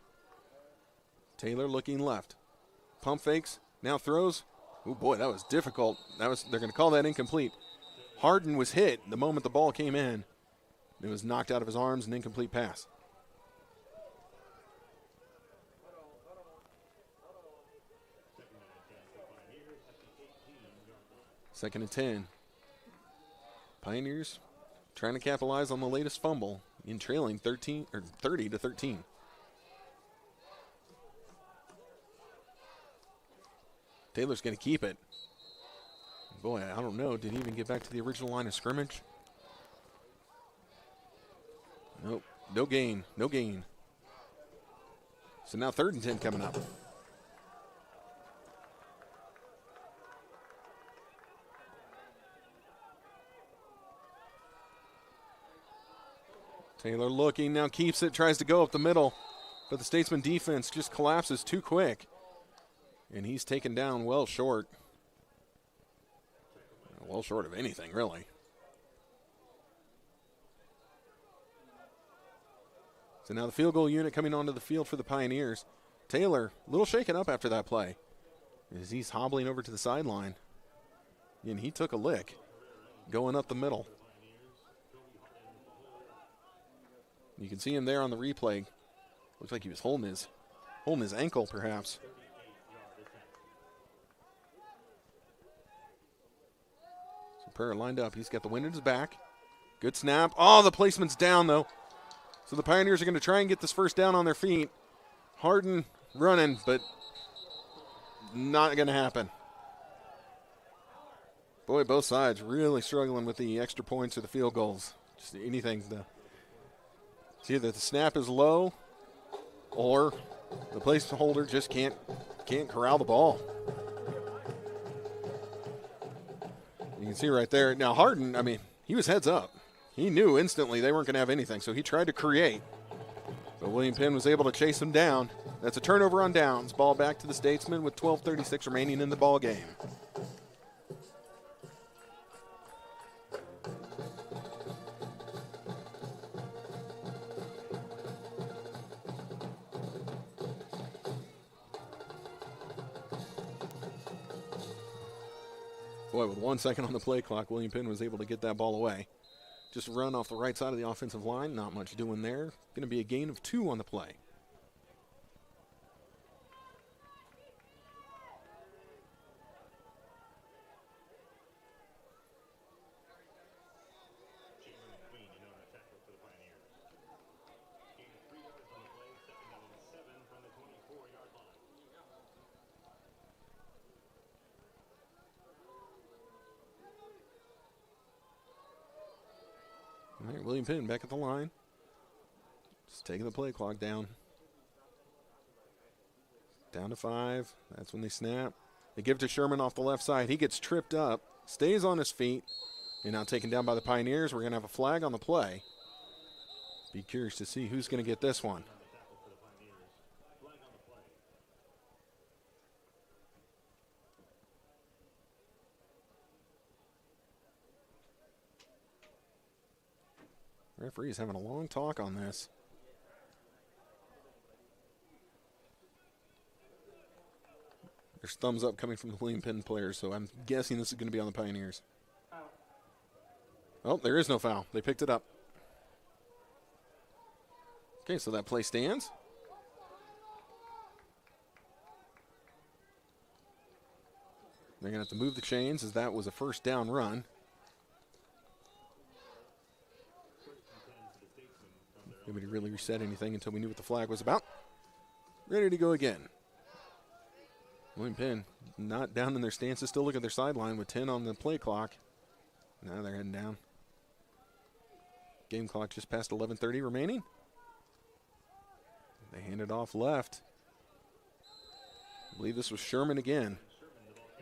Taylor looking left. Pump fakes, now throws. Oh boy, that was difficult. They're going to call that incomplete. Harden was hit the moment the ball came in. It was knocked out of his arms, an incomplete pass. Second and 10. Pioneers trying to capitalize on the latest fumble in trailing 30-13. Taylor's going to keep it. Boy, I don't know. Did he even get back to the original line of scrimmage? Nope. No gain. No gain. So now 3rd and 10 coming up. Taylor looking, now keeps it, tries to go up the middle. But the Statesman defense just collapses too quick. And he's taken down well short. Well short of anything, really. So now the field goal unit coming onto the field for the Pioneers. Taylor, a little shaken up after that play, as he's hobbling over to the sideline. And he took a lick going up the middle. You can see him there on the replay. Looks like he was holding his ankle, perhaps. So Prairie lined up. He's got the wind at his back. Good snap. Oh, the placement's down, though. So the Pioneers are going to try and get this first down on their feet. Harden running, but not going to happen. Boy, both sides really struggling with the extra points or the field goals. Just anything. It's either the snap is low or the placeholder just can't corral the ball. You can see right there. Now Harden, I mean, he was heads up. He knew instantly they weren't going to have anything, so he tried to create. But William Penn was able to chase him down. That's a turnover on downs. Ball back to the Statesmen with 12:36 remaining in the ball game. Boy, with 1 second on the play clock, William Penn was able to get that ball away. Just run off the right side of the offensive line. Not much doing there. Going to be a gain of 2 on the play. All right, William Penn back at the line. Just taking the play clock down. Down to 5. That's when they snap. They give it to Sherman off the left side. He gets tripped up, stays on his feet, and now taken down by the Pioneers. We're going to have a flag on the play. Be curious to see who's going to get this one. Referee's having a long talk on this. There's thumbs up coming from the William Penn players, so I'm guessing this is going to be on the Pioneers. Oh, there is no foul. They picked it up. Okay, so that play stands. They're going to have to move the chains as that was a first down run. Nobody really reset anything until we knew what the flag was about. Ready to go again. William Penn not down in their stances, still look at their sideline with 10 on the play clock. Now they're heading down. Game clock just past 11:30 remaining. They hand it off left. I believe this was Sherman again.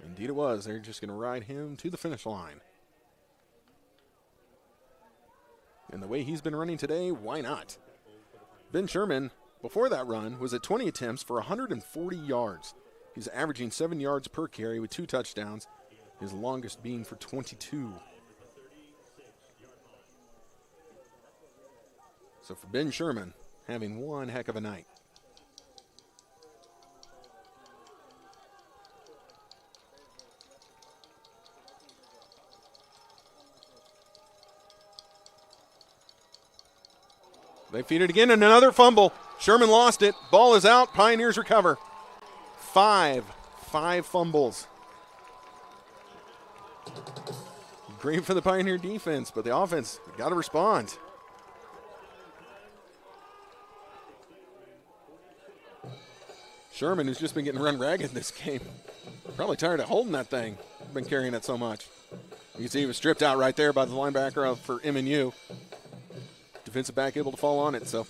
Indeed it was. They're just going to ride him to the finish line. And the way he's been running today, why not? Ben Sherman, before that run, was at 20 attempts for 140 yards. He's averaging 7 yards per carry with 2 touchdowns, his longest being for 22. So for Ben Sherman, having one heck of a night. They feed it again, and another fumble. Sherman lost it. Ball is out. Pioneers recover. Five fumbles. Great for the Pioneer defense, but the offense got to respond. Sherman, who's just been getting run ragged this game, probably tired of holding that thing. Been carrying it so much. You can see he was stripped out right there by the linebacker for MNU. Defensive back able to fall on it, so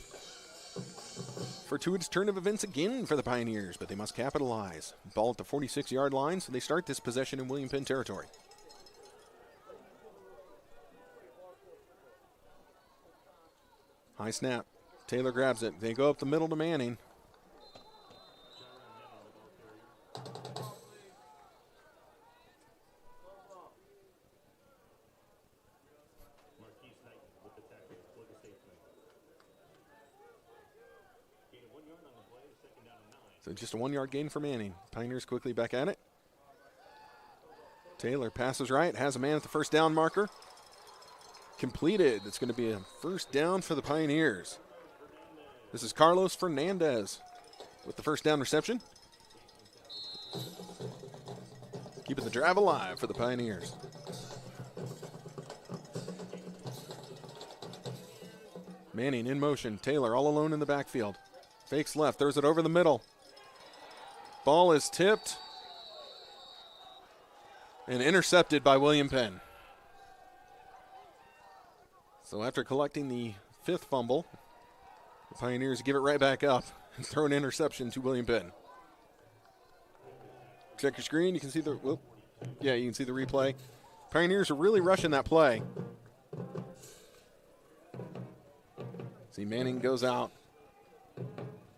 fortuitous turn of events again for the Pioneers, but they must capitalize. Ball at the 46-yard line, so they start this possession in William Penn territory. High snap. Taylor grabs it. They go up the middle to Manning. So just a 1-yard gain for Manning. Pioneers quickly back at it. Taylor passes right, has a man at the first down marker. Completed. It's going to be a first down for the Pioneers. This is Carlos Fernandez with the first down reception. Keeping the drive alive for the Pioneers. Manning in motion. Taylor all alone in the backfield. Fakes left, throws it over the middle. Ball is tipped and intercepted by William Penn. So after collecting the 5th fumble, the Pioneers give it right back up and throw an interception to William Penn. Check your screen, you can see the, you can see the replay. Pioneers are really rushing that play. See, Manning goes out.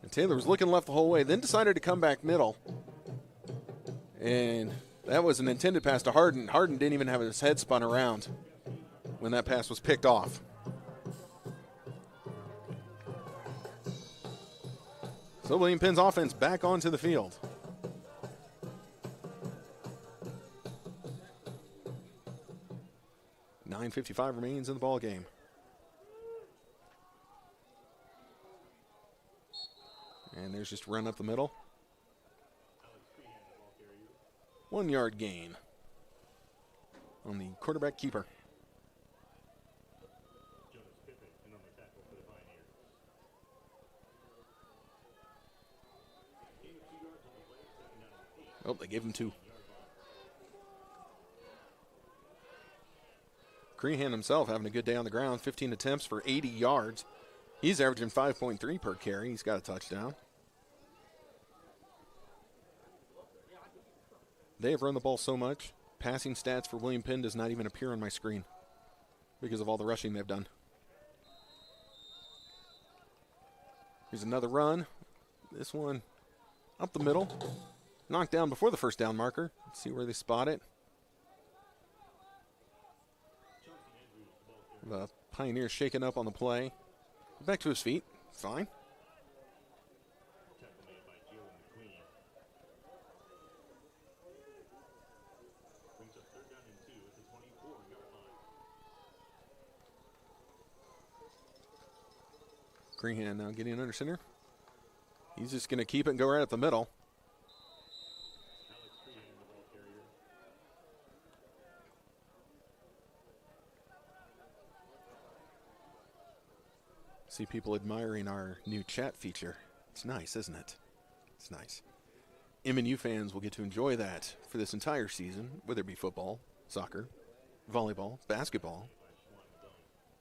And Taylor was looking left the whole way, then decided to come back middle. And that was an intended pass to Harden. Harden didn't even have his head spun around when that pass was picked off. So William Penn's offense back onto the field. .9:55 remains in the ball game. And there's just a run up the middle. 1-yard gain on the quarterback keeper. Oh, they gave him 2. Crehan himself having a good day on the ground. 15 attempts for 80 yards. He's averaging 5.3 per carry. He's got a touchdown. They have run the ball so much, passing stats for William Penn does not even appear on my screen because of all the rushing they've done. Here's another run. This one up the middle. Knocked down before the first down marker. Let's see where they spot it. The Pioneers shaking up on the play. Back to his feet. Fine. Crehan now getting under center. He's just going to keep it and go right up the middle. See people admiring our new chat feature. It's nice, isn't it? It's nice. MNU fans will get to enjoy that for this entire season, whether it be football, soccer, volleyball, basketball,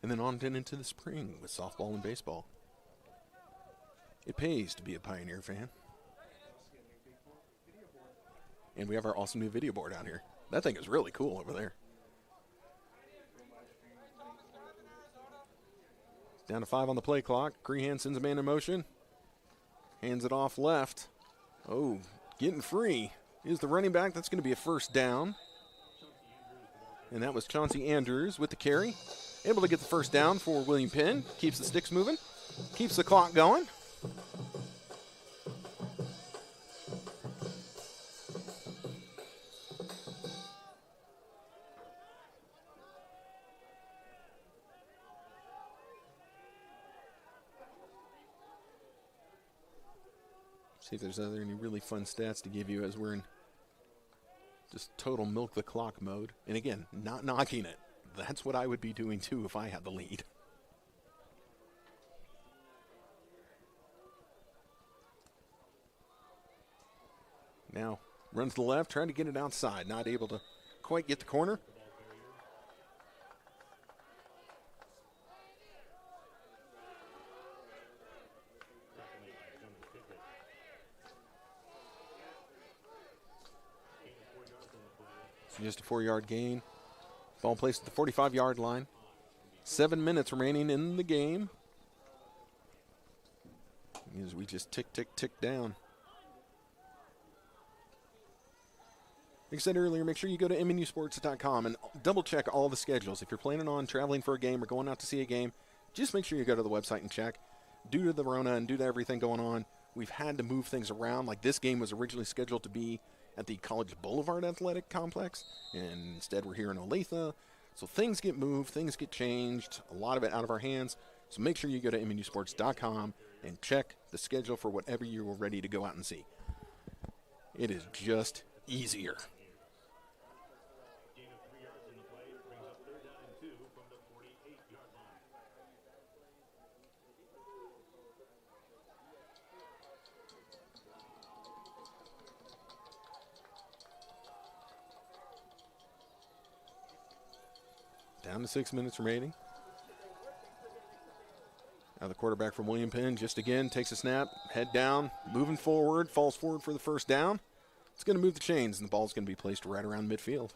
and then on into the spring with softball and baseball. It pays to be a Pioneer fan. And we have our awesome new video board out here. That thing is really cool over there. Down to 5 on the play clock. Crehan sends a man in motion. Hands it off left. Oh, getting free is the running back. That's going to be a first down. And that was Chauncey Andrews with the carry. Able to get the first down for William Penn. Keeps the sticks moving. Keeps the clock going. See if there's any really fun stats to give you as we're in just total milk the clock mode. And again, not knocking it. That's what I would be doing too if I had the lead. Now, runs to the left, trying to get it outside. Not able to quite get the corner. So just a 4-yard gain. Ball placed at the 45-yard line. 7 minutes remaining in the game. As we just tick, tick, tick down. Like I said earlier, make sure you go to MNUsports.com and double check all the schedules. If you're planning on traveling for a game or going out to see a game, just make sure you go to the website and check. Due to the Rona and due to everything going on, we've had to move things around. Like this game was originally scheduled to be at the College Boulevard Athletic Complex, and instead we're here in Olathe. So things get moved, things get changed, a lot of it out of our hands. So make sure you go to MNUsports.com and check the schedule for whatever you are ready to go out and see. It is just easier. Down to 6 minutes remaining. Now the quarterback from William Penn just again takes a snap, head down, moving forward, falls forward for the first down. It's going to move the chains, and the ball's going to be placed right around midfield.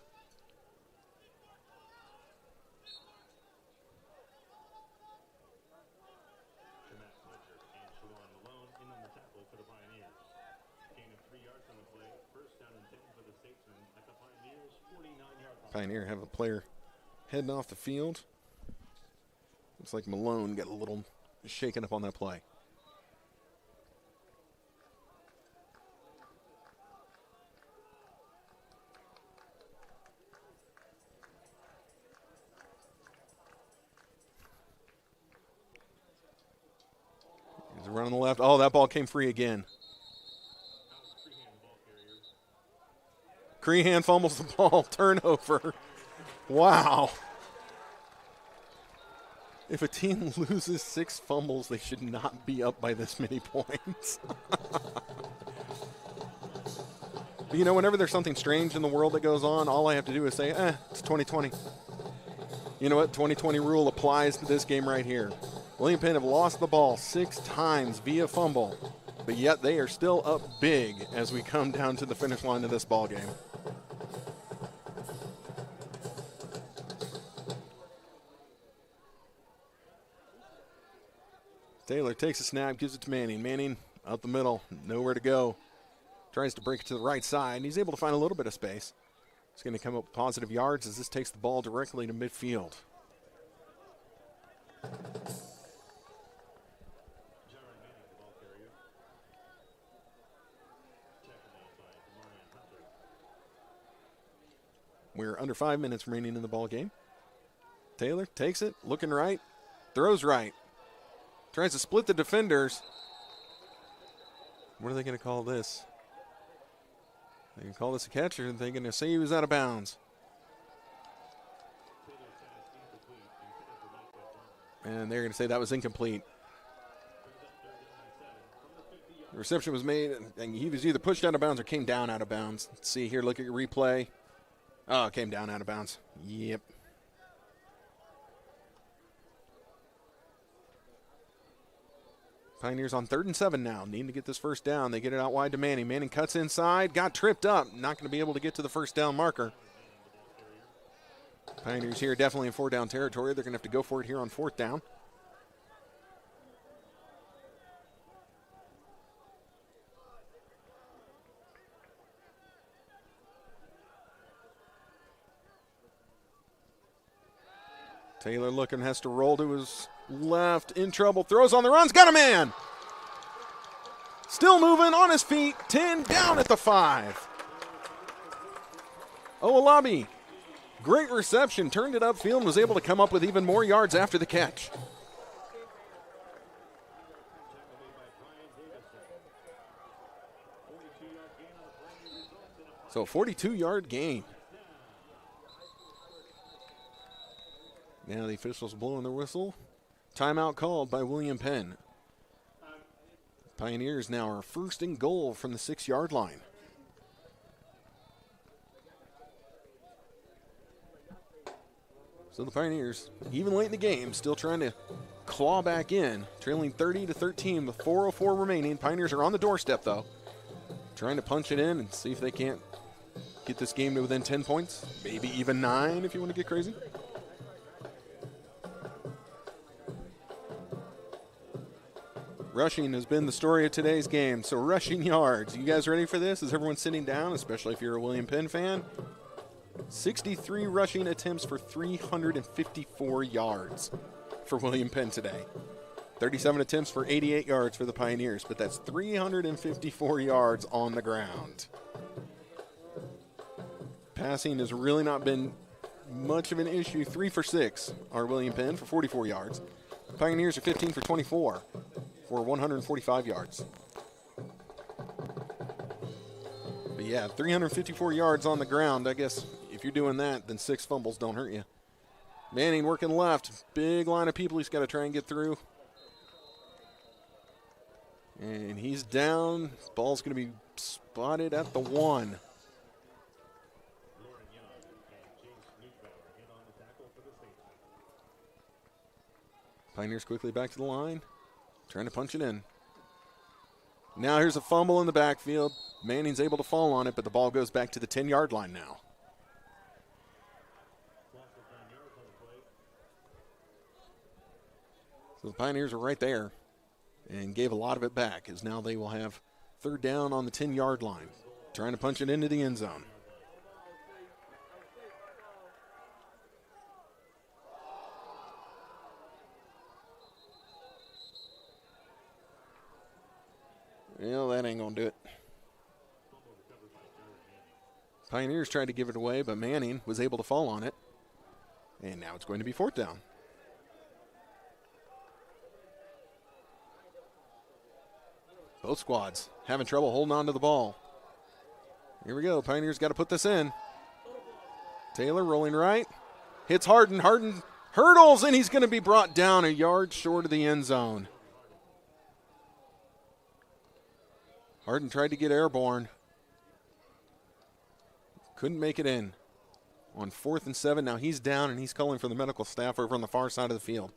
Pioneer have a player heading off the field. Looks like Malone got a little shaken up on that play. He's running the left. Oh, that ball came free again. Crehan fumbles the ball. Turnover. Wow. If a team loses 6 fumbles, they should not be up by this many points. But you know, whenever there's something strange in the world that goes on, all I have to do is say, it's 2020. You know what? 2020 rule applies to this game right here. William Penn have lost the ball 6 times via fumble, but yet they are still up big as we come down to the finish line of this ball game. Taylor takes a snap, gives it to Manning. Manning out the middle, nowhere to go. Tries to break it to the right side, and he's able to find a little bit of space. He's going to come up with positive yards as this takes the ball directly to midfield. We're under 5 minutes remaining in the ball game. Taylor takes it, looking right, throws right. Tries to split the defenders. What are they going to call this? They can call this a catch, or are they going to say he was out of bounds? And they're going to say that was incomplete. The reception was made, and he was either pushed out of bounds or came down out of bounds. Let's see here, look at your replay. Oh, it came down out of bounds. Yep. Pioneers on 3rd and 7 now. Needing to get this first down. They get it out wide to Manning. Manning cuts inside. Got tripped up. Not going to be able to get to the first down marker. Pioneers here definitely in 4-down territory. They're going to have to go for it here on 4th down. Taylor looking, has to roll to his left, in trouble, throws on the runs, got a man. Still moving on his feet, 10 down at the 5. Owolabi, great reception, turned it upfield and was able to come up with even more yards after the catch. So 42-yard gain. Now the officials blowing their whistle. Timeout called by William Penn. Pioneers now are first and goal from the 6-yard line. So the Pioneers, even late in the game, still trying to claw back in, trailing 30-13 with 4:04 remaining. Pioneers are on the doorstep, though, trying to punch it in and see if they can't get this game to within 10 points, maybe even 9 if you want to get crazy. Rushing has been the story of today's game, so rushing yards. You guys ready for this? Is everyone sitting down, especially if you're a William Penn fan? 63 rushing attempts for 354 yards for William Penn today. 37 attempts for 88 yards for the Pioneers, but that's 354 yards on the ground. Passing has really not been much of an issue. 3 for 6 are William Penn for 44 yards. Pioneers are 15 for 24 for 145 yards. But yeah, 354 yards on the ground. I guess if you're doing that, then 6 fumbles don't hurt you. Manning working left. Big line of people he's got to try and get through. And he's down. Ball's going to be spotted at the 1. Pioneers quickly back to the line, trying to punch it in. Now here's a fumble in the backfield. Manning's able to fall on it, but the ball goes back to the 10-yard line now. So the Pioneers are right there and gave a lot of it back, as now they will have 3rd down on the 10-yard line, trying to punch it into the end zone. Well, that ain't going to do it. Pioneers tried to give it away, but Manning was able to fall on it. And now it's going to be 4th down. Both squads having trouble holding on to the ball. Here we go. Pioneers got to put this in. Taylor rolling right. Hits Harden. Harden hurdles, and he's going to be brought down a yard short of the end zone. Harden tried to get airborne. Couldn't make it in. On 4th and 7, now he's down, and he's calling for the medical staff over on the far side of the field.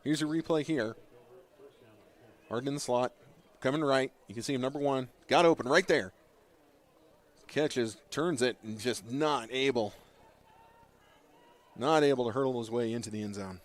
Here's a replay here. Harden in the slot, coming right. You can see him, number 1. Got open right there. Catches, turns it, and just not able to hurdle his way into the end zone.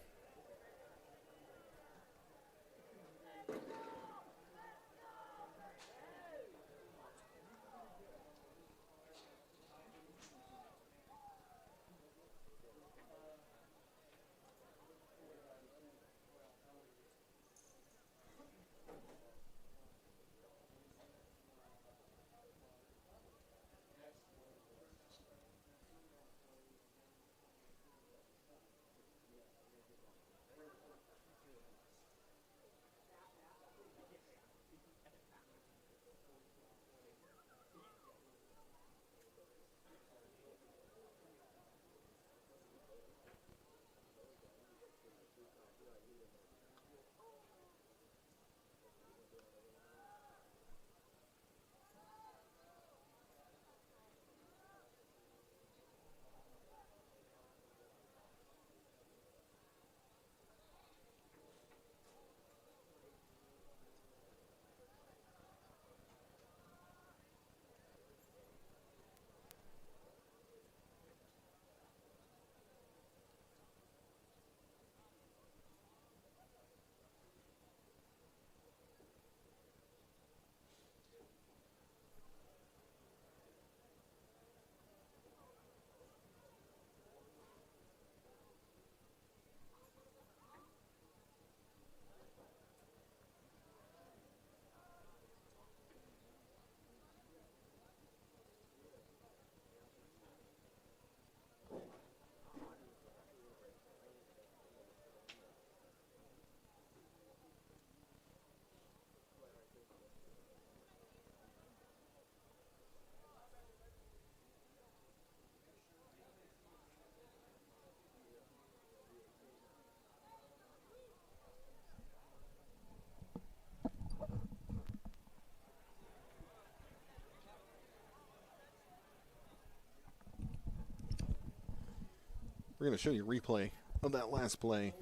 We're going to show you a replay of that last play.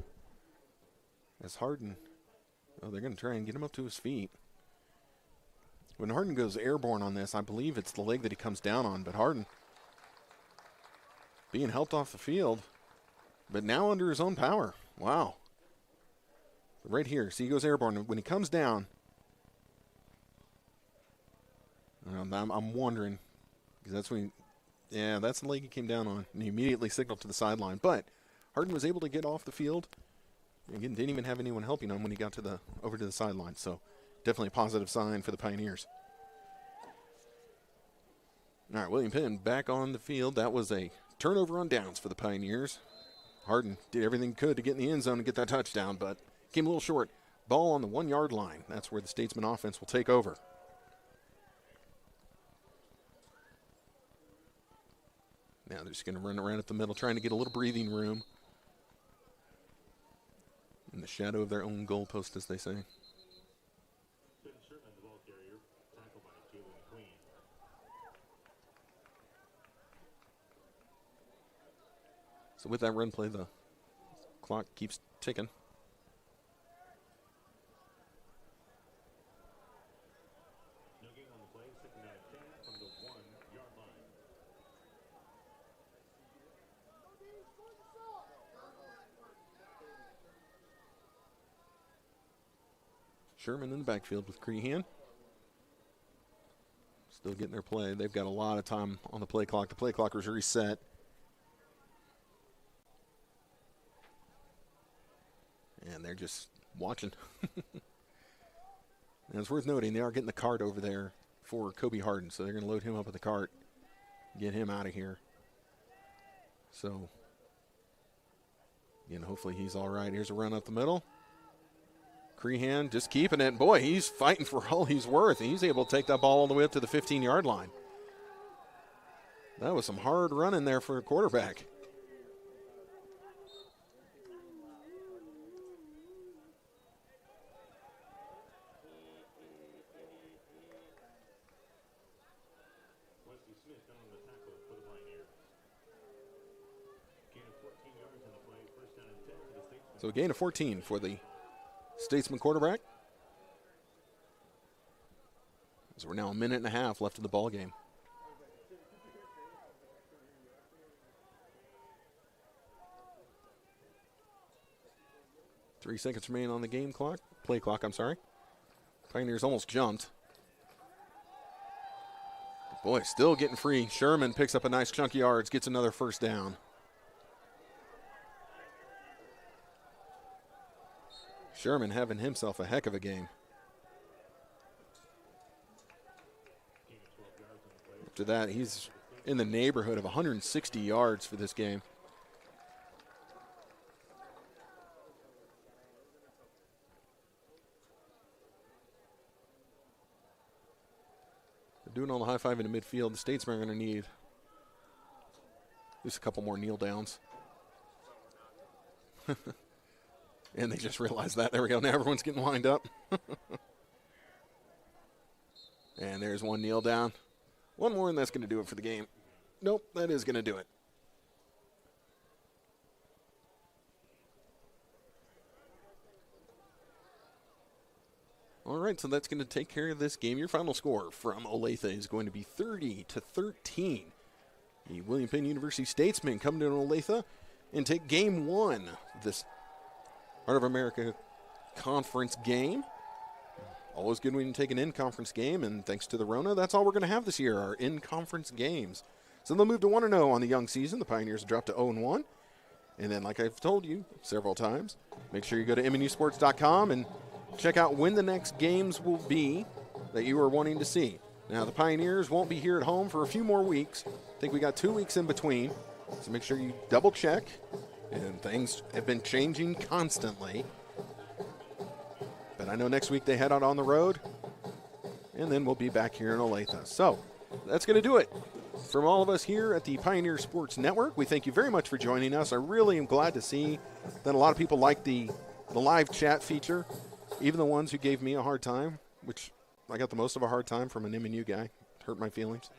As Harden, they're going to try and get him up to his feet. When Harden goes airborne on this, I believe it's the leg that he comes down on, but Harden being helped off the field, but now under his own power. Wow. Right here, see, he goes airborne. When he comes down, I'm wondering, because that's when that's the leg he came down on, and he immediately signaled to the sideline. But Harden was able to get off the field. Again, didn't even have anyone helping him when he got over to the sideline. So definitely a positive sign for the Pioneers. All right, William Penn back on the field. That was a turnover on downs for the Pioneers. Harden did everything he could to get in the end zone and get that touchdown, but came a little short. Ball on the 1 yard line. That's where the Statesman offense will take over. Now they're just going to run around up the middle, trying to get a little breathing room in the shadow of their own goalpost, as they say. So with that run play, the clock keeps ticking. No gain on the play, second down and 10 from the 1 yard line. Sherman in the backfield with Crehan. Still getting their play. They've got a lot of time on the play clock. The play clock was reset. And they're just watching. And it's worth noting, they are getting the cart over there for Kobe Harden. So they're going to load him up with the cart, get him out of here. So, again, hopefully he's all right. Here's a run up the middle. Crehan just keeping it. Boy, he's fighting for all he's worth. He's able to take that ball all the way up to the 15-yard line. That was some hard running there for a quarterback. So a gain of 14 for the Statesman quarterback. So we're now a minute and a half left in the ball game. Three seconds remain on the game clock. Play clock, I'm sorry. Pioneers almost jumped. Boy, still getting free. Sherman picks up a nice chunk of yards, gets another first down. Sherman having himself a heck of a game. After that, he's in the neighborhood of 160 yards for this game. They're doing all the high five into midfield. The Statesmen are going to need just a couple more kneel downs. And they just realized that. There we go. Now everyone's getting lined up. And there's one kneel down. One more, and that's going to do it for the game. Nope, that is going to do it. All right, so that's going to take care of this game. Your final score from Olathe is going to be 30-13. The William Penn University Statesmen come to Olathe and take game one of this Heart of America conference game. Always good when you take an in-conference game, and thanks to the Rona, that's all we're going to have this year, our in-conference games. So they'll move to 1-0 on the young season. The Pioneers drop to 0-1. And then, like I've told you several times, make sure you go to MNUsports.com and check out when the next games will be that you are wanting to see. Now, the Pioneers won't be here at home for a few more weeks. I think we got 2 weeks in between, so make sure you double-check. And things have been changing constantly. But I know next week they head out on the road. And then we'll be back here in Olathe. So that's going to do it. From all of us here at the Pioneer Sports Network, we thank you very much for joining us. I really am glad to see that a lot of people like the live chat feature. Even the ones who gave me a hard time, which I got the most of a hard time from an MNU guy. Hurt my feelings.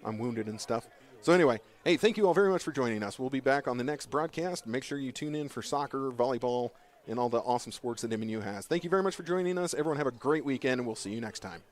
I'm wounded and stuff. So anyway, Hey, thank you all very much for joining us. We'll be back on the next broadcast. Make sure you tune in for soccer, volleyball, and all the awesome sports that MNU has. Thank you very much for joining us. Everyone have a great weekend, and we'll see you next time.